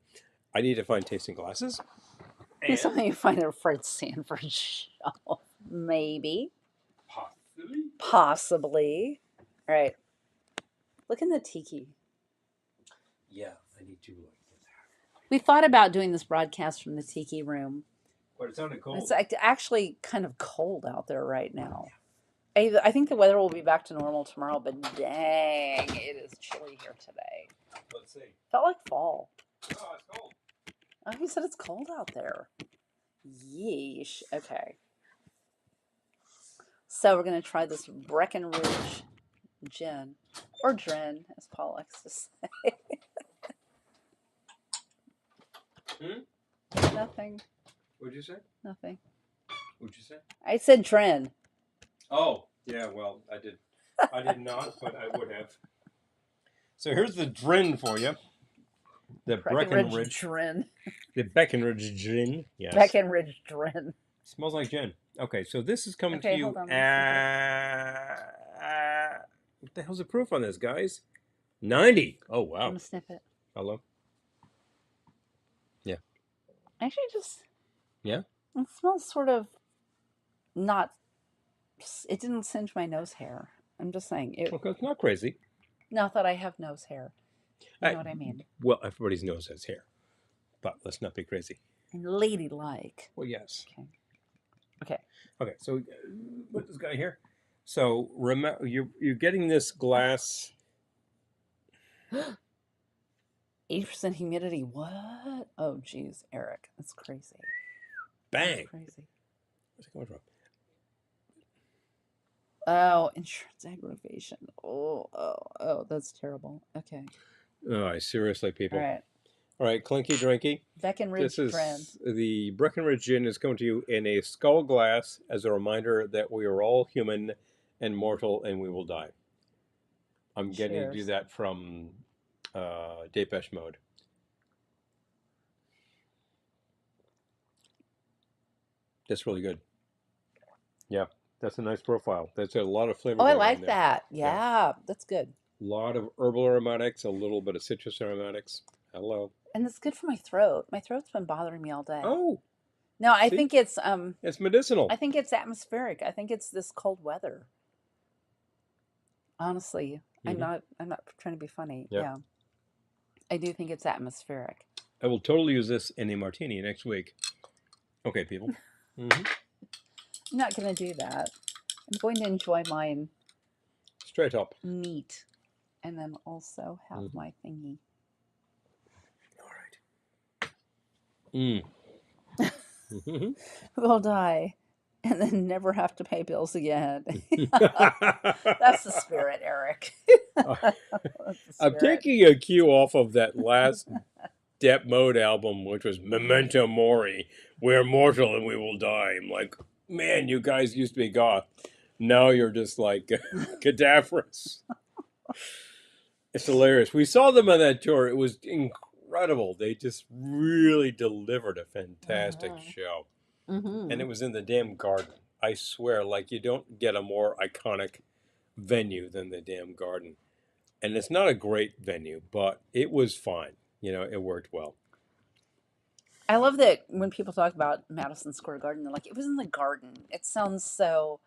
I need to find tasting glasses. And something you find at a Fred Sanford shelf. Maybe. Possibly. All right. Look in the tiki. Yeah, I need to. We thought about doing this broadcast from the tiki room. But it sounded cold. It's actually kind of cold out there right now. I think the weather will be back to normal tomorrow, but dang, it is chilly here today. Let's see. Felt like fall. Oh, it's cold. Oh, he said it's cold out there. Yeesh. Okay. So we're going to try this Breckenridge gin. Or drin, as Paul likes to say. Nothing. What'd you say? Nothing. What'd you say? I said drin. Oh, yeah, well, I did not, but I would have. So here's the drin for you. The Breckenridge drin. The Breckenridge gin. Yes. Breckenridge drin. Smells like gin. Okay, so this is coming to you. Hold on, What the hell's the proof on this, guys? 90. Oh, wow. I'm going to sniff it. Hello? Yeah. Actually, just... Yeah? It smells sort of not... It didn't singe my nose hair. I'm just saying. Okay, it's not crazy. Not that I have nose hair. You know what I mean? Well, everybody's nose has hair. But let's not be crazy. And ladylike. Well, yes. Okay. Okay. Okay, so put this guy here. So remember, you're getting this glass. 80% humidity. What? Oh, geez, Eric. That's crazy. Bang. That's crazy. Where's it coming from? Oh, insurance aggravation. Oh, that's terrible. Okay. Oh, seriously, people. All right. All right, Clinky Drinky. Breckenridge This Dren. is the Breckenridge Gin is coming to you in a skull glass as a reminder that we are all human and mortal and we will die. I'm getting to do Cheers. that from Depeche Mode. That's really good. Yeah, that's a nice profile. That's a lot of flavor Oh, I going on like there. that. Yeah, that's good. A lot of herbal aromatics, a little bit of citrus aromatics. Hello. And it's good for my throat. My throat's been bothering me all day. Oh, No, I see? think it's It's medicinal. I think it's atmospheric. I think it's this cold weather. Honestly, I'm not trying to be funny. Yep. Yeah. I do think it's atmospheric. I will totally use this in a martini next week. Okay, people. Mm-hmm. I'm not going to do that. I'm going to enjoy mine Straight up. neat and then also have my thingy. All right. We'll die and then never have to pay bills again. That's the spirit, Eric. That's the I'm spirit. taking a cue off of that last Dep Mode album, which was Memento Mori. We're mortal and we will die. I'm like, man, you guys used to be goth. Now you're just like cadaverous. It's hilarious. We saw them on that tour. It was incredible. They just really delivered a fantastic show. Mm-hmm. And it was in the damn garden. I swear, like you don't get a more iconic venue than the damn garden. And it's not a great venue, but it was fine. You know, it worked well. I love that when people talk about Madison Square Garden, they're like, it was in the garden. It sounds so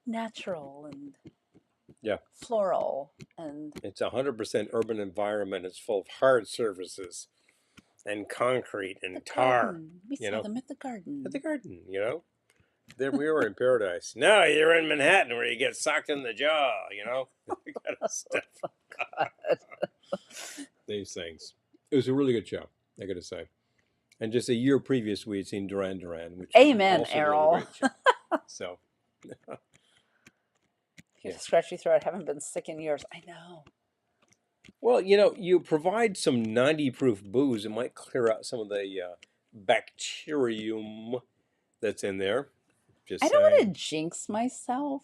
natural and floral. And it's 100% urban environment. It's full of hard surfaces and concrete and tar. Garden. We saw them at the garden. At the garden, you know. There we were in paradise. Now you're in Manhattan where you get socked in the jaw, you know. That kind of stuff. These things. It was a really good show, I got to say. And just a year previous, we had seen Duran Duran, which Amen, also Errol. Really great show. So, you scratchy throat. Haven't been sick in years. I know. Well, you know, you provide some 90-proof booze, it might clear out some of the bacterium that's in there. Just I don't want to jinx myself.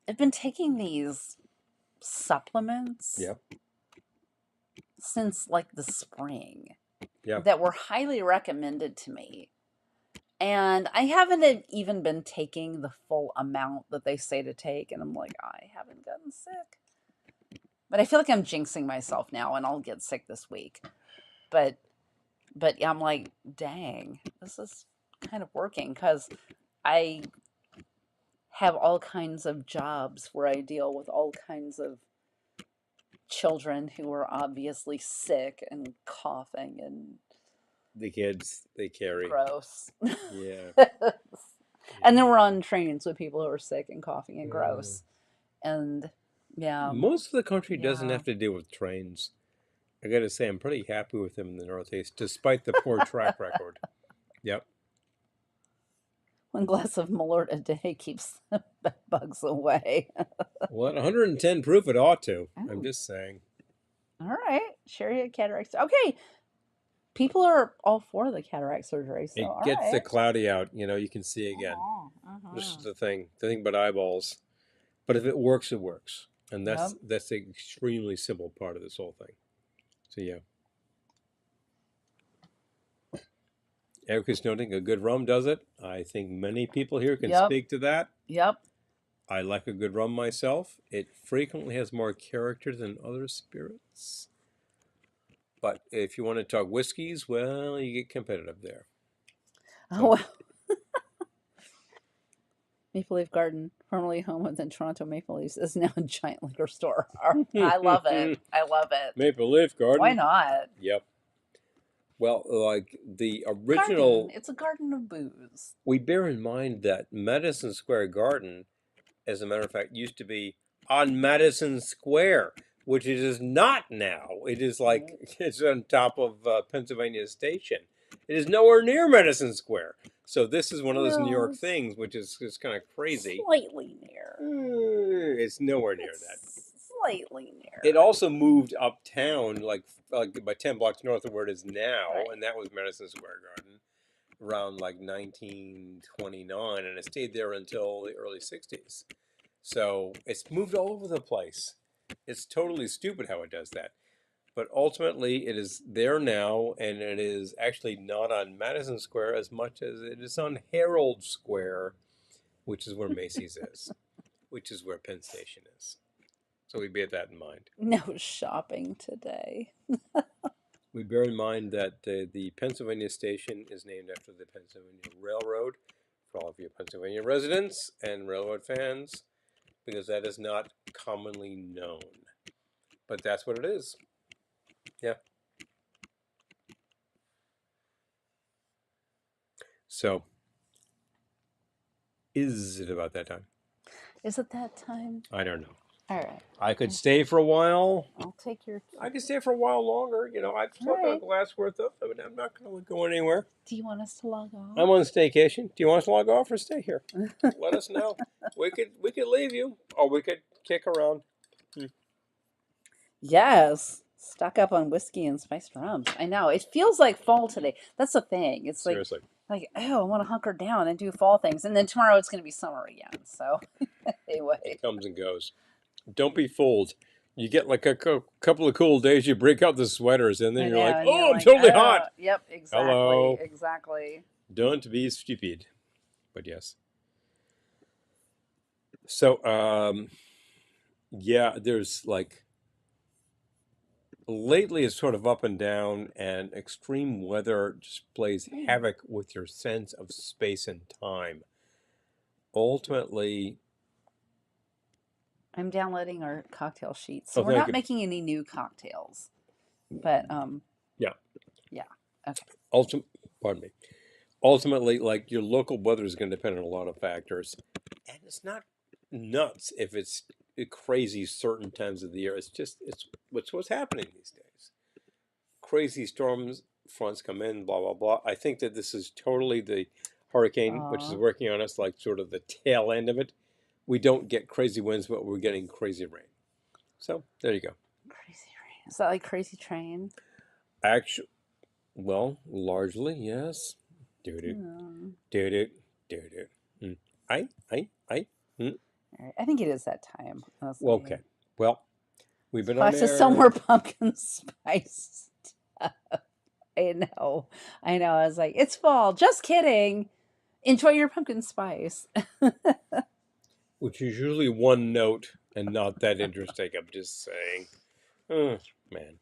I've been taking these supplements since like the spring that were highly recommended to me. And I haven't even been taking the full amount that they say to take. And I'm like, I haven't gotten sick. But I feel like I'm jinxing myself now and I'll get sick this week. But I'm like, dang, this is kind of working because I have all kinds of jobs where I deal with all kinds of children who are obviously sick and coughing and the kids they carry. Gross. Yeah. And then we're on trains with people who are sick and coughing and gross. And most of the country doesn't have to deal with trains. I got to say, I'm pretty happy with them in the Northeast, despite the poor track record. Yep. One glass of Malort a day keeps the bugs away. Well, at 110 proof, it ought to. Oh. I'm just saying. All right. Sherry cataract. Okay. People are all for the cataract surgery. So it gets the cloudy out. You know, you can see again. This is the thing about eyeballs. But if it works, it works. And that's the extremely simple part of this whole thing. So, yeah. Eric is noting a good rum does it. I think many people here can speak to that. Yep. I like a good rum myself. It frequently has more character than other spirits. But if you want to talk whiskeys, well, you get competitive there. Oh, well. Maple Leaf Garden, formerly home of the Toronto Maple Leafs, is now a giant liquor store. I love it. I love it. Maple Leaf Garden. Why not? Yep. Well, like the original, Garden. It's a garden of booze. we bear in mind that Madison Square Garden, as a matter of fact, used to be on Madison Square, which it is not now. It is like it's on top of Pennsylvania Station. It is nowhere near Madison Square. So this is one of those New York Well, things, which is just kind of crazy. Slightly near. It's nowhere near that. It's slightly near. It also moved uptown, like by 10 blocks north of where it is now, Right. and that was Madison Square Garden, around like 1929, and it stayed there until the early 60s. So it's moved all over the place. It's totally stupid how it does that. But ultimately, it is there now, and it is actually not on Madison Square as much as it is on Herald Square, which is where Macy's is, which is where Penn Station is. So we bear that in mind. No shopping today. We bear in mind that the Pennsylvania Station is named after the Pennsylvania Railroad, for all of you Pennsylvania residents and railroad fans, because that is not commonly known. But that's what it is. Yeah. So, is it about that time? Is it that time? I don't know. All right. I could stay for a while. I'll take your. I could stay for a while longer. You know, I've smoked a Alright. glass worth of it. I'm not going to go anywhere. Do you want us to log off? I'm on staycation. Do you want us to log off or stay here? Let us know. We could leave you, or we could kick around. Yes. Stock up on whiskey and spiced rums. I know. It feels like fall today. That's the thing. It's Seriously. like, oh, I want to hunker down and do fall things. And then tomorrow it's going to be summer again. So, anyway. It comes and goes. Don't be fooled. You get like a couple of cool days, you break out the sweaters, and then I you're know, like, and oh, you're I'm like, totally "Oh." hot. Yep, exactly. Hello. Exactly. Don't be stupid. But yes. So, yeah, there's like, lately it's sort of up and down, and extreme weather just plays havoc with your sense of space and time. Ultimately, I'm downloading our cocktail sheets. So Oh, we're thank not you. making any new cocktails. But yeah. yeah. Okay. Pardon me. Ultimately, like, your local weather is going to depend on a lot of factors, and it's not nuts if it's crazy certain times of the year. It's just what's happening these days. Crazy storms fronts come in, blah blah blah. I think that this is totally the hurricane, which is Aw. working on us, like sort of the tail end of it. We don't get crazy winds, but we're getting crazy rain. So there you go. Crazy Rain. Is that like Crazy Train? Actually, well, largely yes. Do do Hmm. do do do do. I. All right. I think it is that time. honestly. Well, okay. Well, we've been I'll on have to air. sell more pumpkin spice stuff. I know. I was like, it's fall. Just kidding. Enjoy your pumpkin spice. Which is usually one note and not that interesting. I'm just saying. Oh, man.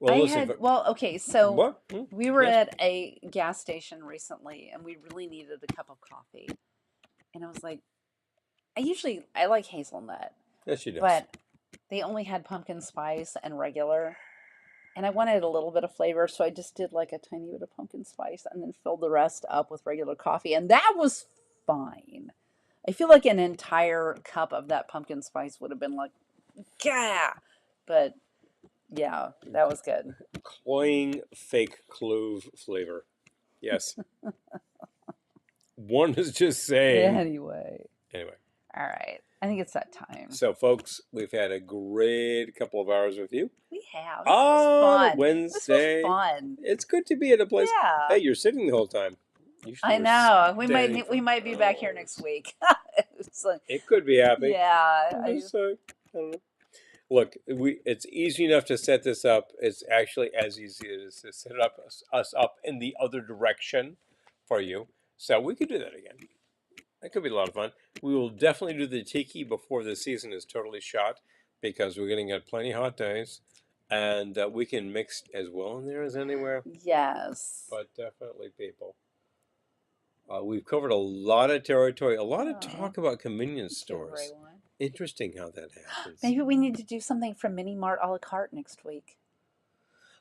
Well, listen. Okay, so What? we were Yes. at a gas station recently and we really needed a cup of coffee. And I was like, I like hazelnut, Yes, she does. but they only had pumpkin spice and regular. And I wanted a little bit of flavor, so I just did like a tiny bit of pumpkin spice and then filled the rest up with regular coffee. And that was fine. I feel like an entire cup of that pumpkin spice would have been like, yeah. But yeah, that was good. Cloying fake clove flavor. Yes. One is just saying. Anyway. All right. I think it's that time. So, folks, we've had a great couple of hours with you. We have. This On was fun. Wednesday. This was fun. It's good to be at a place. Yeah. Hey, you're sitting the whole time. I know. We might be back here next week. It's like, It could be happening. yeah. I don't know. Look, it's easy enough to set this up. It's actually as easy as to set us up in the other direction for you. So we could do that again. That could be a lot of fun. We will definitely do the tiki before the season is totally shot, because we're going to get plenty hot days, and we can mix as well in there as anywhere. Yes. But definitely, people. We've covered a lot of territory, a lot of talk about convenience stores. Everyone. Interesting how that happens. Maybe we need to do something from Mini Mart a la carte next week.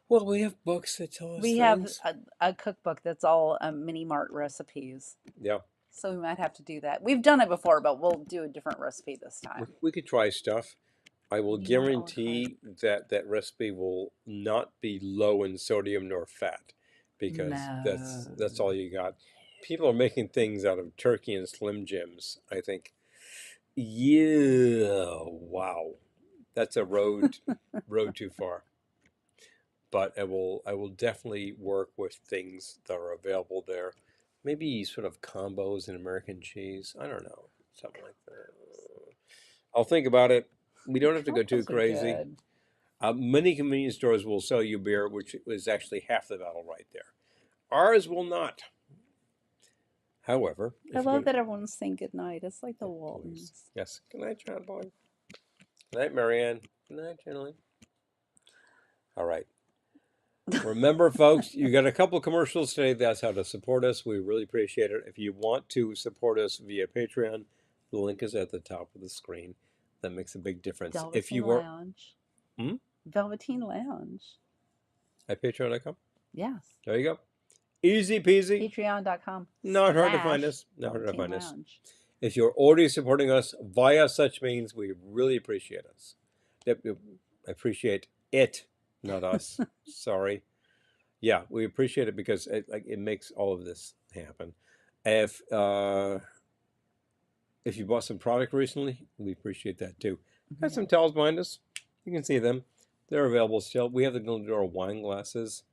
Well, we have books that tell us We have things. a cookbook that's all mini mart recipes. Yeah, So we might have to do that. We've done it before, but we'll do a different recipe this we, time. we could try stuff. I will Mini mart a la carte. guarantee that that recipe will not be low in sodium nor fat, because that's all No. you got. People are making things out of turkey and Slim Jims. I think, yeah, wow, that's a road too far. But I will definitely work with things that are available there. Maybe sort of combos in American cheese. I don't know, something like that. I'll think about it. We don't have to go too Combos are crazy. good. Many convenience stores will sell you beer, which is actually half the battle right there. Ours will not. However, I if love you're that everyone's saying goodnight. It's like the please, Waltons. yes. Good night, John Boy. Good night, Marianne. Good night, Generally. All right. Remember, folks, you got a couple commercials today. That's how to support us. We really appreciate it. If you want to support us via Patreon, the link is at the top of the screen. That makes a big difference. If Velveteen you were Lounge. Hmm? Velveteen Lounge. at patreon.com, Yes. there you go. Easy peasy. Patreon.com Not hard to find slash us. Not hard to Velveteen find us. Lounge. If you're already supporting us via such means, we really appreciate us. I appreciate it, not us. Sorry. Yeah, we appreciate it because it makes all of this happen. If you bought some product recently, we appreciate that too. Got some towels behind us. You can see them. They're available still. We have the Glendora wine glasses,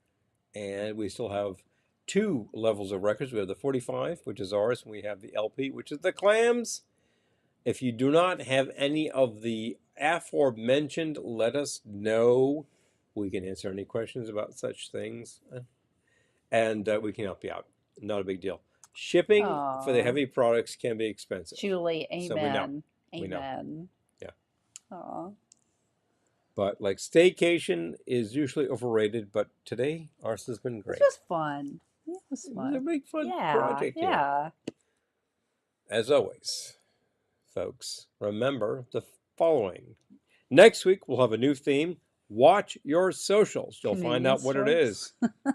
and we still have two levels of records. We have the 45, which is ours, and we have the LP, which is the clams. If you do not have any of the aforementioned, let us know. We can answer any questions about such things, and we can help you out. Not a big deal. Shipping for the Aw. heavy products can be expensive. Julie, So we know. amen. We know. Amen. Yeah. Aw. But like Staycation is usually overrated, but today ours has been This great. was fun. Yeah, it was It was a fun. big fun Yeah, project here. yeah. As always, folks, remember the following. Next week we'll have a new theme. Watch your socials. You'll find out Convenience what it stores? is.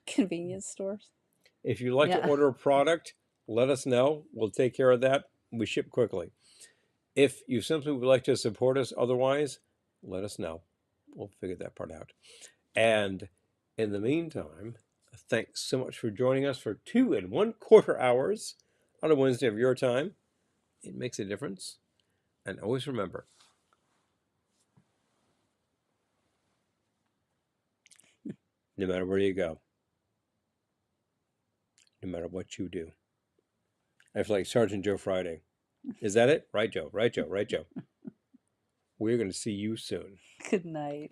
Convenience stores. If you'd like to Yeah. order a product, let us know. We'll take care of that. We ship quickly. If you simply would like to support us otherwise, let us know. We'll figure that part out. And in the meantime, thanks so much for joining us for 2 1/4 hours on a Wednesday of your time. It makes a difference. And always remember, no matter where you go, no matter what you do, I feel like Sergeant Joe Friday. Is that it? Right, Joe. Right, Joe. Right, Joe. We're going to see you soon. Good night.